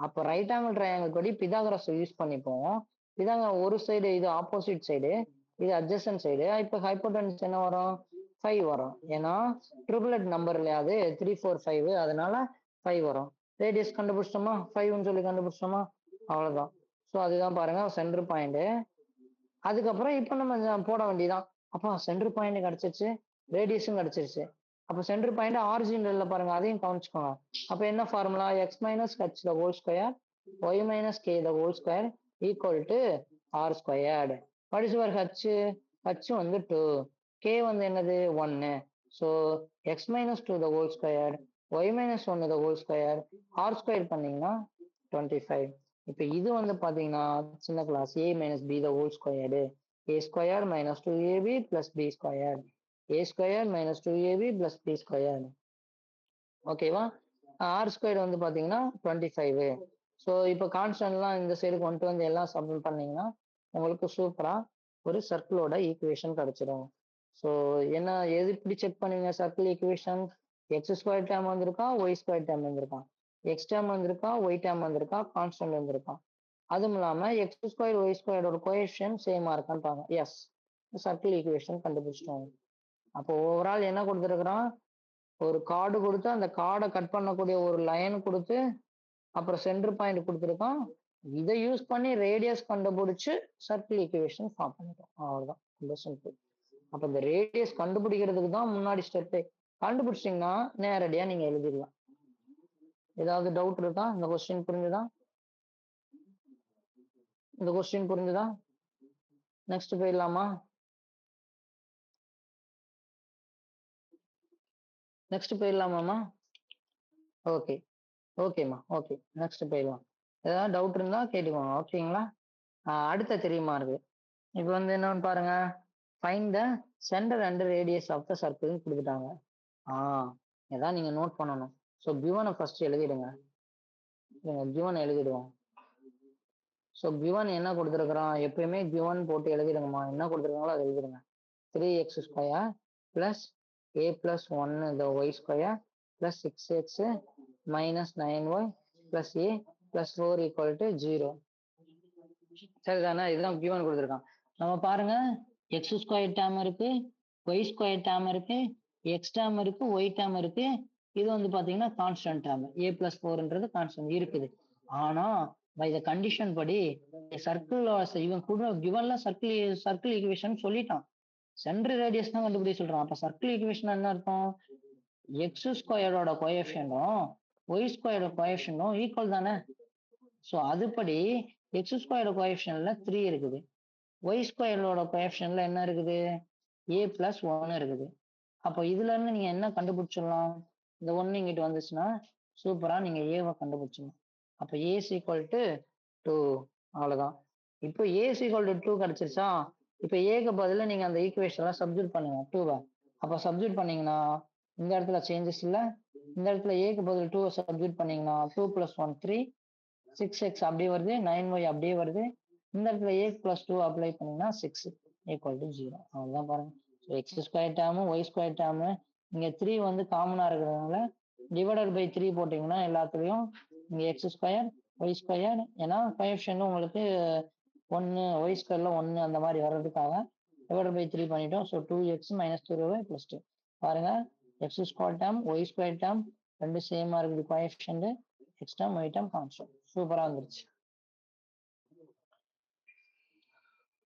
அப்ப ரைட் ஆங்கிள் ட்ரையாங்கிள் படி பிதாகரஸ் யூஸ் பண்ணிப்போம். இதாங்க ஒரு சைடு, இது ஆப்போசிட் சைடு, இது அட்ஜசன்ட் சைடு. இப்ப ஹைப்போடென்ஸ் என்ன வரும், 5 வரும். ஏன்னா ட்ரிபிளட் நம்பர் இல்லையா அது, 3 4 5, அதனால 5 வரும். ரேடியஸ் கண்டுபிடிச்சிட்டோமா, 5ன்னு சொல்லி கண்டுபிடிச்சிட்டோமா, அவ்வளவுதான். ஸோ அதுதான் பாருங்க சென்டர் பாயிண்ட். அதுக்கப்புறம் இப்ப நம்ம போட வேண்டியதான். அப்பா சென்டர் பாயிண்ட் கிடைச்சிருச்சு, ரேடியஸும் கிடைச்சிருச்சு. அப்ப சென்டர் பாயிண்ட் ஆரிஜின்ல பாருங்க, அதையும் கவனிச்சுக்கோங்க. அப்ப என்ன formula, x minus H the whole square y minus K the whole square equal to r squared. What is your h, h வந்து 2, கே வந்து என்னது 1. So x minus 2 the whole square y minus 1 the whole square r square பண்ணீங்கன்னா 25. இப்ப இது வந்து பாத்தீங்கன்னா சின்ன class a minus b the whole squared, a square minus 2ab plus B square, a square minus 2ab plus B square. ஓகேவா? R square வந்து பாத்தீங்கன்னா 25. So இப்போ கான்ஸ்டன்ட்லாம் இந்த சைடு கொண்டு வந்து எல்லாம் சப்மிட் பண்ணீங்கன்னா உங்களுக்கு சூப்பரா ஒரு சர்க்கிளோட ஈக்குவேஷன் கிடைச்சிடும். ஸோ என்ன, எது இப்படி செக் பண்ணுவீங்க circle equation, X square dam வந்திருக்கா, ஒய் ஸ்கொயர் டேம் வந்திருக்கா, எக்ஸ் டேம் வந்திருக்கா, ஒய் டேம் வந்திருக்கா, கான்ஸ்டன்ட் வந்திருக்கா. அதுவும் இல்லாம எக்ஸ் ஸ்கொயர் ஒய் ஸ்கொயரோட கோஎஃபிஷியன்ட் சேமா இருக்கான்னு பாருங்க. எஸ், சர்க்கிள் ஈக்குவேஷன் கண்டுபிடிச்சிட்டோம். அப்போ ஓவரால் என்ன கொடுத்துருக்குறான், ஒரு கார்டு கொடுத்து அந்த கார்டை கட் பண்ணக்கூடிய ஒரு லைன் கொடுத்து அப்புறம் சென்டர் பாயிண்ட் கொடுத்துருக்கான். இதை யூஸ் பண்ணி ரேடியஸ் கண்டுபிடிச்சு சர்க்கிள் ஈக்குவேஷன் ஃபார்ம் பண்ணிட்டோம். அவ்வளவுதான், ரொம்ப சிம்பிள். அப்ப இந்த ரேடியஸ் கண்டுபிடிக்கிறதுக்கு தான் முன்னாடி ஸ்டெப்பே. கண்டுபிடிச்சிட்டீங்கன்னா நேரடியா நீங்க எழுதிடலாம். ஏதாவது டவுட் இருக்கா, இந்த கொஸ்டின் புரிஞ்சுதா, இந்த கொஸ்டின் புரிஞ்சுதா? நெக்ஸ்ட் போயிடலாமா, நெக்ஸ்ட் போயிடலாமாமா? ஓகே, ஓகேம்மா, ஓகே, நெக்ஸ்ட் போயிடலாம். ஏதாவது டவுட் இருந்தா கேட்டுக்கோங்க, ஓகேங்களா? அடுத்த தெரியுமா இருக்கு. இப்போ வந்து என்னன்னு பாருங்க, find the centre and radius of the circle கொடுத்துட்டாங்க. இதான் நீங்க நோட் பண்ணணும். ஸோ கிவனை ஃபர்ஸ்ட் எழுதிடுங்க, கிவன் எழுதிடுவோம். ஸோ கிவன் என்ன கொடுத்துருக்குறான், எப்பயுமே கிவன் போட்டு எழுதிடுங்கம்மா, என்ன கொடுத்துருக்காங்களோ அதை எழுதிடுங்க. 3x square plus a plus 1 the y square plus 6x minus 9y plus a plus 4 equal to 0. சரிதானே? இதுதான் கிவன் கொடுத்துருக்கான். நம்ம பாருங்க, எக்ஸ் ஸ்கொயர் டேம் இருக்கு, ஒய் ஸ்கொயர் டேம் இருக்கு, எக்ஸ் டேம் இருக்கு, ஒய் டேம் இருக்கு. இது வந்து பாத்தீங்கன்னா கான்ஸ்டன்ட் டேம், a பிளஸ் 4ன்றது கான்ஸ்டன்ட் இருக்குது. ஆனா பை த கண்டிஷன் படி சர்க்கிள் இவன் கூட கிவன்ல சர்க்கிள் ஈக்குவேஷன் சொல்லிட்டான், சென்டர் ரேடியஸ் தான் கண்டுபிடிக்க சொல்றான். அப்ப சர்க்கிள் ஈக்குவேஷன் என்ன அர்த்தம், எக்ஸ் ஸ்கொயரோட கோஎஃபிஷியன்டும் ஒய் ஸ்கொயரோட கோஎஃபிஷியன்டும் ஈக்குவல் தானே. ஸோ அதுபடி எக்ஸ் ஸ்கொயரோட கோஎஃபிஷியன்ட்ல 3 இருக்குது, ஒய் ஸ்கொயரோட கோஎஃபிஷியன்ட்ல என்ன இருக்குது, a பிளஸ் 1 இருக்குது. அப்போ இதுல இருந்து நீங்க என்ன கண்டுபிடிச்சிடலாம், இந்த 1 இங்கிட்டு வந்துச்சுன்னா சூப்பரா நீங்க ஏவை கண்டுபிடிச்சிடலாம். அப்ப a is equal to 2, அவ்வளவுதான். இப்போ a is equal to 2 கிடைச்சிருச்சா? இப்ப ஏக்கு பதிலா நீங்க அந்த ஈக்குவேஷன் சப்ஸ்டியூட் பண்ணுங்க 2. அப்ப சப்ஸ்டியூட் பண்ணீங்கன்னா இந்த இடத்துல சேஞ்சஸ் இல்ல, இந்த இடத்துல ஏக்கு பதில் 2 சப்ஸ்டியூட் பண்ணீங்கன்னா 2 plus 1 3, 6x அப்படியே வருது, 9y அப்படியே வருது. இந்த இடத்துல a plus 2 அப்ளை பண்ணீங்கன்னா 6 ஈக்குவல் டு 0. அவ்வளவுதான் பாருங்க. X square term y square term இங்க 3 வந்து காமனா இருக்கிறதுனால டிவைடட் பை 3 போட்டீங்கன்னா எல்லாத்துலயும் இங்க எக்ஸ் ஸ்கொயர் ஒய் ஸ்கொயர், ஏன்னா கோஎஃபிஷியன்ட் உங்களுக்கு 1 ஒய் ஸ்கொயர்ல 1 அந்த மாதிரி வர்றதுக்காக டிவைடட் பை 3 பண்ணிட்டோம். So 2x minus 2y plus 2 பாருங்க, x square term y square term ரெண்டு சேமா இருக்குது coefficient, x term y term constant. சூப்பரா வந்துருச்சு.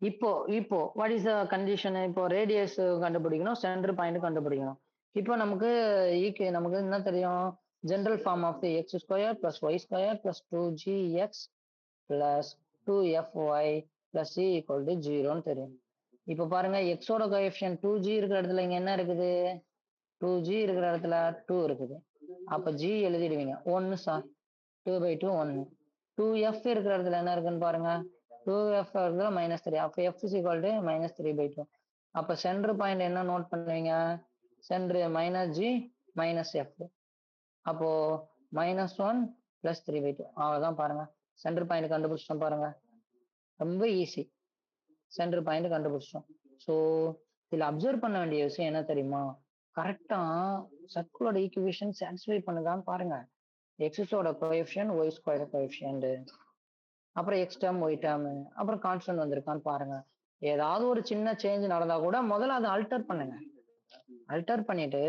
இப்போ இப்போ வாட் இஸ் த கண்டிஷன்? இப்போ ரேடியஸ் கண்டுபிடிக்கணும், சென்டர் பாயிண்ட் கண்டுபிடிக்கணும். இப்போ நமக்கு என்ன தெரியும்? General form of the x square plus y square plus 2gx plus 2fy plus c equal to 0ன்னு தெரியும். இப்போ பாருங்க, எக்ஸோட கோஎஃபிஷியன்ட் 2g இருக்கிற இடத்துல இங்க என்ன இருக்குது? 2g இருக்கிற இடத்துல 2 இருக்குது. அப்ப g எழுதிடுவீங்க 1 சார், 2/2 1. 2f இருக்கிற இடத்துல என்ன இருக்குன்னு பாருங்க, 2f இருக்கிற -3. அப்ப f is equal to -3/2. அப்ப சென்டர் பாயிண்ட் என்ன நோட் பண்ணுவீங்க? Centre -g -f. அப்போ -1 + 3/2. அவ்வளவுதான் பாருங்க, சென்டர் பாயிண்ட் கண்டுபிடிச்சிட்டோம் பாருங்க. ரொம்ப ஈஸி, சென்டர் பாயிண்ட் கண்டுபிடிச்சிட்டோம். ஸோ இதுல அப்சர்வ் பண்ண வேண்டிய விஷயம் என்ன தெரியுமா? கரெக்டா சர்க்கிளோட ஈக்குவேஷன் சாட்டிஸ்ஃபை பண்ணுதான்னு பாருங்க. எக்ஸோட கோஎஃபிஷியன்ட் ஒய் ஸ்கொயர் கோஎஃபிஷியன்ட், அப்புறம் எக்ஸ் டேர்ம் ஒய் டேர்ம், அப்புறம் கான்ஸ்டன்ட் வந்திருக்கான்னு பாருங்க. ஏதாவது ஒரு சின்ன சேஞ்ச் நடந்தா கூட முதல்ல அதை அல்டர் பண்ணுங்க. அல்டர் பண்ணிட்டு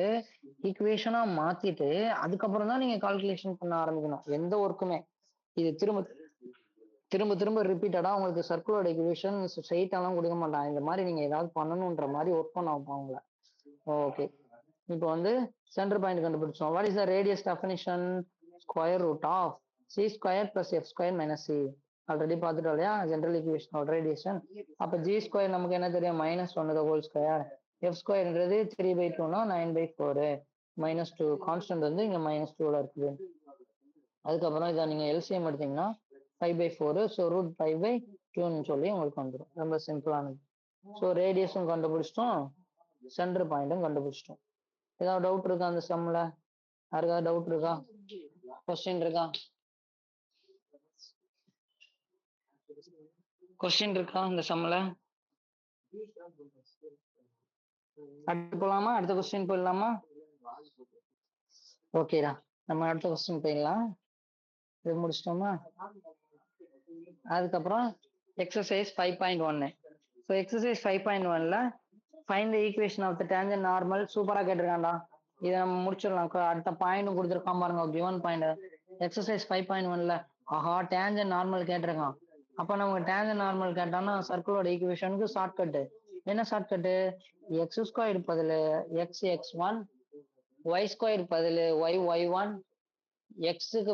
ஈக்குவேஷனா மாத்திட்டு அதுக்கப்புறம் தான் நீங்க கால்குலேஷன் பண்ண ஆரம்பிக்கணும் எந்த ஒர்க்குமே. இது திரும்ப திரும்ப திரும்ப ரிப்பீட்டடா உங்களுக்கு சர்க்குலர் ஈக்குவேஷன் ஸ்ட்ரெயிட்டாலாம் கொடுக்க மாட்டான். இந்த மாதிரி நீங்க ஏதாவது பண்ணணுன்ற மாதிரி ஒர்க் பண்ண வைப்பாங்கள. ஓகே, இப்போ வந்து சென்டர் பாயிண்ட் கண்டுபிடிச்சோம். What is the radius definition? Square root of c square plus f square minus c. Already பார்த்துட்டோம் இல்லையா ஜென்ரல் ஈக்குவேஷனோட ரேடியேஷன். அப்ப ஜி ஸ்கொயர் நமக்கு என்ன தெரியும்? -1 ஹோல் ஸ்கொயர். எஃப் ஸ்கொயர்ன்றது 3/2னா 9/4 -2. கான்ஸ்டன்ட் வந்து இங்க -2ல இருக்குது. அதுக்கப்புறம் இதை நீங்க எல்சிஎம் எடுத்தீங்கன்னா 5/4. ஸோ √5/2ன்னு சொல்லி உங்களுக்கு வந்துடும். ரொம்ப சிம்பிளானது. ஸோ ரேடியஸும் கண்டுபிடிச்சிட்டோம், சென்டர் பாயிண்ட்டும் கண்டுபிடிச்சிட்டோம். ஏதாவது டவுட் இருக்கா அந்த சம்ல? யாருக்காவது டவுட் இருக்கா? கொஸ்டின் இருக்கா? கொஸ்டின் இருக்கா இந்த சம்ல? அடுத்து போலாமா? அடுத்த கொஸ்டின் போயிடலாமா? ஓகேடா, நம்ம அடுத்த கொஸ்டின் போயிடலாம். இது முடிச்சிட்டோமா? அதுக்கப்புறம் எக்ஸசைஸ் 5.1. ஸோ எக்ஸசைஸ் 5.1ல find the equation of the tangent normal. சூப்பரா கேட்டிருக்காண்டா. இதை நம்ம முடிச்சிடலாம். அடுத்த பாயிண்ட் கொடுத்துருக்கான் பாருங்க, கிவன் பாயிண்ட். எக்ஸசைஸ் 5.1ல ஆஹா டேஞ்சன்ட் நார்மல் கேட்டிருக்கான். அப்ப நமக்கு டேஞ்சன்ட் நார்மல் கேட்டான்னா சர்க்கிளோட ஈக்குவேஷனுக்கு ஷார்ட்கட்டு. என்ன ஷார்ட்கட்டு? எக்ஸ் ஸ்கொயர் பதில் x(x1), ஒய் ஸ்கொயர் பதில் y(y1), எக்ஸுக்கு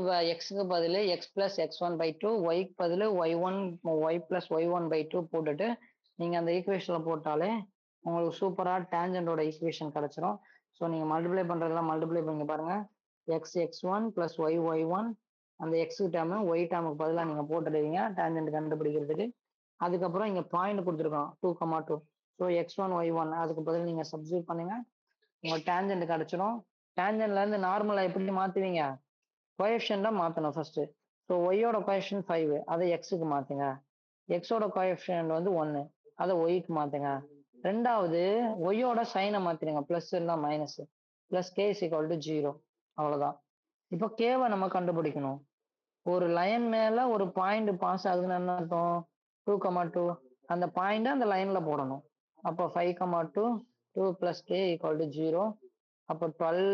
பதில் எக்ஸ் பிளஸ் x1/2, ஒய்க்கு பதில் ஒய் பிளஸ் y1/2 போட்டுட்டு நீங்க அந்த ஈக்குவேஷன்ல போட்டாலே உங்களுக்கு சூப்பரா டேஞ்சன்டோட ஈக்குவேஷன் கிடைச்சிரும். ஸோ நீங்க மல்டிப்ளை பண்றதெல்லாம் மல்டிப்ளை பண்ணி பாருங்க. x(x1) பிளஸ் y(y1), அந்த எக்ஸ் டேர்மு ஒய் டேர்முக்கு பதிலாக நீங்க போட்டுடுவீங்க டேஞ்சன்ட் கண்டுபிடிக்கிறதுக்கு. அதுக்கப்புறம் இங்க பாயிண்ட் கொடுத்துருக்கோம் 2,2. ஸோ x1 y1 அதுக்கு பதில் நீங்க சப்ஸ்டியூட் பண்ணுங்க, உங்க டேஞ்சன்ட் கிடைச்சிடும். டேஞ்சன்ட்ல இருந்து நார்மலா எப்படி மாத்துவீங்க? கோஎஃபிஷியன்ட்டா மாத்தணும் ஃபர்ஸ்ட். ஸோ ஒய்யோட கோஎஃபிஷியன்ட் 5, அதை எக்ஸுக்கு மாத்துங்க. எக்ஸோட கோஎஃபிஷியன்ட் வந்து 1, அதை ஒய்க்கு மாத்துங்க. ரெண்டாவது ஒய்யோட சைனை மாத்திருங்க, பிளஸ் இல்ல minus. Plus K is equal to 0. அவ்வளவுதான். இப்போ கேவை நம்ம கண்டுபிடிக்கணும். ஒரு லைன் மேல ஒரு பாயிண்ட் பாஸ் ஆகுதுன்னு என்ன அர்த்தம்? 2,2 அந்த பாயிண்ட் அந்த லைன்ல போடணும். அப்போ 5,2 2 பிளஸ் கே ஈக்குவல் டு 0. அப்போ 12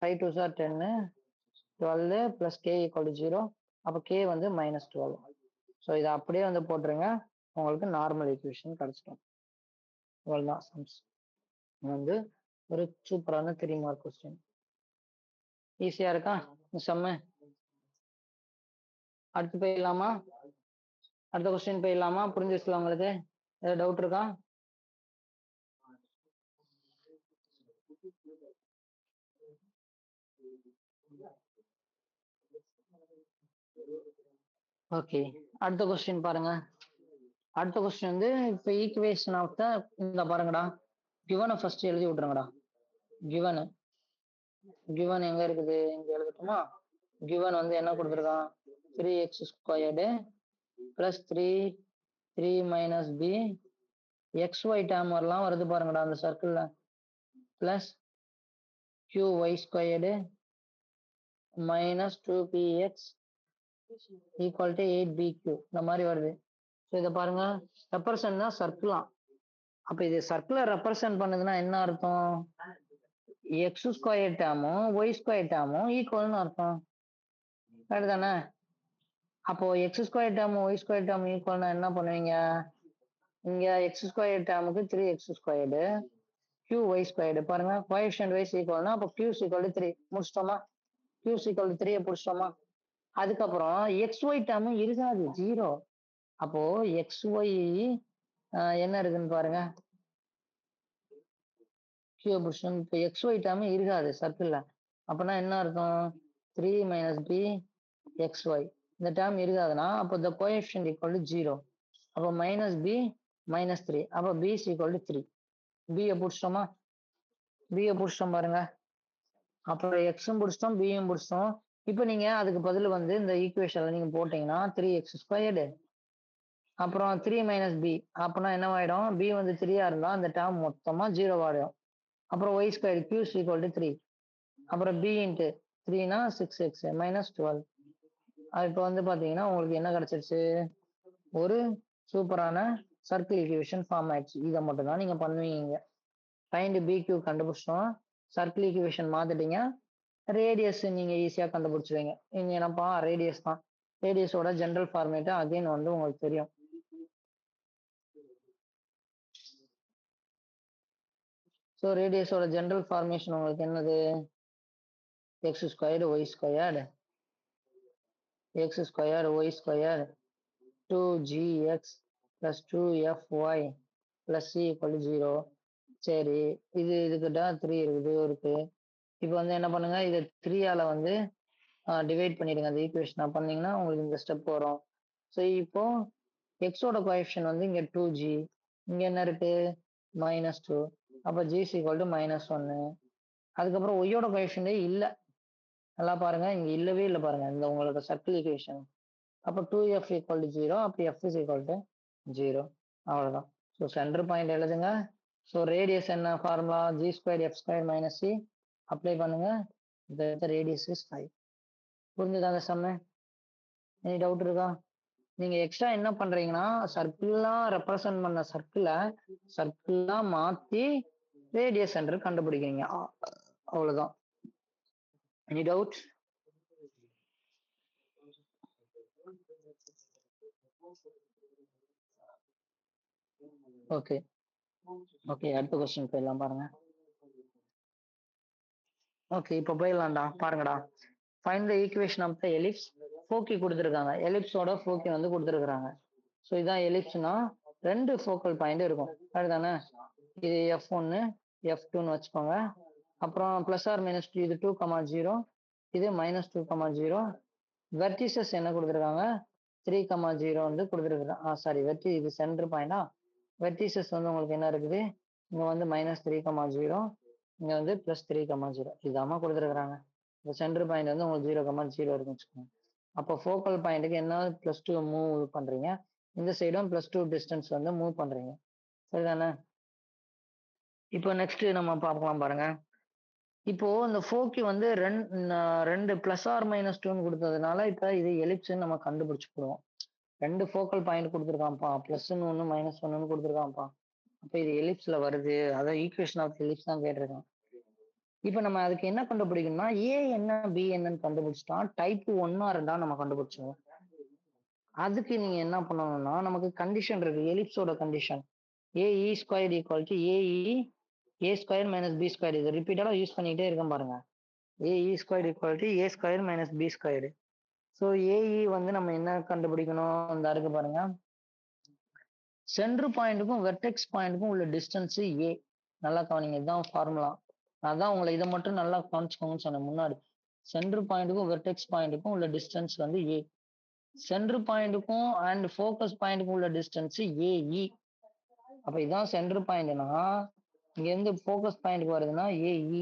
5 2 sir 10, 12 plus K equal to 0. அப்போ கே வந்து -12. ஸோ இதை அப்படியே வந்து போட்டுருங்க, உங்களுக்கு நார்மல் ஈக்குவேஷன் கிடைச்சிடும். அவ்வளோதான் சம்ஸ். வந்து ஒரு சூப்பரான 3 மார்க் கொஸ்டின். ஈஸியா இருக்கா சம்மு? அடுத்து போயிடலாமா? அடுத்த கொஸ்டின் போயிடலாமா? புரிஞ்சிச்சுல உங்களுக்கு? ஏதாவது டவுட் இருக்கா? ஓகே, அடுத்த கொஸ்டின் பாருங்க. அடுத்த கொஸ்டின் வந்து இப்போ ஈக்குவேஷன் ஆஃப் த இந்த பாருங்கடா, கிவனை ஃபர்ஸ்ட் எழுதி விட்டுருங்கடா. கிவன் எங்க இருக்குது? இங்க எழுதட்டுமா? கிவன் வந்து என்ன கொடுத்துருக்கான்? 3x² plus 3 minus b xy term வரலாம் வருது பாருங்கடா அந்த சர்க்கிள்ல. Plus qy squared minus 2px equal to 8bq இந்த மாதிரி வருது. ஸோ இதை பாருங்க, ரெப்ரசன்ட்னா சர்க்கிளாம். அப்ப இது சர்க்குலர் ரெப்ரசன்ட் பண்ணுதுன்னா என்ன அர்த்தம்? எக்ஸ் ஸ்கொயர் டேமும் ஒய் ஸ்கொயர் டேமும் ஈக்குவல்னு அர்த்தம். கரெக்ட் தானே? அப்போ எக்ஸ் ஸ்கொயர் டேமும் ஒய் ஸ்கொயர் டேமும் ஈக்குவல்னா என்ன பண்ணுவீங்க? இங்க எக்ஸ் ஸ்கொயர் டேமுக்கு 3x squared q y squared பாருங்க, கோஎஃபிஷியன்ட் வைஸ் ஈக்குவல்னா அப்போ q equal to 3 முடிச்சிட்டோமா? q equal to 3 முடிச்சிட்டோமா? அதுக்கப்புறம் எக்ஸ் ஒய் டேமும் இருக்காது, 0. அப்போ எக்ஸ் ஒய் என்ன இருக்குன்னு பாருங்க, q பொசிஷன். இப்போ எக்ஸ் ஒய் டேம் இருக்காது சர்க்கிள்ல. அப்பனா என்ன அர்த்தம்? 3 மைனஸ் பி எக்ஸ் ஒய் இந்த டேம் இருக்காதுன்னா அப்போ the coefficient equal to 0. அப்போ மைனஸ் பி மைனஸ் 3, அப்போ பி ஈக்குவல் டு 3. பியை பிடிச்சிட்டோமா? பியை பிடிச்சிட்டோம் பாருங்க. அப்புறம் எக்ஸும் பிடிச்சிட்டோம், பியும் பிடிச்சிட்டோம். இப்போ நீங்க அதுக்கு பதில் வந்து இந்த ஈக்குவேஷன்ல நீங்க போட்டீங்கன்னா 3x ஸ்கொயர்டு அப்புறம் 3 மைனஸ் பி, அப்படின்னா என்னவாயிடும்? பி வந்து 3 இருந்தா அந்த டேம் மொத்தமா 0 ஆயிடும். அப்புறம் y square q equal to 3, அப்புறம் b இன்ட்டு 3னா 6x மைனஸ் 12. இப்போ வந்து பாத்தீங்கன்னா உங்களுக்கு என்ன கிடைச்சிருச்சு? ஒரு சூப்பரான சர்க்கிள் ஈக்குவேஷன் ஃபார்ம் ஆயிடுச்சு. இதை மட்டும் தான் நீங்க பண்ணுவீங்க. ஃபைண்ட் BQ கண்டுபிடிச்சோம், சர்க்கிள் ஈக்குவேஷன் மாத்திட்டீங்க, ரேடியஸ் நீங்க ஈஸியா கண்டுபிடிச்சிருவீங்க. நீங்க என்னப்பா ரேடியஸ் தான், ரேடியஸோட ஜென்ரல் ஃபார்மேட் அகைன் வந்து உங்களுக்கு தெரியும். ஸோ ரேடியஸோட ஜென்ரல் ஃபார்மேஷன் உங்களுக்கு என்னது? X squared y squared x square Y square 2gx plus 2fy plus c equal to 0. சரி, இதுக்கிட்ட 3 இருக்கு. இப்போ வந்து என்ன பண்ணுங்க, இது 3ஆல வந்து டிவைட் பண்ணிடுங்க. அந்த ஈக்குவேஷனை பண்ணீங்கன்னா உங்களுக்கு இந்த ஸ்டெப் வரும். ஸோ இப்போ எக்ஸோட கோஎஃபிஷியன்ட் வந்து இங்க 2g, இங்க என்ன இருக்கு? -2. அப்போ g ஈக்குவல் டு -1. அதுக்கப்புறம் ஒய்யோட கோஎஃபிஷியன்டே இல்லை. நல்லா பாருங்க, இங்க இல்லவே இல்லை பாருங்க இந்த உங்களோட சர்க்கிள் ஈக்குவேஷன். அப்போ 2f ஈக்குவல் டு 0, அப்போ f இஸ் ஈக்குவல் டு 0. அவ்வளோதான். ஸோ சென்டர் பாயிண்ட் எழுதுங்க. ஸோ ரேடியஸ் என்ன formula? G square f square minus c. Apply பண்ணுங்க. Radius is 5. புரிஞ்சுதாங்க சம்மு? எனி டவுட் இருக்கா? நீங்க எக்ஸ்ட்ரா என்ன பண்றீங்கன்னா, சர்க்கிள்லாம் ரெப்ரசன்ட் பண்ண சர்க்கிள்லாம் மாத்தி ரேடியஸ் சென்டர் கண்டுபிடிக்கிறீங்க. அவ்வளவுதான். Any doubt? ஓகே ஓகே, அடுத்த கொஸ்டின் போயிடலாம் பாருங்க. ஓகே, இப்போ போயிடலாம்டா பாருங்கடா. Find the equation of the ellipse. Foci கொடுத்துருக்காங்க, எலிப்ஸோட ஃபோக்கி வந்து கொடுத்துருக்காங்க. ஸோ இதான் எலிப்ஸ்னா 2 ஃபோக்கல் பாயிண்ட் இருக்கும், அதுதானே? இது F1 F2ன்னு வச்சுக்கோங்க. அப்புறம் பிளஸ் ஆர் மைனஸ் 2, இது 2,0, இது -2,0. வெர்டிசஸ் என்ன கொடுத்துருக்காங்க? 3,0 வந்து கொடுத்துருக்காங்க. சாரி, இது சென்டர் பாயிண்டா? வெர்டிசஸ் வந்து உங்களுக்கு என்ன இருக்குது? இங்க வந்து -3,0, இங்க வந்து +3,0. இதாம கொடுத்துருக்காங்க. இந்த சென்டர் பாயிண்ட் வந்து உங்களுக்கு 0,0 இருக்குன்னு வச்சுக்கோங்க. அப்போ ஃபோக்கல் பாயிண்ட்டுக்கு என்ன +2 மூவ் பண்றீங்க, இந்த சைடும் +2 டிஸ்டன்ஸ் வந்து மூவ் பண்றீங்க, சரிதானே? இப்போ நெக்ஸ்ட் நம்ம பார்க்கலாம் பாருங்க. இப்போ இந்த ஃபோக்கி வந்து ரெண்டு பிளஸ் ஆர் -2ன்னு கொடுத்ததுனால இப்ப இது எலிப்ஸ்ன்னு நம்ம கண்டுபிடிச்சுக்குவோம். 2 ஃபோக்கல் பாயிண்ட் கொடுத்துருக்கான்ப்பா, +1 -1ன்னு கொடுத்துருக்கான்ப்பா. அப்ப இது எலிப்ஸ்ல வருது, அதான் ஈக்குவேஷன் ஆஃப் எலிப்ஸ் தான் கேட்டிருக்கான். இப்ப நம்ம அதுக்கு என்ன கண்டுபிடிக்கணும்னா, ஏ என்ன பி என்னன்னு கண்டுபிடிச்சிட்டா டைப் 1ஆ இருந்தா நம்ம கண்டுபிடிச்சிடுவோம். அதுக்கு நீங்க என்ன பண்ணணும்னா, நமக்கு கண்டிஷன் இருக்கு, எலிப்ஸோட condition. A e square equal to a e a square minus b square. இது ரிப்பீட்டடா யூஸ் பண்ணிட்டே இருக்கேன் பாருங்க. A e square equal to A square minus b square. So a e வந்து நம்ம என்ன கண்டுபிடிக்கணும், இந்த இருக்கு பாருங்க, சென்டர் பாயிண்ட்டுக்கும் வெர்டெக்ஸ் பாயிண்ட்டுக்கும் உள்ள டிஸ்டன்ஸ் ஏ. நல்லா கவனிங்க, இதுதான் ஃபார்முலா. அதான் உங்களை இதை மட்டும் நல்லா கவனிச்சுக்கோங்கன்னு சொன்னேன் முன்னாடி. சென்டர் பாயிண்ட்டுக்கும் வெர்டெக்ஸ் பாயிண்ட்டுக்கும் உள்ள டிஸ்டன்ஸ் வந்து ஏ. சென்டர் பாயிண்ட்டுக்கும் அண்ட் ஃபோக்கஸ் பாயிண்ட்டுக்கும் உள்ள டிஸ்டன்ஸ் ஏஇ. அப்ப இதான் சென்டர் பாயிண்ட்னா, இங்க இருந்து ஃபோக்கஸ் பாயிண்ட்க்கு வருதுன்னா ஏஇ.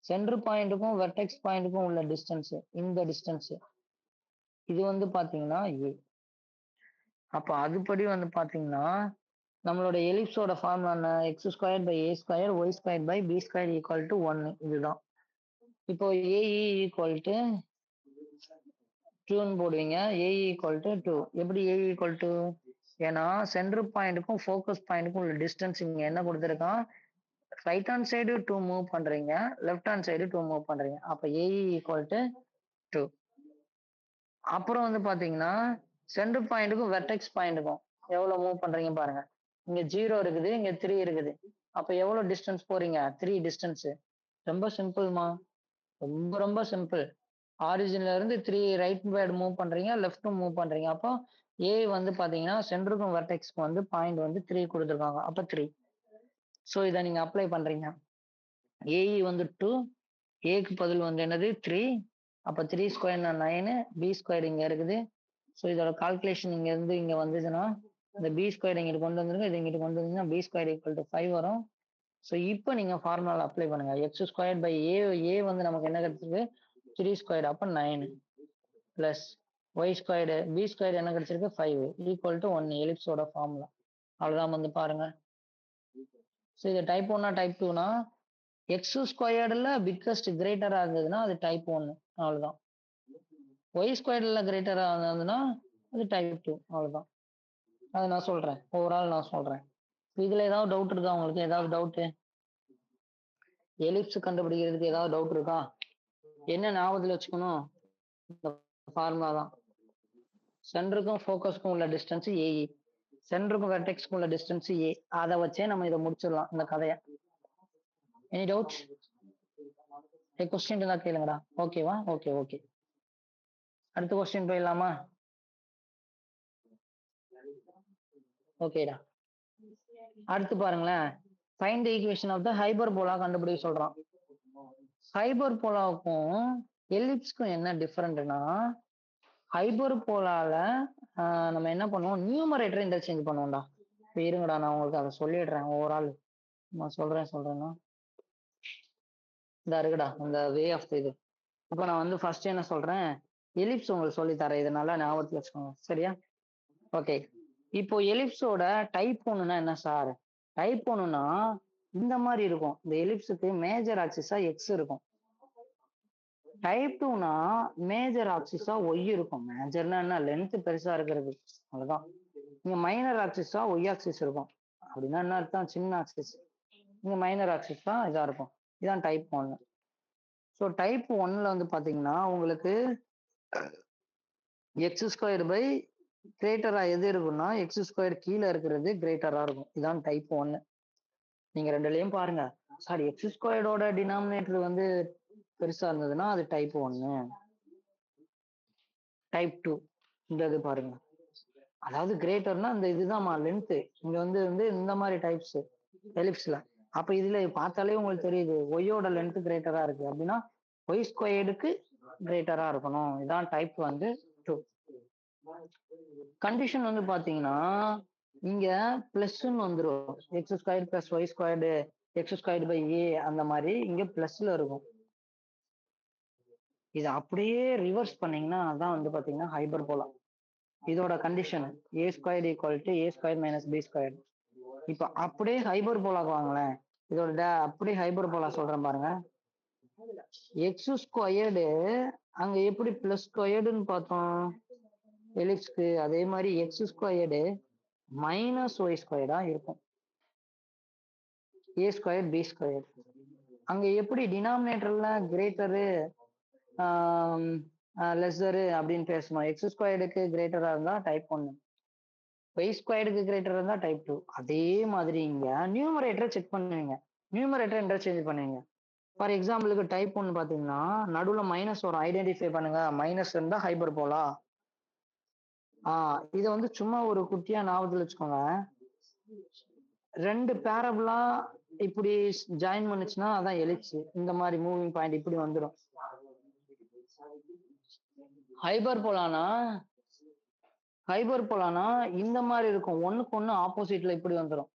சென்டர் பாயிண்ட்டுக்கும் வெர்டெக்ஸ் பாயிண்ட்டுக்கும் உள்ள டிஸ்டன்ஸ் இந்த டிஸ்டன்ஸ், இது வந்து பாத்தீங்கன்னா ஏ. அப்ப அதுபடி வந்து பாத்தீங்கன்னா நம்மளோட எலிப்ஸோட ஃபார்முலா என்ன? X square by a square Y square by b square equal to 1 இதுதான். இப்போ ஏஇ ஈக்குவல் டு 2ன்னு போடுவீங்க. A e equal to 2. எப்படி ஏஇ ஈக்குவல் டு? ஏன்னா சென்டர் பாயிண்ட்டுக்கும் ஃபோக்கஸ் பாயிண்ட்டுக்கும் உள்ள டிஸ்டன்ஸ் இங்க என்ன கொடுத்துருக்கான்? ரைட் ஹேண்ட் சைடு 2 மூவ் பண்றீங்க, லெஃப்ட் ஹேண்ட் சைடு 2 மூவ் பண்றீங்க. அப்ப ஏஇ ஈக்குவல் டு 2. அப்புறம் வந்து பாத்தீங்கன்னா சென்டர் பாயிண்ட்டுக்கும் வெர்டெக்ஸ் பாயிண்ட்டுக்கும் எவ்வளவு மூவ் பண்றீங்க பாருங்க. இங்க 0 இருக்குது, இங்க 3 இருக்குது. அப்ப எவ்வளவு டிஸ்டன்ஸ் போறீங்க? 3 டிஸ்டன்ஸ். ரொம்ப சிம்பிள்மா, ரொம்ப ரொம்ப சிம்பிள். ஆரிஜின்ல இருந்து 3 ரைட் சைடு மூவ் பண்றீங்க, லெஃப்ட்டும் மூவ் பண்றீங்க. அப்போ ஏ வந்து பாத்தீங்கன்னா சென்டருக்கும் வெர்டெக்ஸ்க்கும் வந்து பாயிண்ட் வந்து 3 கொடுத்துருக்காங்க. அப்ப 3. ஸோ இதை நீங்க அப்ளை பண்றீங்க. ஏஇ வந்து 2, ஏக்கு பதில் வந்து என்னது 3. அப்ப 3 ஸ்கொயர்னா 9, பி ஸ்கொயர் இங்க இருக்குது. ஸோ இதோட கால்குலேஷன் இங்க இருந்து இங்க வந்ததுன்னா இந்த பி ஸ்கொயர் இங்கிட்டு கொண்டு வந்துருங்க, இது இங்கிட்டு கொண்டு வந்தீங்கன்னா பி ஸ்கொயர் ஈக்குவல் டு 5 வரும். ஸோ இப்போ நீங்க ஃபார்முலா அப்ளை பண்ணுங்க. X square by a, a வந்து நமக்கு என்ன கிடைச்சிருக்கு? 3 ஸ்கொயர், அப்ப 9 plus y squared, b square என்ன கிடைச்சிருக்கு? 5 ஈக்குவல் டு 1 எலிப்ஸோட ஃபார்முலா. அவ்வளவுதான் வந்து பாருங்க. ஸோ இது டைப் 1 டைப் 2னா எக்ஸ் ஸ்கொயர்டுல பிக்கஸ்ட் கிரேட்டரா இருந்ததுன்னா அது டைப் 1. அவ்வளவுதான். ஒய் ஸ்கொயர்டுல கிரேட்டரா இருந்ததுன்னா அது டைப் 2. அவ்வளவுதான். அதை நான் சொல்றேன், ஓவரால் நான் சொல்றேன். இதுல ஏதாவது டவுட் இருக்கா உங்களுக்கு? ஏதாவது டவுட்? எலிப்ஸ் கண்டுபிடிக்கிறதுக்கு ஏதாவது டவுட் இருக்கா? என்ன ஞாபகத்துல வச்சுக்கணும்? இந்த ஃபார்முலா தான். சென்டருக்கும் ஃபோக்கஸ்க்கும் உள்ள டிஸ்டன்ஸ் ஏஇ, சென்டருக்கும் வெர்டெக்ஸ்க்கும் உள்ள டிஸ்டன்ஸ் ஏ. அதை வச்சே நம்ம இதை முடிச்சிடலாம் இந்த கதையை. Any doubt? கொஸ்டின் இருந்தா கேளுங்கடா. ஓகேவா? Okay okay. அடுத்த கொஸ்டின் போயிடலாமா? ஓகேடா. அடுத்து பாருங்களேன், find the equation of the hyperbola கண்டுபிடிக்க சொல்றான். ஹைபர்போலாவுக்கும் எலிப்ஸ்க்கும் என்ன டிஃபரெண்ட்னா, ஹைபர்போலால நம்ம என்ன பண்ணுவோம்? நியூமரேட்டர் இன்டர்சேஞ்ச் பண்ணுவோம்டா. இப்போ இருங்கடா, நான் உங்களுக்கு அதை சொல்லிடுறேன். ஓவரால் நான் சொல்றேன்னா இந்த இருக்குடா இந்த வே ஆஃப் இது. இப்போ நான் வந்து ஃபர்ஸ்ட் என்ன சொல்றேன்? எலிப்ஸ் உங்களுக்கு சொல்லி தரேன், இதனால ஞாபகத்துல வச்சுக்கோங்க. சரியா? ஓகே. இப்போ எலிப்ஸோட டைப் 1னா என்ன சார்? டைப் 1னா இந்த மாதிரி இருக்கும். இந்த எலிப்ஸுக்கு மேஜர் ஆக்சிஸா எக்ஸ் இருக்கும். டைப் 2னா மேஜர் ஆக்சிஸா ஒய் இருக்கும். மேஜர்னா என்ன? லென்த் பெருசா இருக்கிறது, அவ்வளவுதான். இங்க மைனர் ஆக்சிஸா ஒய் ஆக்சிஸ் இருக்கும். அப்படின்னா என்ன அர்த்தம்? சின்ன ஆக்சிஸ். இங்க மைனர் ஆக்சிஸ் தான் இதா இருக்கும். இதான் டைப் 1. ஸோ டைப் 1ல வந்து பாத்தீங்கன்னா உங்களுக்கு எக்ஸ் ஸ்கொயர் பை கிரேட்டரா எது இருக்குன்னா எக்ஸ் ஸ்கொயர் கீழே இருக்கிறது கிரேட்டரா இருக்கும். இதான் டைப் 1. நீங்க ரெண்டுலயும் பாருங்க. சாரி, எக்ஸ் ஸ்கொயர்டோட டினாமினேட்டர் வந்து பெருசா இருந்ததுன்னா அது டைப் 1. டைப் 2 இந்த இது பாருங்க, அதாவது கிரேட்டர்னா இந்த இதுதான் லென்த். இங்க வந்து இந்த மாதிரி டைப்ஸ் எலிப்ஸ்ல. அப்ப இதுல பார்த்தாலே உங்களுக்கு தெரியுது ஒய்யோட லென்த் கிரேட்டரா இருக்கு. அப்படின்னா ஒய் ஸ்கொயர்டுக்கு கிரேட்டரா இருக்கணும். இதான் டைப் வந்து 2. கண்டிஷன் வந்து பாத்தீங்கன்னா இங்க பிளஸ்ன்னு வந்துடும். X square plus y squared, x squared by a, அந்த மாதிரி இங்க பிளஸ்ல இருக்கும். இது அப்படியே ரிவர்ஸ் பண்ணீங்கன்னா அதான் வந்து பாத்தீங்கன்னா ஹைபர்போலா. இதோட condition a square equal to A square minus b square. இப்ப அப்படியே ஹைபர்போலாக்கு வாங்களேன். இதோட அப்படியே ஹைபர்போலா சொல்றேன் பாருங்க. எக்ஸ் ஸ்கொயர்டு அங்க எப்படி பிளஸ் ஸ்கொயர்டுன்னு பார்த்தோம் எலிப்ஸ்க்கு, அதே மாதிரி எக்ஸ் ஸ்கொயர்டு மைனஸ் ஒய் ஸ்கொயர்டா இருக்கும். ஏ ஸ்கொயர் பி ஸ்கொயர் அங்க எப்படி டினாமினேட்டர்ல கிரேட்டரு லெஸ்ஸரு அப்படின்னு பேசணும். எக்ஸ் ஸ்கொயர்டுக்கு கிரேட்டரா இருந்தா டைப் 1, ஒய் ஸ்கொயர்டுக்கு கிரேட்டரா இருந்தா டைப் 2. அதே மாதிரி இங்க நியூமரேட்டரை செக் பண்ணுவீங்க, நியூமரேட்டர் இன்டர்சேஞ்ச் பண்ணுவீங்க. ஃபார் எக்ஸாம்பிளுக்கு டைப் 1 பாத்தீங்கன்னா நடுவுல மைனஸ் ஒரு ஐடென்டிஃபை பண்ணுங்க. மைனஸ் இருந்தா ஹைபர்போலா. இதை வந்து சும்மா ஒரு குட்டியா ஞாபகத்துல வச்சுக்கோங்க. ரெண்டு பேரபிளா இப்படி ஜாயின் பண்ணுச்சுன்னா அதான் எலிப்ஸ். இந்த மாதிரி மூவிங் பாயிண்ட் இப்படி வந்துடும். ஹைபர்போலானா இந்த மாதிரி இருக்கும், ஒண்ணுக்கு ஒண்ணு ஆப்போசிட்ல இப்படி வந்துடும்.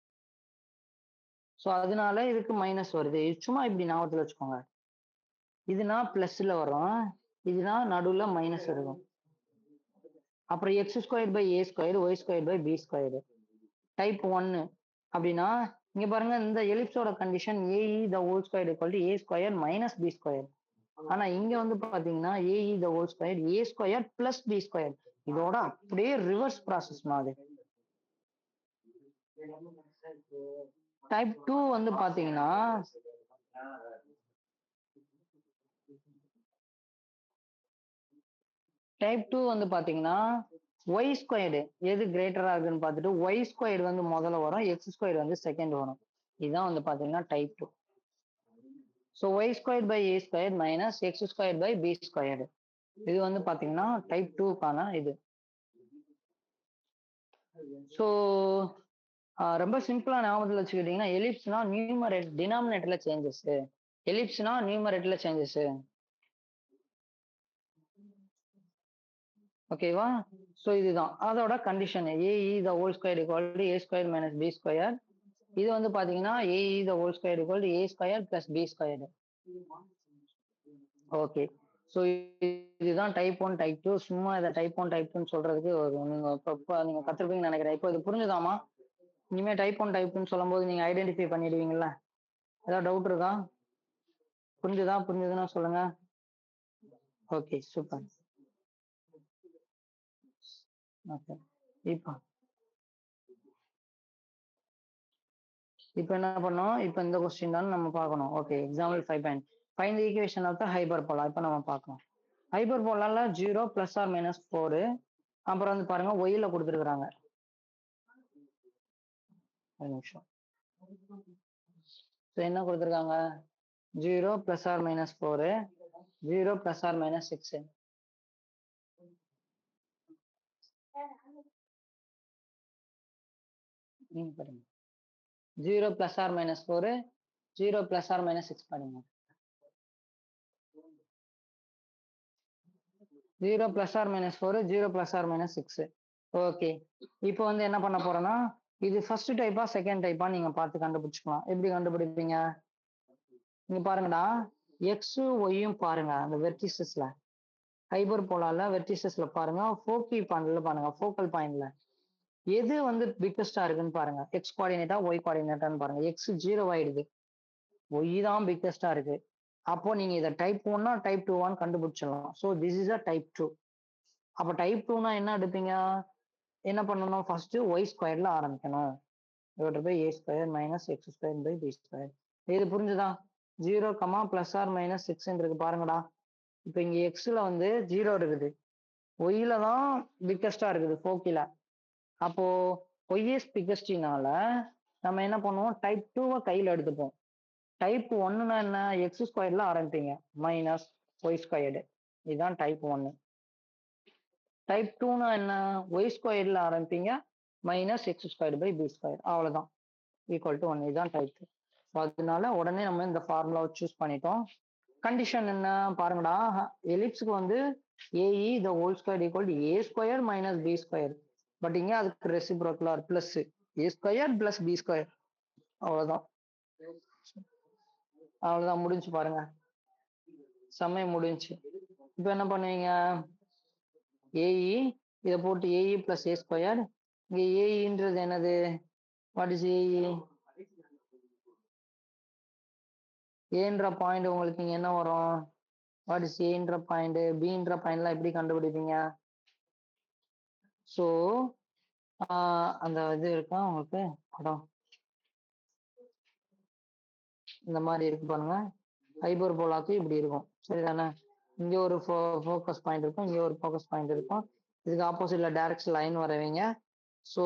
ஸோ அதனால இதுக்கு மைனஸ் வருது. சும்மா இப்படி ஞாபகத்துல வச்சுக்கோங்க. இதுனா பிளஸ்ல வரும், இதுனா நடுவுல மைனஸ் இருக்கும். அப்புறம் x square by a square Y square by b square. Type 1 அப்படின்னா இங்க பாருங்க இந்த எலிப்ஸோட condition a e the whole square equal to A square minus b square. ஆனா இங்க வந்து பாத்தீங்கன்னா a e the whole square a square plus B square. இதோட அப்படியே ரிவர்ஸ் ப்ராசஸ் மாதிரி. டைப் 2 வந்து பாத்தீங்கன்னா டைப் 2 வந்து பாத்தீங்கன்னா ஒய் ஸ்கொயர்டு எது கிரேட்டரா இருக்குன்னு பார்த்துட்டு ஒய் ஸ்கொயர்டு வந்து முதல்ல வரும், எக்ஸ் ஸ்கொயர்டு வந்து செகண்ட் வரும். இதுதான் வந்து பாத்தீங்கன்னா type 2. So y squared by a square minus x square by b squared. இது வந்து பாத்தீங்கன்னா டைப் 2க்கான இது. ஸோ ரொம்ப சிம்பிளா ஞாபகத்தில் வச்சுக்கிட்டீங்கன்னா எலிப்ஸ்னா டினாமினேட்டர்ல சேஞ்சஸ், எலிப்ஸ்னா நியூமரேட்டர்ல சேஞ்சஸ். ஓகேவா? ஸோ இதுதான் அதோட condition. A e the whole square equal to A square minus b square. இது வந்து பாத்தீங்கன்னா a e the whole square equal to A square plus B square. Okay. So இதுதான் டைப் 1 டைப் 2. சும்மா இதை டைப் 1 டைப் 2 சொல்றதுக்கு நீங்க கத்துருப்பீங்கன்னு நினைக்கிறேன். இப்போ இது புரிஞ்சுதாமா? இனிமே டைப் 1 டைப் 2 சொல்லும் போது நீங்க ஐடென்டிஃபை பண்ணிடுவீங்கல்ல? ஏதாவது டவுட் இருக்கா? புரிஞ்சுதுன்னா சொல்லுங்க. Okay super. ஓகே இப்போ என்ன பண்ணோம்? இப்போ இந்த கொஸ்டின் தான் நம்ம பார்க்கணும். Okay example 5. Find the equation of the hyperbola. இப்போ நம்ம பார்க்கலாம். ஹைப்பர்போலால 0 பிளஸ் ஆர் மைனஸ் 4. அப்புறம் வந்து பாருங்க ஒய்ல கொடுத்துருக்காங்க. ஒரு நிமிஷம். என்ன கொடுத்துருக்காங்க? 0 plus or minus 4, 0 plus or minus 6. நீங்க பாருங்க 0 plus or minus 4, 0 plus or minus 6 பாருங்க. 0 plus or minus 4, 0 plus or minus 6. Okay. இப்போ வந்து என்ன பண்ண போறோம்னா இது ஃபர்ஸ்ட் டைப்பா செகண்ட் டைப்பா நீங்க பார்த்து கண்டுபிடிச்சுக்கலாம். எப்படி கண்டுபிடிப்பீங்க? நீங்க பாருங்கடா, எக்ஸ் ஒய்யும் பாருங்க அந்த வெர்டிசஸ்ல. ஹைப்பர்போலால வெர்டிசஸ்ல பாருங்க, ஃபோக்கல் பாயிண்ட்ல பாருங்க, ஃபோக்கல் பாயிண்ட்ல எது வந்து பிக்கஸ்டா இருக்குன்னு பாருங்க. எக்ஸ் கோஆர்டினேட்டா ஒய் கோஆர்டினேட்டான்னு பாருங்க. எக்ஸ் 0 ஆயிடுது, ஒய் தான் பிக்கஸ்டா இருக்கு. அப்போ நீங்க இதை டைப் 1 டைப் 2 கண்டுபிடிச்சிடலாம். So this is a type 2. அப்போ டைப் 2னா என்ன எடுப்பீங்க? என்ன பண்ணணும்? ஃபர்ஸ்ட் ஒய் ஸ்கொயர்ல ஆரம்பிக்கணும். Divided by a square minus x square by b square. இது புரிஞ்சுதா? 0 பிளஸ் ஆர் மைனஸ் 6 இருக்கு பாருங்கடா. இப்போ இங்க எக்ஸ்ல வந்து 0 இருக்குது, ஒய்ல தான் பிக்கஸ்டா இருக்குது ஃபோக்கில. அப்போ ஒய்எஸ் பிக்கஸ்டினால நம்ம என்ன பண்ணுவோம்? டைப் 2 கையில எடுத்துப்போம். டைப் 1னா என்ன? எக்ஸ் ஸ்கொயர்ல ஆரம்பிப்பீங்க மைனஸ் ஒய் ஸ்கொயர்டு. இதுதான் டைப் 1. டைப் 2னா என்ன? ஒய் ஸ்கொயர்ல ஆரம்பிப்பீங்க minus x square by b square. அவ்வளவுதான், ஈக்குவல் டு 1. இதுதான் டைப் 2. அதனால உடனே நம்ம இந்த ஃபார்முலாவை சூஸ் பண்ணிட்டோம். கண்டிஷன் என்ன பாருங்கடா, எலிப்ஸ்க்கு வந்து a e the whole square equal to A square minus b square. But இங்க அதுக்கு ரெசிப்ரோக்கலா plus a square plus B square. அவ்வளவுதான், அவ்வளவுதான் முடிஞ்சு பாருங்க, சமயம் முடிஞ்சு. இப்போ என்ன பண்ணுவீங்க? ஏஇ இதை போட்டு ஏஇ பிளஸ் ஏ ஸ்கொயர். இங்க ஏஇன்றது என்னது? What is a e? ஏன்ற பாயிண்ட் உங்களுக்கு இங்க என்ன வரும்? வாட் இஸ் ஏன்ற பாயிண்ட்? பின்ற பாயிண்ட்லாம் எப்படி கண்டுபிடிப்பீங்க? ஸோ அந்த இது இருக்கா உங்களுக்கு படம் இந்த மாதிரி இருக்கு பாருங்க. ஹைப்பர்போலாக்கு இப்படி இருக்கும், சரிதானே? இங்க ஒரு ஃபோக்கஸ் பாயிண்ட் இருக்கும், இங்க ஒரு ஃபோக்கஸ் பாயிண்ட் இருக்கும். இதுக்கு ஆப்போசிட்ல டைரக்ட் லைன் வரவீங்க. ஸோ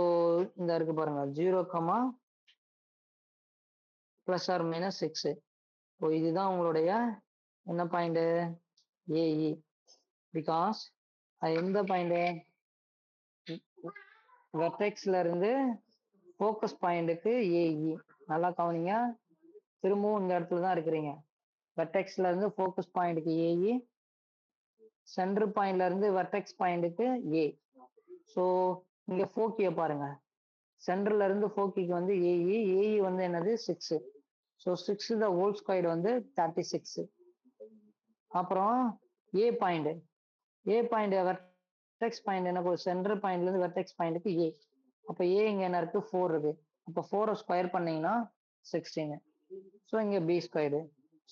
இந்த இருக்கு பாருங்க 0, பிளஸ் ஆர் மைனஸ் 6. ஸோ இதுதான் உங்களுடைய என்ன பாயிண்ட்? ஏஇ. பிகாஸ் எந்த பாயிண்ட்? வெர்டெக்ஸ்ல இருந்து ஃபோக்கஸ் பாயிண்ட்டுக்கு ஏஇ. நல்லா கவனிங்க, திரும்பவும் இந்த இடத்துல தான் இருக்கிறீங்க. வெர்டெக்ஸ்ல இருந்து ஃபோக்கஸ் பாயிண்ட்டுக்கு ஏஇ, சென்டர் பாயிண்ட்ல இருந்து வெர்டெக்ஸ் பாயிண்ட்டுக்கு ஏ. ஸோ இங்க ஃபோக்கிய பாருங்க, சென்டர்ல இருந்து ஃபோக்கிக்கு வந்து ஏஇ, ஏஇ வந்து என்னது? 6. ஸோ 6 த ஹோல் ஸ்கொயர் வந்து 36. அப்புறம் ஏ பாயிண்ட், ஏ பாயிண்ட் வெர்டெக்ஸ் பாயிண்ட் என்ன? சென்டர் பாயிண்ட்ல இருந்து வெர்டெக்ஸ் பாயிண்ட்டுக்கு ஏ. அப்போ ஏ இங்க என்ன இருக்கு 4 இருக்கு. அப்போ 4 ஸ்கொயர் பண்ணீங்கன்னா 16. ஸோ இங்க பி ஸ்கொயர்டு.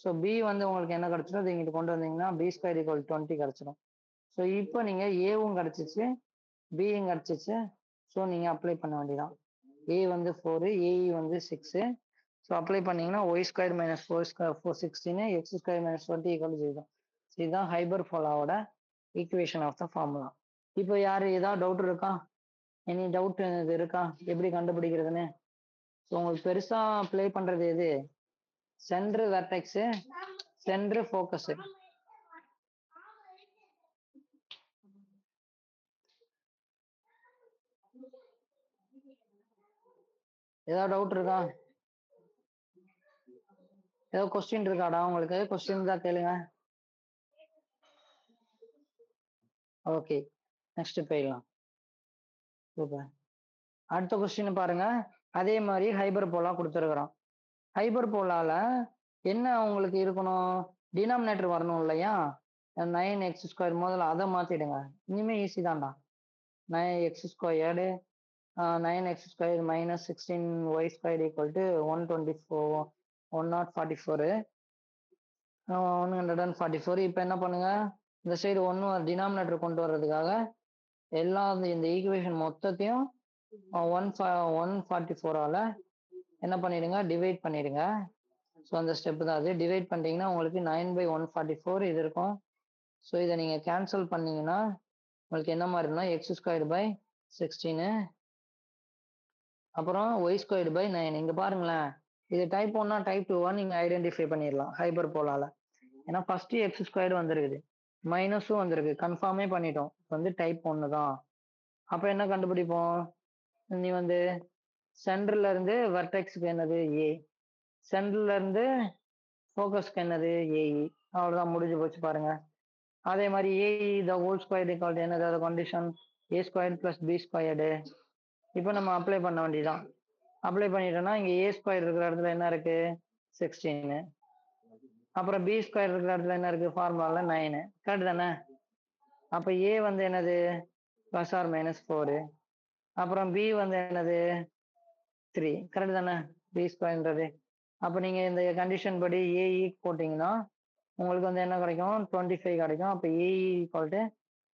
ஸோ பி வந்து உங்களுக்கு என்ன கிடைச்சிடும், இது இங்கிட்டு கொண்டு வந்தீங்கன்னா பி ஸ்கொயர் ஈக்குவல் 20 கிடைச்சிடும். ஸோ இப்போ நீங்க ஏவும் கிடைச்சிச்சு, பியும் கிடைச்சிச்சு. ஸோ நீங்க அப்ளை பண்ண வேண்டியதான். ஏ வந்து 4, ஏஇ வந்து 6. ஸோ அப்ளை பண்ணீங்கன்னா y square minus 4 square 16, x square minus 20 equal 0. இதுதான் ஹைபர்போலாவோட ஈக்குவேஷன் ஆஃப் த ஃபார்முலா. இப்போ யாரு ஏதாவது டவுட் இருக்கா? எனி டவுட் இது இருக்கா எப்படி கண்டுபிடிக்கிறதுன்னு? ஸோ உங்களுக்கு பெருசா ப்ளே பண்றது எது? Centre vertex, centre focus. ஏதாவது டவுட் இருக்கா? ஏதோ கொஸ்டின் இருக்காடா உங்களுக்கு? கொஸ்டின் தான் கேளுங்க. ஓகே, நெக்ஸ்ட் போயிடலாம். சூப்பர். அடுத்த கொஸ்டின் பாருங்க. அதே மாதிரி ஹைபர்போலா கொடுத்துருக்குறோம். ஹைபர்போலால என்ன உங்களுக்கு இருக்கணும்? டினாமினேட்டர் வரணும் இல்லையா? 9x² முதல்ல அதை மாத்திடுங்க. இனிமே ஈஸி தான்டா. 9x² 9x² minus 16y² equal to 124 144 144. இப்போ என்ன பண்ணுங்க, இந்த சைடு டினாமினேட்டர் கொண்டு வர்றதுக்காக எல்லா இந்த ஈக்குவேஷன் மொத்தத்தையும் 144ஆல என்ன பண்ணிடுங்க, டிவைட் பண்ணிடுங்க. ஸோ அந்த ஸ்டெப் தான் அது. டிவைட் பண்ணிட்டீங்கன்னா உங்களுக்கு 9/144 இது இருக்கும். ஸோ இதை நீங்க கேன்சல் பண்ணீங்கன்னா உங்களுக்கு என்ன மாதிரி இருந்தால் x²/16 அப்புறம் y²/9. இங்க பாருங்களேன், இது டைப் 1 டைப் 2 நீங்க ஐடென்டிஃபை பண்ணிடலாம் ஹைபர்போலால. ஏன்னா ஃபர்ஸ்ட் x² வந்துருக்குது, மைனஸும் வந்திருக்கு, கன்ஃபார்மே பண்ணிட்டோம் வந்து டைப் 1 தான். அப்ப என்ன கண்டுபிடிப்போம்? நீ வந்து சென்டர்ல இருந்து வெர்டெக்ஸ்க்கு என்னது ஏ, சென்டர்ல இருந்து ஃபோக்கஸ்க்கு என்னது ஏஇ. அவ்வளவுதான், முடிஞ்சு போச்சு பாருங்க. அதே மாதிரி a e the whole square equal to என்னது, கண்டிஷன் a² + b². இப்போ நம்ம அப்ளை பண்ண வேண்டியதான். அப்ளை பண்ணிட்டோம்னா இங்க a² இருக்கிற இடத்துல என்ன இருக்கு 16, அப்புறம் b² இருக்கிற இடத்துல என்ன இருக்கு ஃபார்முலால 9. கரெக்ட் தானே? அப்ப a வந்து என்னது ±4, அப்புறம் b வந்து என்னது 3. கரெக்ட் தானே? b². அப்ப நீங்க இந்த கண்டிஷன் படி ஏஇ போட்டீங்கன்னா உங்களுக்கு வந்து என்ன கிடைக்கும், 25 கிடைக்கும். அப்ப ஏஇ ஈக்குவல் டு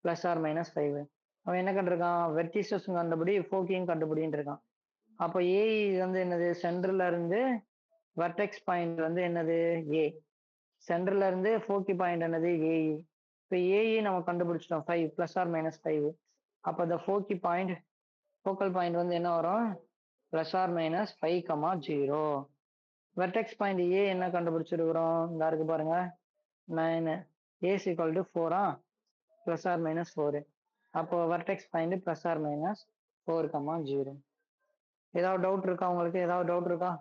±5. அவன் என்ன கண்டிருக்கான், வெர்டிசஸ் கண்டுபிடி, ஃபோக்கியும் கண்டுபிடின்னு இருக்கான். அப்ப ஏஇ வந்து என்னது, சென்டர்ல இருந்து வெர்டெக்ஸ் பாயிண்ட் வந்து என்னது ஏ, சென்டர்ல இருந்து ஃபோக்கி பாயிண்ட் என்னது ஏஇ. இப்போ ஏஇ நம்ம கண்டுபிடிச்சிட்டோம் 5 ±5. அப்போ இந்த ஃபோக்கி பாயிண்ட், ஃபோக்கல் பாயிண்ட் வந்து என்ன வரும், ±5, 0. வெர்டெக்ஸ் பாயிண்ட் ஏ என்ன கண்டுபிடிச்சிருக்கிறோம், இந்த இருக்கு பாருங்க 9, a = 4 ±4. அப்போ வெர்டெக்ஸ் பாயிண்ட் ±4, 0. ஏதாவது டவுட் இருக்கா உங்களுக்கு? ஏதாவது டவுட் இருக்கா?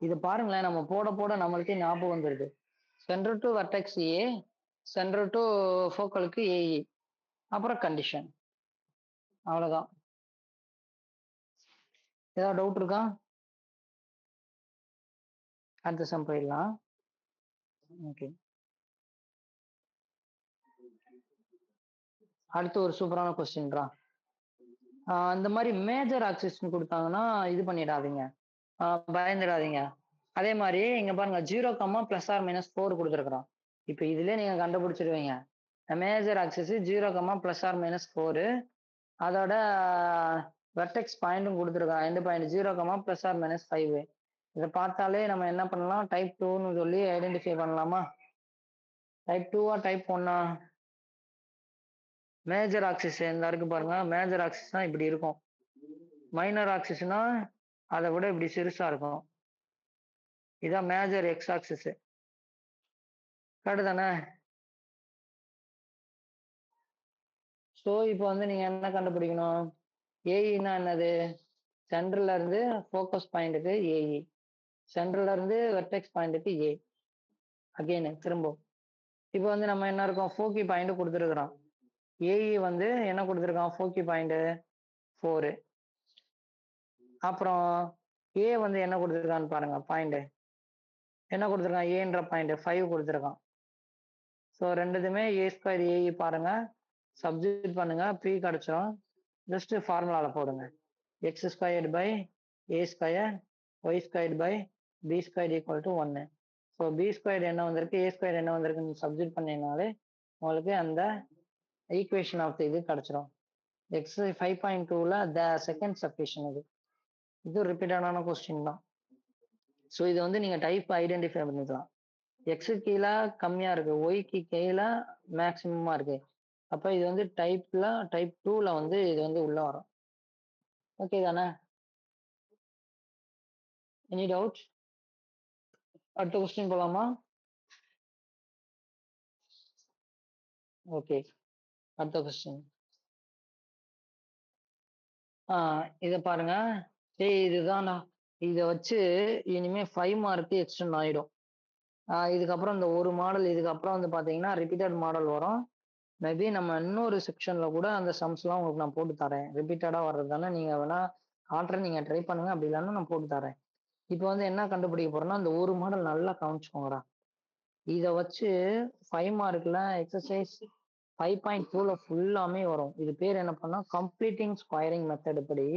இது பாருங்களேன், நம்ம போட போட நம்மளுக்கே ஞாபகம் வந்துருது. Centre to vertex a, centre to ஃபோக்கலுக்கு ஏஇ, அப்புறம் கண்டிஷன். அவ்வளவுதான். ஏதாவது டவுட் இருக்கா? அடுத்த சம் போயிடலாம். ஓகே, அடுத்து ஒரு சூப்பரான கொஸ்டின்ரா. இந்த மாதிரி மேஜர் ஆக்சிஸ் கொடுத்தாங்கன்னா இது பண்ணிடாதீங்க, பயந்துடாதீங்க. அதே மாதிரி இங்க பாருங்க 0, ±4 கொடுத்துருக்குறோம். இப்போ இதுல நீங்க கண்டுபிடிச்சிருவீங்க. மேஜர் ஆக்சிஸ் 0, ±4, அதோட வெர்டெக்ஸ் பாயிண்ட்டும் கொடுத்துருக்கான், எந்த பாயிண்ட் 0, ±5. இதை பார்த்தாலே நம்ம என்ன பண்ணலாம், டைப் 2ன்னு சொல்லி ஐடென்டிஃபை பண்ணலாமா? டைப் 2வா டைப் 1ஆ? மேஜர் ஆக்சிஸ் இந்த இருக்கு பாருங்க, மேஜர் ஆக்சிஸ்னா இப்படி இருக்கும், மைனர் ஆக்சிஸ்னா அதை விட இப்படி சிறுசா இருக்கும். இதான் மேஜர் எக்ஸ் ஆக்சிஸ். கரெக்ட் தானே? ஸோ இப்போ வந்து நீங்க என்ன கண்டுபிடிக்கணும், ஏஇன்னா என்னது, சென்டர்ல இருந்து ஃபோக்கஸ் பாயிண்ட்டுக்கு ஏஇ, சென்டர்ல இருந்து வெர்டெக்ஸ் பாயிண்ட்டுக்கு ஏ. அகைன் திரும்ப இப்போ வந்து நம்ம என்ன இருக்கோம், ஃபோக்கி பாயிண்ட் கொடுத்துருக்குறோம். ஏஇ வந்து என்ன கொடுத்துருக்கான், ஃபோக்கி பாயிண்ட் 4. அப்புறம் ஏ வந்து என்ன கொடுத்துருக்கான்னு பாருங்க, பாயிண்ட் என்ன கொடுத்துருக்கான், ஏன்ற பாயிண்ட் 5 கொடுத்துருக்கான். ஸோ ரெண்டுதுமே a² ஏஇ பாருங்க, சப்ஸ்டியூட் பண்ணுங்க, பி கிடைச்சிரும். ஜஸ்ட் ஃபார்முலால போடுங்க. X squared by a square y squared by b squared equal to 1. So b squared என்ன வந்திருக்கு, ஏ ஸ்கொயர்டு என்ன வந்திருக்குன்னு சப்ஸ்டியூட் பண்ணீங்கனாலே உங்களுக்கு அந்த ஈக்குவேஷன் ஆஃப் இது கிடைச்சிரும். எக்ஸ் 5.2ல த செகண்ட் சப்டிஷன் இது ரிப்பீட்டடான கொஸ்டின் தான். ஸோ இது வந்து நீங்க டைப் ஐடென்டிஃபை பண்ணிக்கலாம். எக்ஸு கீழே கம்மியா இருக்கு, ஒய்க்கு கீழே மேக்சிமமா இருக்கு. அப்ப இது வந்து டைப் 2ல வந்து இது வந்து உள்ள வரும். ஓகே தானே? Any doubt? அடுத்த கொஸ்டின் போலாமா? ஓகே, அடுத்த கொஸ்டின். இத பாருங்க. இதுதான்டா. இத வச்சு இனிமே 5 மார்க் எக்ஸ்டெண்ட் ஆயிடும். இதுக்கப்புறம் இந்த ஒரு மாடல், இதுக்கப்புறம் வந்து பாத்தீங்கன்னா ரிப்பீட்டட் மாடல் வரும். மேபி நம்ம இன்னொரு செக்ஷன்ல கூட அந்த சம்ஸ்லாம் உங்களுக்கு நான் போட்டு தரேன். ரிப்பீட்டடா வர்றது தானே, நீங்க வேணா ஆல்ரெடி நீங்க ட்ரை பண்ணுங்க, அப்படி இல்லைன்னா நான் போட்டு தரேன். இப்போ வந்து என்ன கண்டுபிடிக்க போறோம்னா, அந்த ஒரு மாடல் நல்லா கவனிச்சுக்கோங்கடா. இத வச்சு 5 மார்க்ல எக்ஸசைஸ் 5.2ல ஃபுல்லாமே வரும். இது பேர் என்ன பண்ணா கம்ப்ளீட்டிங் ஸ்கொயரிங் மெத்தட் படி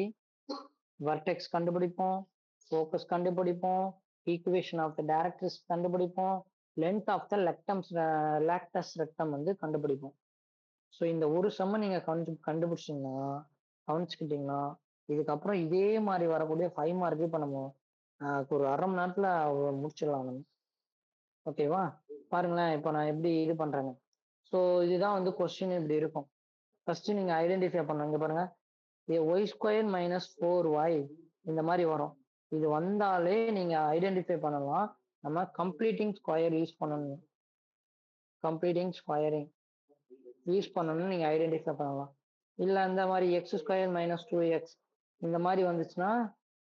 வர்டெக்ஸ் கண்டுபிடிப்போம், ஃபோக்கஸ் கண்டுபிடிப்போம், ஈக்குவேஷன் ஆஃப் த டைரக்ட்ரிக்ஸ் கண்டுபிடிப்போம், length of the latus rectum வந்து கண்டுபிடிப்போம். ஸோ இந்த ஒரு சம்ம நீங்க கண்டுபிடிச்சிங்கன்னா, கவனிச்சுக்கிட்டீங்கன்னா, இதுக்கப்புறம் இதே மாதிரி வரக்கூடிய 5 மார்க்கு இப்போ நம்ம ஒரு 1/2 மணி நேரத்துல முடிச்சிடலாம் நம்ம. ஓகேவா? பாருங்களேன், இப்போ நான் எப்படி இது பண்றேங்க. ஸோ இதுதான் வந்து கொஸ்டின் இப்படி இருக்கும். ஃபர்ஸ்ட் நீங்க ஐடென்டிஃபை பண்ணுங்க. இங்க பாருங்க, ஒய் ஸ்கொயர் மைனஸ் 4y இந்த மாதிரி வரும். இது வந்தாலே நீங்க ஐடென்டிஃபை பண்ணலாம். நம்ம கம்ப்ளீட்டிங் ஸ்கொயர் யூஸ் பண்ணணும். கம்ப்ளீட்டிங் ஸ்கொயரிங் யூஸ் பண்ணணும்னு நீங்க ஐடென்டிஃபை பண்ணலாம். இல்ல இந்த மாதிரி எக்ஸ் ஸ்கொயர் மைனஸ் 2x இந்த மாதிரி வந்துச்சுன்னா,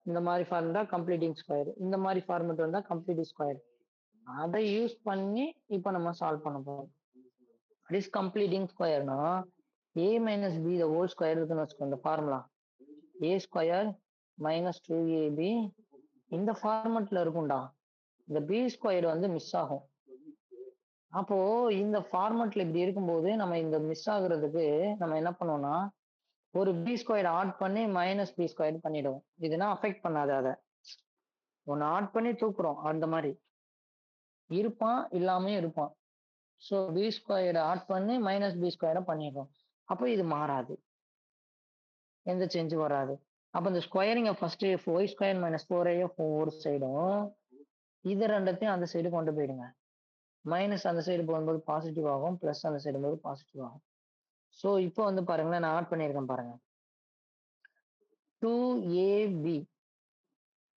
இந்த மாதிரி ஃபார்முலா கம்ப்ளீட்டிங் ஸ்கொயர், இந்த மாதிரி ஃபார்மெட் வந்தா கம்ப்ளீட்டிங் ஸ்கொயர். அதை யூஸ் பண்ணி இப்போ நம்ம சால்வ் பண்ண போறோம். இஸ் கம்ப்ளீட்டிங் ஸ்கொயர்னா a minus b the whole square இருக்குன்னு வச்சுக்கோங்க. இந்த formula a square minus 2ab இந்த ஃபார்மெட்ல இருக்கும்டா. இந்த b ஸ்கொயர் வந்து மிஸ் ஆகும். அப்போ இந்த ஃபார்மெட்ல இப்படி இருக்கும்போது நம்ம இந்த மிஸ் ஆகுறதுக்கு நம்ம என்ன பண்ணுவோம்னா, ஒரு பி ஸ்கொயர் ஆட் பண்ணி மைனஸ் பி ஸ்கொயர் பண்ணிடுவோம். இதுனா அஃபெக்ட் பண்ணாது. அதை ஒன்னு ஆட் பண்ணி தூக்குறோம், அந்த மாதிரி இருப்பான் இல்லாமே இருப்பான். ஸோ பி ஸ்கொயர்டை ஆட் பண்ணி மைனஸ் பி ஸ்கொயர்டை பண்ணிடுறோம். அப்போ இது மாறாது, எந்த சேஞ்சும் வராது. அப்போ இந்த ஸ்கொயரிங்க first y square minus 4a ஒரு சைடும், இது ரெண்டத்தையும் அந்த சைடு கொண்டு போயிடுங்க. மைனஸ் அந்த சைடு போகும்போது பாசிட்டிவ் ஆகும், பிளஸ் அந்த சைடு போது பாசிட்டிவ் ஆகும். ஸோ இப்போ வந்து பாருங்களேன், நான் ஆட் பண்ணியிருக்கேன் பாருங்க. 2ab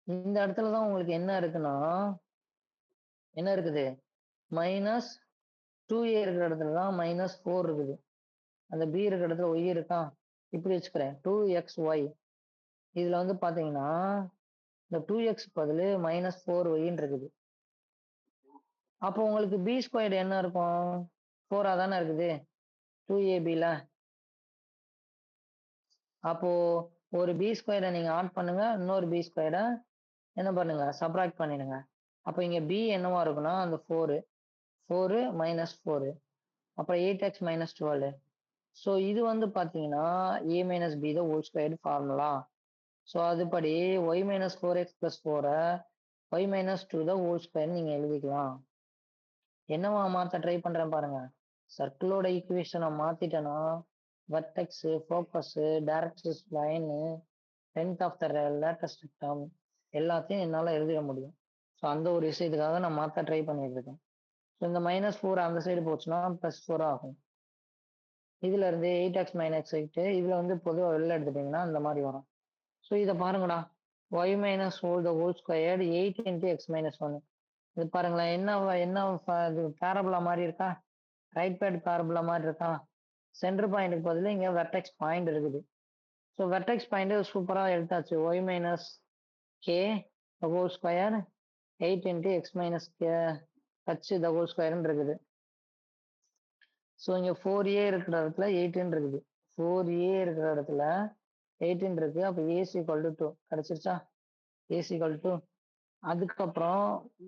இந்த இடத்துல தான் உங்களுக்கு என்ன இருக்குன்னா, என்ன இருக்குது, மைனஸ் 2a இருக்கிற இடத்துல தான் மைனஸ் 4 இருக்குது. அந்த b இருக்கிற இடத்துல ஒய் இருக்கா, இப்படி வச்சுக்கிறேன் 2xy. இதுல வந்து பாத்தீங்கன்னா இந்த 2x பதில் மைனஸ் 4y இருக்குது. அப்போ உங்களுக்கு பி ஸ்கொயர் என்ன இருக்கும், 4 தானே இருக்குது 2abல. அப்போ ஒரு பி ஸ்கொயரை நீங்க ஆட் பண்ணுங்க, இன்னொரு பி ஸ்கொயரை என்ன பண்ணுங்க, சப்ராக்ட் பண்ணிடுங்க. அப்போ இங்க பி என்னவா இருக்குன்னா அந்த 4 மைனஸ் 4, அப்புறம் 8x மைனஸ் 12. ஸோ இது வந்து பாத்தீங்கன்னா a minus b the whole square formula. So அதுபடி ஒய் மைனஸ் 4x பிளஸ் 4 ஒய் மைனஸ் 2 த ஹோல் ஸ்கொயர் நீங்க எழுதிக்கலாம். என்னவா மாத்த ட்ரை பண்றேன் பாருங்க. சர்க்கிளோட ஈக்குவேஷனை மாத்திட்டேன்னா vertex, focus, directrix, line, length of the latus டேர்ம் எல்லாத்தையும் என்னால் எழுதிட முடியும். ஸோ அந்த ஒரு விஷயத்துக்காக நான் மாற்ற ட்ரை பண்ணிட்டு இருக்கேன். ஸோ இந்த மைனஸ் 4 அந்த சைடு போச்சுன்னா ப்ளஸ் 4 ஆகும். இதுல இருந்து 8x மைனஸ் 8 இதுல வந்து பொதுவாக வெளில எடுத்துட்டீங்கன்னா இந்த மாதிரி வரும். ஸோ இதை பாருங்கடா, y minus the whole square 8 into x minus 1. இது பாருங்களேன், என்ன இது பேரபுலா மாதிரி இருக்கா, ரைட் பேட் பேரபுலா மாதிரி இருக்கா. சென்டர் பாயிண்ட்டுக்கு பதில் இங்க வெர்டெக்ஸ் பாயிண்ட் இருக்குது. ஸோ வெர்டெக்ஸ் பாயிண்ட் சூப்பரா எடுத்தாச்சு. Y minus K the whole square 8 into x minus k h the whole ஸ்கொயர்னு இருக்குது. ஸோ இங்க 4a இருக்கிற இடத்துல 8 இருக்குது, 4a இருக்கிற இடத்துல 8 இருக்கு. அப்போ ஏசி ஈக்குவல் டு 2 கிடைச்சிருச்சா, ஏசி ஈக்குவல் டு. அதுக்கப்புறம்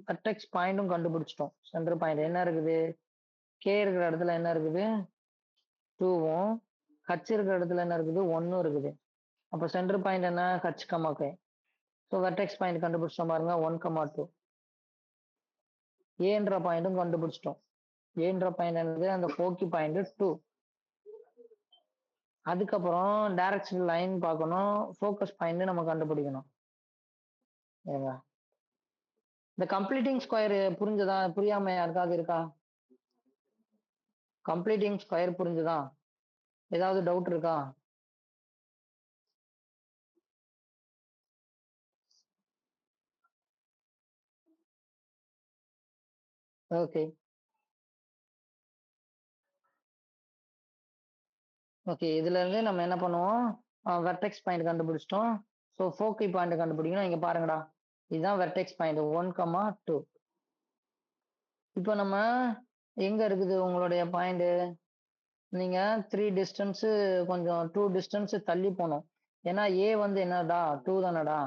வெர்டெக்ஸ் பாயிண்ட்டும் கண்டுபிடிச்சிட்டோம். சென்டர் பாயிண்ட் என்ன இருக்குது, கே இருக்கிற இடத்துல என்ன இருக்குது 2வும் ஹச் இருக்கிற இடத்துல என்ன இருக்குது 1 இருக்குது. அப்ப சென்டர் பாயிண்ட் என்ன H comma K. So vertex point கண்டுபிடிச்சோம் பாருங்க 1, 2. ஏன்ற பாயிண்ட்டும் கண்டுபிடிச்சிட்டோம். ஏன்ற பாயிண்ட் என்னது அந்த ஃபோக்கி பாயிண்ட் 2. அதுக்கப்புறம் டைரக்ஷன் லைன் பார்க்கணும், ஃபோக்கஸ் பாயிண்ட் நம்ம கண்டுபிடிக்கணும். ஏங்க இந்த கம்ப்ளீட்டிங் ஸ்கொயர் புரிஞ்சதா? புரியாம யாருக்காவது இருக்கா? கம்ப்ளீட்டிங் ஸ்கொயர் புரிஞ்சுதா? ஏதாவது டவுட் இருக்கா? ஓகே ஓகே இதுல இருந்து நம்ம என்ன பண்ணுவோம், வெர்டெக்ஸ் பாயிண்ட் கண்டுபிடிச்சிட்டோம். ஸோ ஃபோக்கி பாயிண்ட் கண்டுபிடிக்கணும். இங்க பாருங்கடா, இதுதான் வெர்டெக்ஸ் பாயிண்ட் 1, 2. இப்போ நம்ம எங்க இருக்குது உங்களுடைய பாயிண்ட்? நீங்க 3 டிஸ்டன்ஸ் கொஞ்சம் 2 டிஸ்டன்ஸ் தள்ளி போகணும். ஏன்னா ஏ வந்து என்னடா 2 தானடா.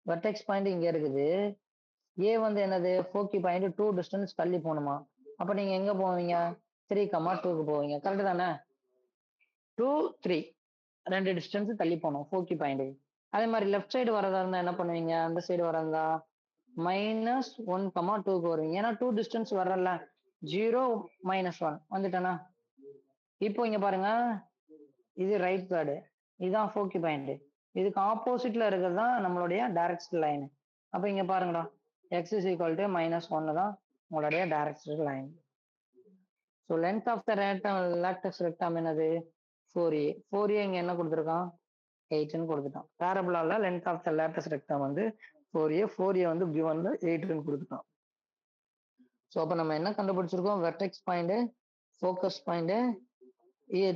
வெர்டெக்ஸ் பாயிண்ட் இங்க இருக்குது. ஏ வந்து என்னது ஃபோக்கி பாயிண்ட் 2 டிஸ்டன்ஸ் தள்ளி போகணுமா? அப்ப நீங்க எங்க போவீங்க? 3, 2க்கு போவீங்க. கரெக்ட் தானே? 2, 3 2 டிஸ்டன்ஸ் தள்ளி போகணும் ஃபோக்கி பாயிண்ட். அதே மாதிரி லெஃப்ட் சைடு வரதா இருந்தா என்ன பண்ணுவீங்க? அந்த சைடு வரதா -1, 2க்கு வருவீங்க. ஏன்னா 2 டிஸ்டன்ஸ் வரல. 0, -1 வந்துட்டேனா? இப்போ இங்க பாருங்க, இது ரைட் கார்டு, இதுதான் ஃபோக்கி பாயிண்ட். இதுக்கு ஆப்போசிட்ல இருக்கிறது தான் நம்மளுடைய டைரக்ட் லைன். அப்ப இங்க பாருங்கடா, x is equal to -1 தான் உங்களுடைய direct line. So length of the latus rectum என்னது 4a. 4a இங்க என்ன கொடுத்துருக்கான் 8ன்னு கொடுத்துட்டான். பேரபுலால length of the latus rectum வந்து 4a. 4a வந்து given 8ன்னு கொடுத்துட்டான். ஸோ அப்போ நம்ம என்ன கண்டுபிடிச்சிருக்கோம்? Vertex point, focus point,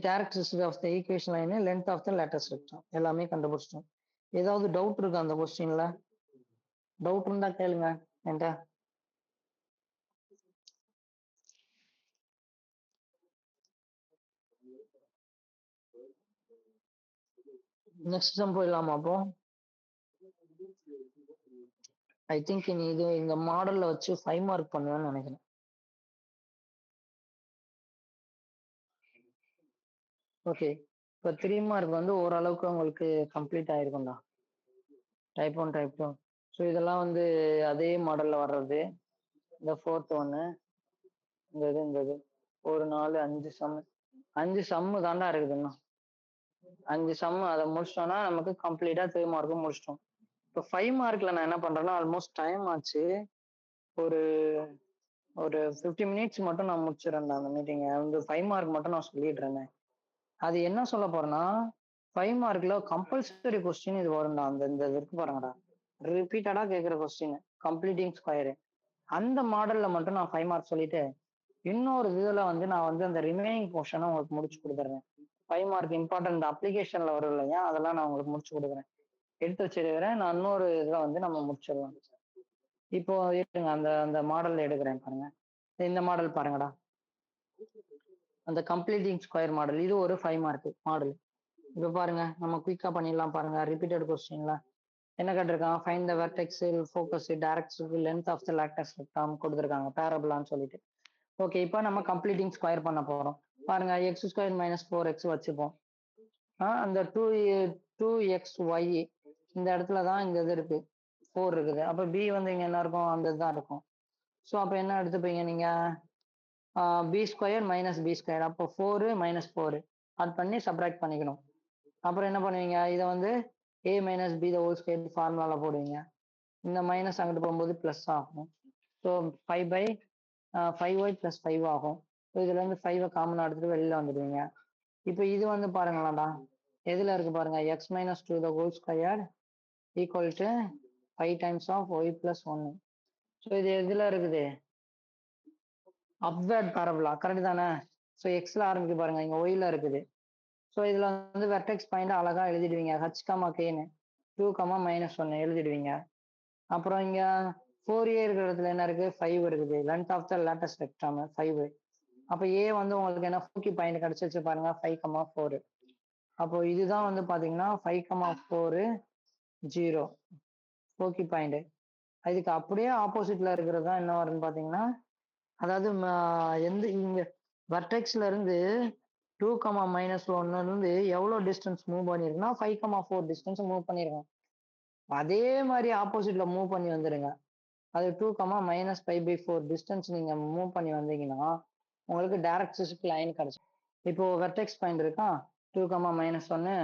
directrix of the equation line, length of the latus rectum எல்லாமே கண்டுபிடிச்சிட்டோம். ஏதாவது டவுட் இருக்கா அந்த கொஸ்டின்ல? டவுட் இருந்தா கேளுங்க என்கிட்ட. நெக்ஸ்ட் சம் போயிடலாமா? அப்போ ஐ திங்க் நீ இது இந்த மாடல்ல வச்சு 5 மார்க் பண்ணுவேன்னு நினைக்கிறேன். ஓகே, இப்போ 3 மார்க் வந்து ஓரளவுக்கு உங்களுக்கு கம்ப்ளீட் ஆயிருக்கும்டா. Type 1, type 2. ஸோ இதெல்லாம் வந்து அதே மாடல்ல வர்றது. இந்த 4th ஒன்று, இந்த இது ஒரு 4, 5 சம். 5 சம்மு தாண்டா இருக்குதுன்னா. 5 சம் அதை முடிச்சிட்டோம்னா நமக்கு கம்ப்ளீட்டா 3 மார்க்கும் முடிச்சிட்டோம். இப்போ 5 மார்க்ல நான் என்ன பண்றேன்னா, ஆல்மோஸ்ட் டைம் ஆச்சு. ஒரு ஒரு 50 மினிட்ஸ் மட்டும் நான் முடிச்சிடறேன் அந்த மீட்டிங். அந்த 5 மார்க் மட்டும் நான் சொல்லிடுறேன். அது என்ன சொல்ல போறேன்னா, 5 மார்க்ல கம்பல்சரி கொஸ்டின் இது வரும்டா. அந்த இந்த இருக்கு பாருங்கடா, ரிப்பீட்டடா கேட்கிற கொஸ்டின் கம்ப்ளீட்டிங் ஸ்கொயர். அந்த மாடல்ல மட்டும் நான் 5 மார்க் சொல்லிட்டு, இன்னொரு இதுல வந்து நான் வந்து அந்த ரிமைனிங் போர்ஷனை உங்களுக்கு முடிச்சு கொடுத்துறேன். 5 மார்க் இம்பார்ட்டன்ட் அப்ளிகேஷன்ல வரும் இல்லையா, அதெல்லாம் நான் உங்களுக்கு முடிச்சு கொடுக்குறேன். எடுத்து வச்சிருக்கிறேன். நான் இன்னொரு இதுல வந்து நம்ம முடிச்சிடலாம். இப்போ இருக்குங்க, அந்த அந்த மாடல் எடுக்கிறேன் பாருங்க. இந்த மாடல் பாருங்கடா, அந்த கம்ப்ளீட்டிங் ஸ்கொயர் மாடல். இது ஒரு 5 மார்க் மாடல். இப்போ பாருங்க, நம்ம குயிக்கா பண்ணிடலாம் பாருங்க. ரிப்பீட்டட் கொஸ்டின்ல என்ன கேட்டிருக்கான்? Find the vertex, focus, direct length of the latus rectum கொடுத்துருக்காங்க, பேரபுலான்னு சொல்லிட்டு. ஓகே, இப்போ நம்ம கம்ப்ளீட்டிங் ஸ்கொயர் பண்ண போறோம். பாருங்க, எக்ஸ் ஸ்கொயர் -4x வச்சுப்போம். அந்த 2xy இந்த இடத்துல தான் இந்த இது இருக்கு, 4 இருக்குது. அப்ப b வந்து இங்க என்ன இருக்கும்? அந்த இதுதான் இருக்கும். ஸோ அப்ப என்ன எடுத்துப்பீங்க நீங்க? b square -b square. அப்போ 4 -4 அது பண்ணி சப்ராக்ட் பண்ணிக்கணும். அப்புறம் என்ன பண்ணுவீங்க? இதை வந்து a - b ஹோல் ஸ்கொயர் ஃபார்முலால போடுவீங்க. இந்த மைனஸ் அங்கிட்டு போகும்போது பிளஸ் ஆகும். ஸோ 5y + 5 ஆகும். ஸோ இதுல இருந்து 5 காமனா எடுத்துட்டு வெளியில வந்துடுவீங்க. இப்போ இது வந்து பாருங்களாடா, எதுல இருக்கு பாருங்க, x - 2 whole square equal to 5 times of y + 1. So இது எதுல இருக்குது? அப்வர்ட் பேரபுலா, கரெக்ட் தானே? ஸோ எக்ஸ்ல ஆரம்பிக்கு பாருங்க, இங்க ஒய்ல இருக்குது. ஸோ இதுல வந்து வெர்டெக்ஸ் பாயிண்ட் அழகா எழுதிடுவீங்க, h, kன்னு 2, -1 எழுதிடுவீங்க. அப்புறம் இங்க 4a இருக்கிற இடத்துல என்ன இருக்கு? 5 இருக்குது. Length of the latus rectum 5. அப்ப a வந்து உங்களுக்கு என்ன ஃபோக்கி பாயிண்ட் கிடைச்சிச்சு பாருங்க, 5, 4. அப்போ இதுதான் வந்து பாத்தீங்கன்னா 5, 4, 0 ஃபோக்கி பாயிண்ட். அதுக்கு அப்படியே ஆப்போசிட்ல இருக்கிறது தான் என்ன வரும்னு பாத்தீங்கன்னா, அதாவது எந்த இங்க வெர்டெக்ஸ்ல இருந்து 2, -1 எவ்வளோ டிஸ்டன்ஸ் மூவ் பண்ணியிருக்குன்னா 5, 4 டிஸ்டன்ஸ் மூவ் பண்ணியிருக்கோம். அதே மாதிரி ஆப்போசிட்ல மூவ் பண்ணி வந்துருங்க. அது 2, -π/4 டிஸ்டன்ஸ் நீங்க மூவ் பண்ணி வந்தீங்கன்னா உங்களுக்கு டைரக்ட்ரிக்ஸ் லைன் கிடைக்கும். இப்போ வெர்டெக்ஸ் பாயிண்ட் இருக்கா 2, -1.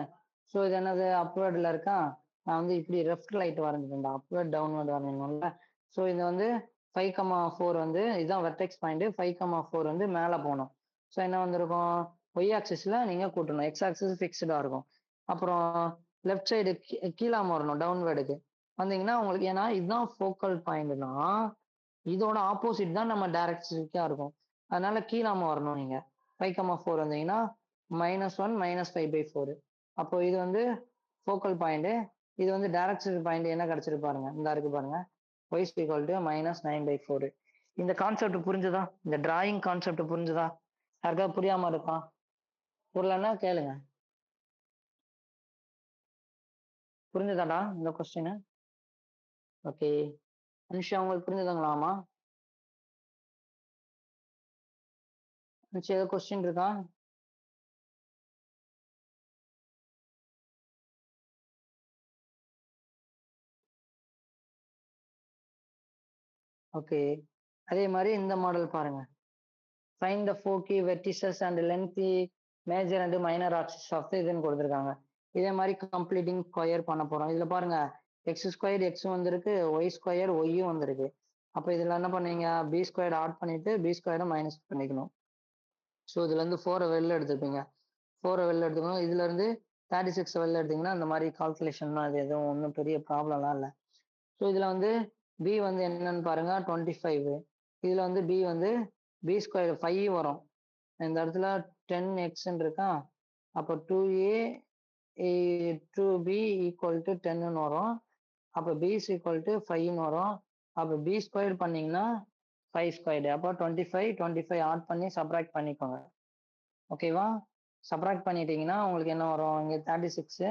ஸோ இது என்னது அப்வர்ட்ல இருக்கா. நான் வந்து இப்படி லெஃப்ட் லைட் வரைஞ்சிட்டேன், அப்வர்ட் டவுன்வர்ட் வரையணும்ல. ஸோ இது வந்து 5, 4 வந்து இதுதான் வெர்டெக்ஸ் பாயிண்ட். 5, 4 வந்து மேலே போகணும். ஸோ என்ன வந்திருக்கும், ஒய் ஆக்சிஸ்ல நீங்க கூட்டணும், எக்ஸ் ஆக்சிஸ் ஃபிக்ஸ்டா இருக்கும். அப்புறம் லெஃப்ட் சைடு கீழாம வரணும் டவுன்வர்டுக்கு வந்தீங்கன்னா உங்களுக்கு, ஏன்னா இதுதான் ஃபோக்கல் பாயிண்ட்னா இதோட ஆப்போசிட் தான் நம்ம டைரக்ட்ரிக்கா இருக்கும். அதனால கீழாம வரணும் நீங்க. 5, 4 வந்தீங்கன்னா -1 -π/4. அப்போ இது வந்து ஃபோக்கல் பாயிண்ட், இது வந்து டைரக்ட்ரிக் பாயிண்ட் என்ன கிடைச்சிருக்கு பாருங்க, இந்த இருக்கு பாருங்க, y is equal to -9/4. இந்த கான்செப்ட் புரிஞ்சுதா? இந்த டிராயிங் கான்செப்ட் புரிஞ்சுதா? யாருக்காவது புரியாம இருக்கா? புரியலன்னா கேளுங்க. புரிஞ்சுதாடா இந்த கொஸ்டின்? ஓகே. அனுஷா உங்களுக்கு புரிஞ்சுதுங்களாமா? அனுஷா ஏதோ கொஸ்டின் இருக்கா? ஓகே. அதே மாதிரி இந்த மாடல் பாருங்க. Find the four key vertices and lengthy major and minor axis of the இதுன்னு கொடுத்துருக்காங்க. இதே மாதிரி கம்ப்ளீட்டிங் ஸ்கொயர் பண்ண போறோம். இதுல பாருங்க x² x வந்திருக்கு, y² y வந்திருக்கு. அப்ப இதுல என்ன பண்ணீங்க, b² ஆட் பண்ணிட்டு b² மைனஸ் பண்ணிக்கணும். ஸோ இதுல இருந்து 4 வெளில எடுத்துப்பீங்க. 4 வெளில எடுத்துக்கணும். இதுல இருந்து 36 வெளில எடுத்தீங்கன்னா இந்த மாதிரி கால்குலேஷன்லாம் அது எதுவும் ஒன்றும் பெரிய ப்ராப்ளம்லாம் இல்லை. ஸோ இதுல வந்து b வந்து என்னன்னு பாருங்க 25. இதுல வந்து b வந்து b² 5 வரும். இந்த இடத்துல 10x இருக்கா. அப்போ 2a 2b = 10 வரும். அப்போ b is equal to 5 வரும். அப்போ b² பண்ணீங்கன்னா 5². அப்போ 25 ஆட் பண்ணி சப்ராக்ட் பண்ணிக்கோங்க. ஓகேவா? சப்ராக்ட் பண்ணிட்டீங்கன்னா உங்களுக்கு என்ன வரும், இங்க 36.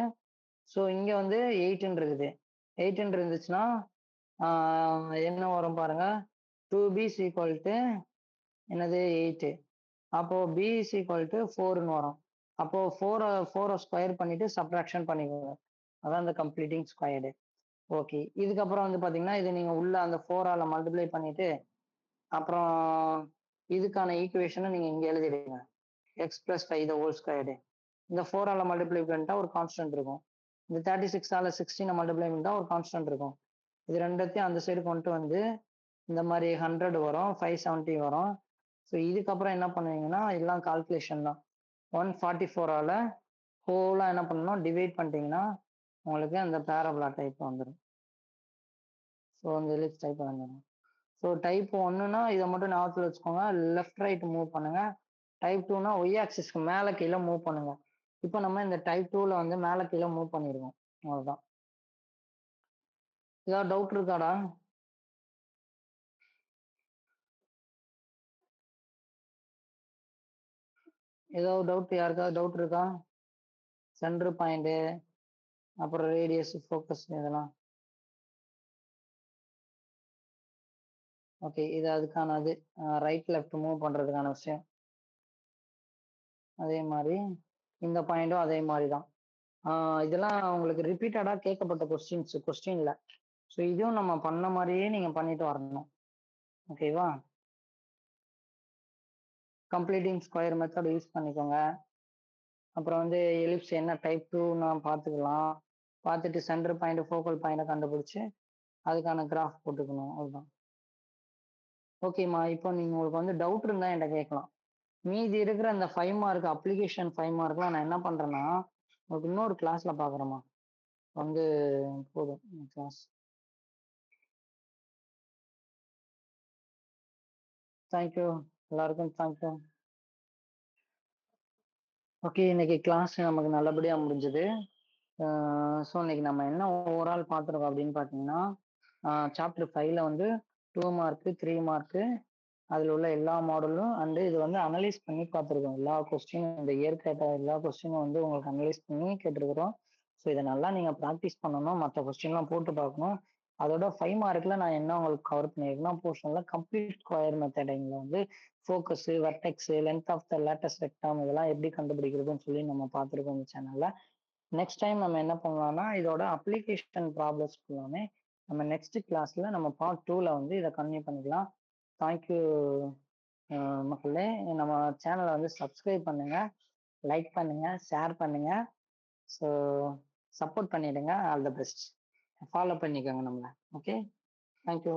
ஸோ இங்க வந்து 8 இருக்குது. 8 இருந்துச்சுன்னா என்ன வரும் பாருங்க, 2b = என்னது 8. அப்போ b = 4ன்னு வரும். அப்போ 4 ஸ்கொயர் பண்ணிட்டு சப்ராக்ஷன் பண்ணிக்கோங்க. அதான் இந்த கம்ப்ளீட்டிங் ஸ்கொயர்டு. ஓகே. இதுக்கப்புறம் வந்து பாத்தீங்கன்னா இது நீங்க உள்ள அந்த 4ஆல மல்டிப்ளை பண்ணிட்டு அப்புறம் இதுக்கான ஈக்குவேஷனை நீங்க இங்க எழுதிடுங்க. x + 5² இந்த 4ஆல மல்டிப்ளை பண்ணிட்டா ஒரு கான்ஸ்டன்ட் இருக்கும். இந்த 36ஆல 16 மல்டிப்ளை பண்ணிட்டா ஒரு கான்ஸ்டன்ட் இருக்கும். இது ரெண்டத்தையும் அந்த சைடு கொண்டு வந்து இந்த மாதிரி 100 வரும், 570 வரும். ஸோ இதுக்கப்புறம் என்ன பண்ணுவீங்கன்னா எல்லாம் கால்குலேஷன் தான். 144ஆல ஹோலா என்ன பண்ணணும், டிவைட் பண்ணிட்டீங்கன்னா உங்களுக்கு அந்த பேரபோலா டைப் வந்துடும். ஸோ அந்த எலிப்ஸ் டைப் வந்துடும். ஸோ டைப் 1னா இதை மட்டும் ஞாபகத்தில் வச்சுக்கோங்க, லெஃப்ட் ரைட் மூவ் பண்ணுங்க. டைப் 2னா ஒய் ஆக்சிஸ்க்கு மேலே கீழே மூவ் பண்ணுங்க. இப்போ நம்ம இந்த டைப் 2ல வந்து மேலே கீழே மூவ் பண்ணிடுவோம். அவ்வளோதான். ஏதாவது டவுட் இருக்காடா? ஏதாவது டவுட், யாருக்காவது டவுட் இருக்கா? சென்டர் பாயிண்ட், அப்புறம் ரேடியஸ், ஃபோக்கஸ் இதெல்லாம். ஓகே. இது அதுக்கான அது ரைட் லெஃப்ட் மூவ் பண்றதுக்கான விஷயம். அதே மாதிரி இந்த பாயிண்டும் அதே மாதிரி தான். இதெல்லாம் உங்களுக்கு ரிப்பீட்டடா கேட்கப்பட்ட கொஸ்டின்ல. ஸோ இதுவும் நம்ம பண்ண மாதிரியே நீங்க பண்ணிட்டு வரணும். ஓகேவா? கம்ப்ளீட்டிங் ஸ்கொயர் மெத்தட் யூஸ் பண்ணிக்கோங்க. அப்புறம் வந்து எலிப்ஸ் என்ன டைப் 2 பார்த்துக்கலாம். பார்த்துட்டு சென்டர் பாயிண்ட், ஃபோக்கல் பாயிண்டை கண்டுபிடிச்சு அதுக்கான கிராஃப் போட்டுக்கணும். அதுதான். ஓகேம்மா. இப்போ நீங்க உங்களுக்கு வந்து டவுட் இருந்தா என்கிட்ட கேட்கலாம். மீதி இருக்கிற அந்த 5 மார்க் அப்ளிகேஷன் 5 மார்க்லாம் நான் என்ன பண்றேன்னா உங்களுக்கு இன்னொரு கிளாஸ்ல பாக்குறேம்மா. வந்து போதும் கிளாஸ். தேங்க்யூ எல்லாருக்கும், தேங்க்யூ. ஓகே. இன்னைக்கு கிளாஸ் நமக்கு நல்லபடியா முடிஞ்சது. ஸோ இன்னைக்கு நம்ம என்ன ஓவரால் பார்த்துருக்கோம் அப்படின்னு பார்த்தீங்கன்னா, சாப்டர் 5ல வந்து 2 மார்க்கு 3 மார்க்கு அதில் உள்ள எல்லா மாடலும் அண்டு இது வந்து அனலைஸ் பண்ணி பார்த்துருக்கோம். எல்லா கொஸ்டினும் இந்த இயர் கேட்ட எல்லா கொஸ்டினும் வந்து உங்களுக்கு அனலைஸ் பண்ணி கேட்டிருக்கிறோம். ஸோ இதை நல்லா நீங்கள் ப்ராக்டிஸ் பண்ணணும். மற்ற கொஸ்டின்லாம் போட்டு பார்க்கணும். அதோட 5 மார்க்ல நான் என்ன உங்களுக்கு கவர் பண்ணியிருக்கேன்னா, போர்ஷன்ல கம்ப்ளீட் ஸ்கொயர் மெத்தடிங்ல வந்து focus, vertex, length of the latus rectum இதெல்லாம் எப்படி கண்டுபிடிக்கிறதுன்னு சொல்லி நம்ம பார்த்துருக்கோம் இந்த சேனல்ல. நெக்ஸ்ட் டைம் நம்ம என்ன பண்ணலாம்னா, இதோட அப்ளிகேஷன் ப்ராப்ளம்ஸ் ஃபுல்லாமே நம்ம நெக்ஸ்ட் கிளாஸ்ல நம்ம பார்ட் 2ல வந்து இத கன்டினியூ பண்ணிக்கலாம். தேங்க் யூ மக்களே. நம்ம சேனல வந்து சப்ஸ்கிரைப் பண்ணுங்க, லைக் பண்ணுங்க, ஷேர் பண்ணுங்க. ஸோ சப்போர்ட் பண்ணிடுங்க. All the best. ஃபாலோ பண்ணிக்கோங்க நம்மள. ஓகே. Thank you.